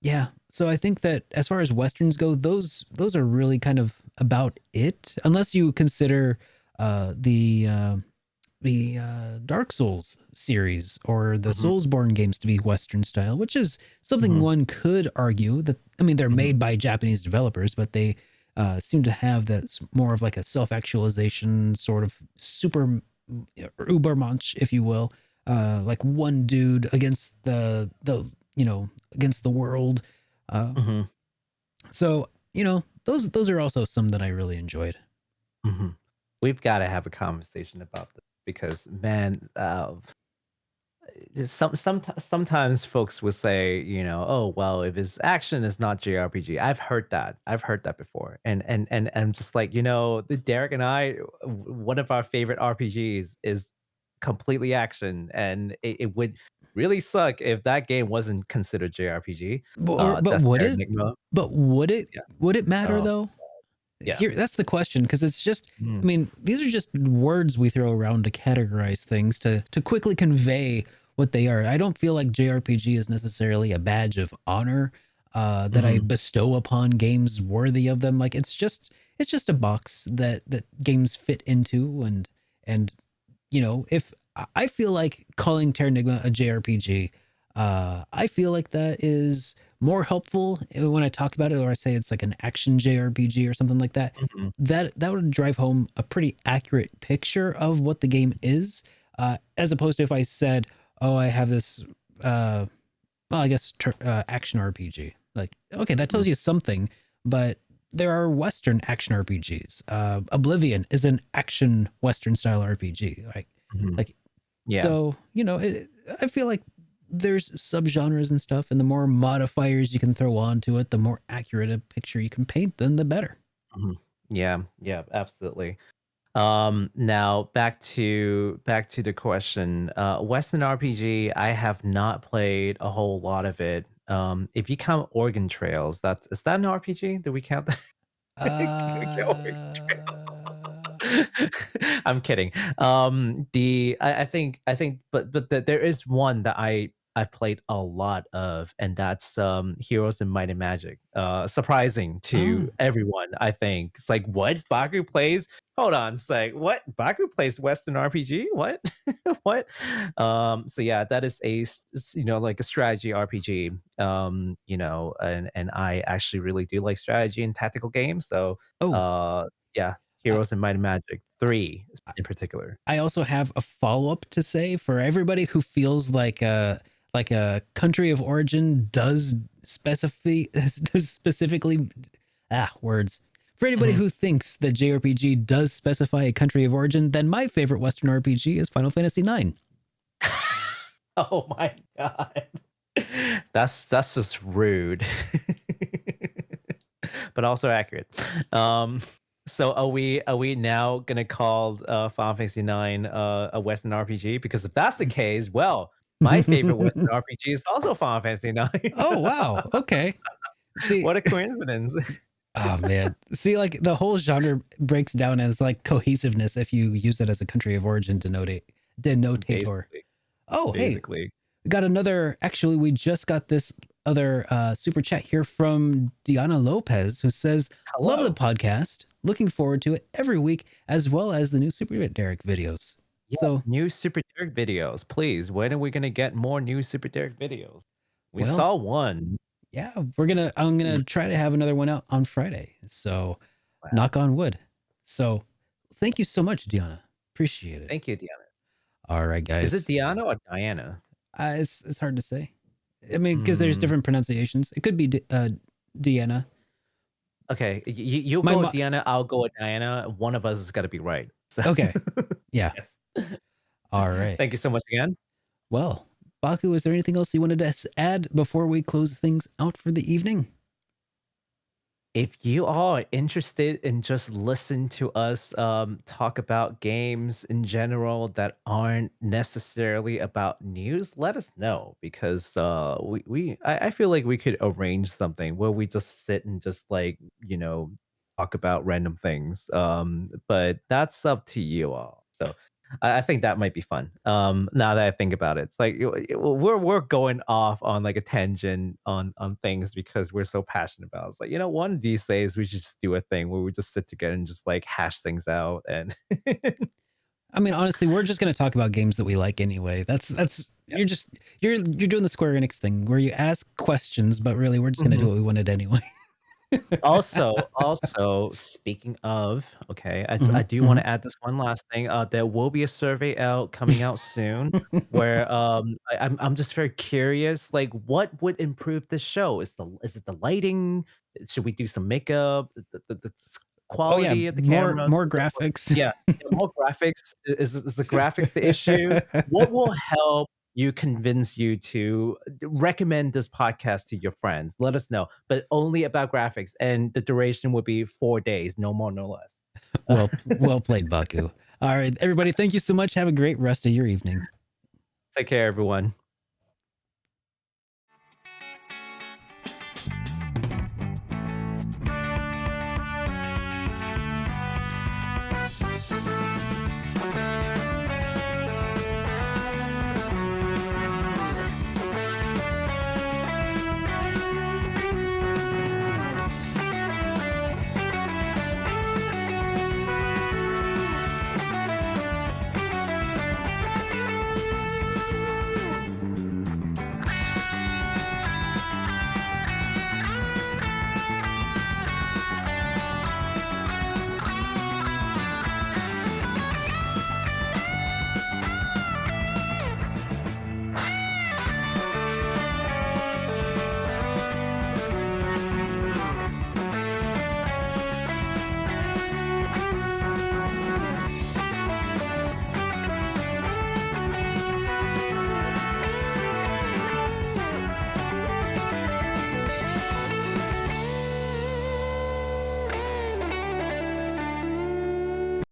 Yeah, so I think that as far as Westerns go, those are really kind of about it, unless you consider the Dark Souls series or the Soulsborne games to be Western style, which is something one could argue that, I mean, they're made by Japanese developers, but they seem to have that more of like a self-actualization sort of super Ubermensch, if you will, like one dude against against the world. So, those are also some that I really enjoyed. We've got to have a conversation about this because, man, sometimes folks will say, oh well, if his action is not JRPG. I've heard that before, and I'm just like, the Derek and I, one of our favorite RPGs is completely action, and it would really suck if that game wasn't considered JRPG. But That's would their it? Enigma. But would it? Yeah. Would it matter Oh, though? yeah. Here, that's the question, because it's just, I mean, these are just words we throw around to categorize things, to quickly convey what they are. I don't feel like JRPG is necessarily a badge of honor that I bestow upon games worthy of them. Like it's just a box that games fit into, and if I feel like calling Terranigma a JRPG, I feel like that is more helpful when I talk about it, or I say it's like an action JRPG or something like that. That would drive home a pretty accurate picture of what the game is, as opposed to if I said, "Oh, I have this, action RPG." Like, okay, that tells you something, but there are Western action RPGs. Oblivion is an action Western style RPG. Yeah. So I feel like there's subgenres and stuff, and the more modifiers you can throw onto it, the more accurate a picture you can paint, then the better. Yeah, absolutely. Now back to the question. Western RPG, I have not played a whole lot of it. If you count Oregon Trails, is that an RPG? Do we count that? I'm kidding. I think, but there is one that I've played a lot of, and that's Heroes in Might and Magic. Surprising to everyone, I think. It's like, what? Baku plays? Hold on a sec. What? Baku plays Western RPG? What? What? So yeah, that is like a strategy RPG. And I actually really do like strategy and tactical games. So yeah, Heroes in Might and Magic 3 in particular. I also have a follow-up to say for everybody who feels like a country of origin does specifically words. For anybody who thinks that JRPG does specify a country of origin, then my favorite Western RPG is Final Fantasy IX. Oh my god. That's just rude. But also accurate. So are we now gonna call Final Fantasy 9 a Western RPG? Because if that's the case, well, my favorite Western RPG is also Final Fantasy 9. Oh wow. Okay. See, What a coincidence. oh man. See, like the whole genre breaks down as like cohesiveness if you use it as a country of origin denotator. Basically. Oh, hey, Basically. we got another. Actually, we just got this other super chat here from Diana Lopez, who says, "Love the Hello. podcast. Looking forward to it every week, as well as the new SuperDerek videos." Yeah, So, new SuperDerek videos, please. When are we gonna get more new SuperDerek videos? We well, saw one. yeah, I'm gonna try to have another one out on Friday. So, Wow. knock on wood. So, thank you so much, Diana. Appreciate it. Thank you, Diana. All right, guys. Is it Diana or Diana? It's hard to say. I mean, because there's different pronunciations. It could be Deanna. Okay, you My go mo- with Diana, I'll go with Diana. One of us has got to be right. So. Okay. Yeah. Yes. All right. Thank you so much again. Well, Baku, is there anything else you wanted to add before we close things out for the evening? If you are interested in just listen to us talk about games in general that aren't necessarily about news, let us know because I feel like we could arrange something where we just sit and just like talk about random things. But that's up to you all. So I think that might be fun. Now that I think about it, it's like we're going off on like a tangent on things because we're so passionate about it. It's like one of these days we should just do a thing where we just sit together and just like hash things out. And I mean, honestly, we're just going to talk about games that we like anyway. That's you're doing the Square-Enix thing where you ask questions, but really we're just going to do what we wanted anyway. also speaking of, okay, I do want to add this one last thing. There will be a survey coming out soon where I'm just very curious, like what would improve this show? Is it the lighting? Should we do some makeup? The quality of the camera? more graphics. Yeah, more graphics. Is the graphics the issue? What will help you convince you to recommend this podcast to your friends? Let us know, but only about graphics, and the duration will be 4 days, no more, no less. Well played, Baku. All right, everybody, thank you so much. Have a great rest of your evening. Take care, everyone.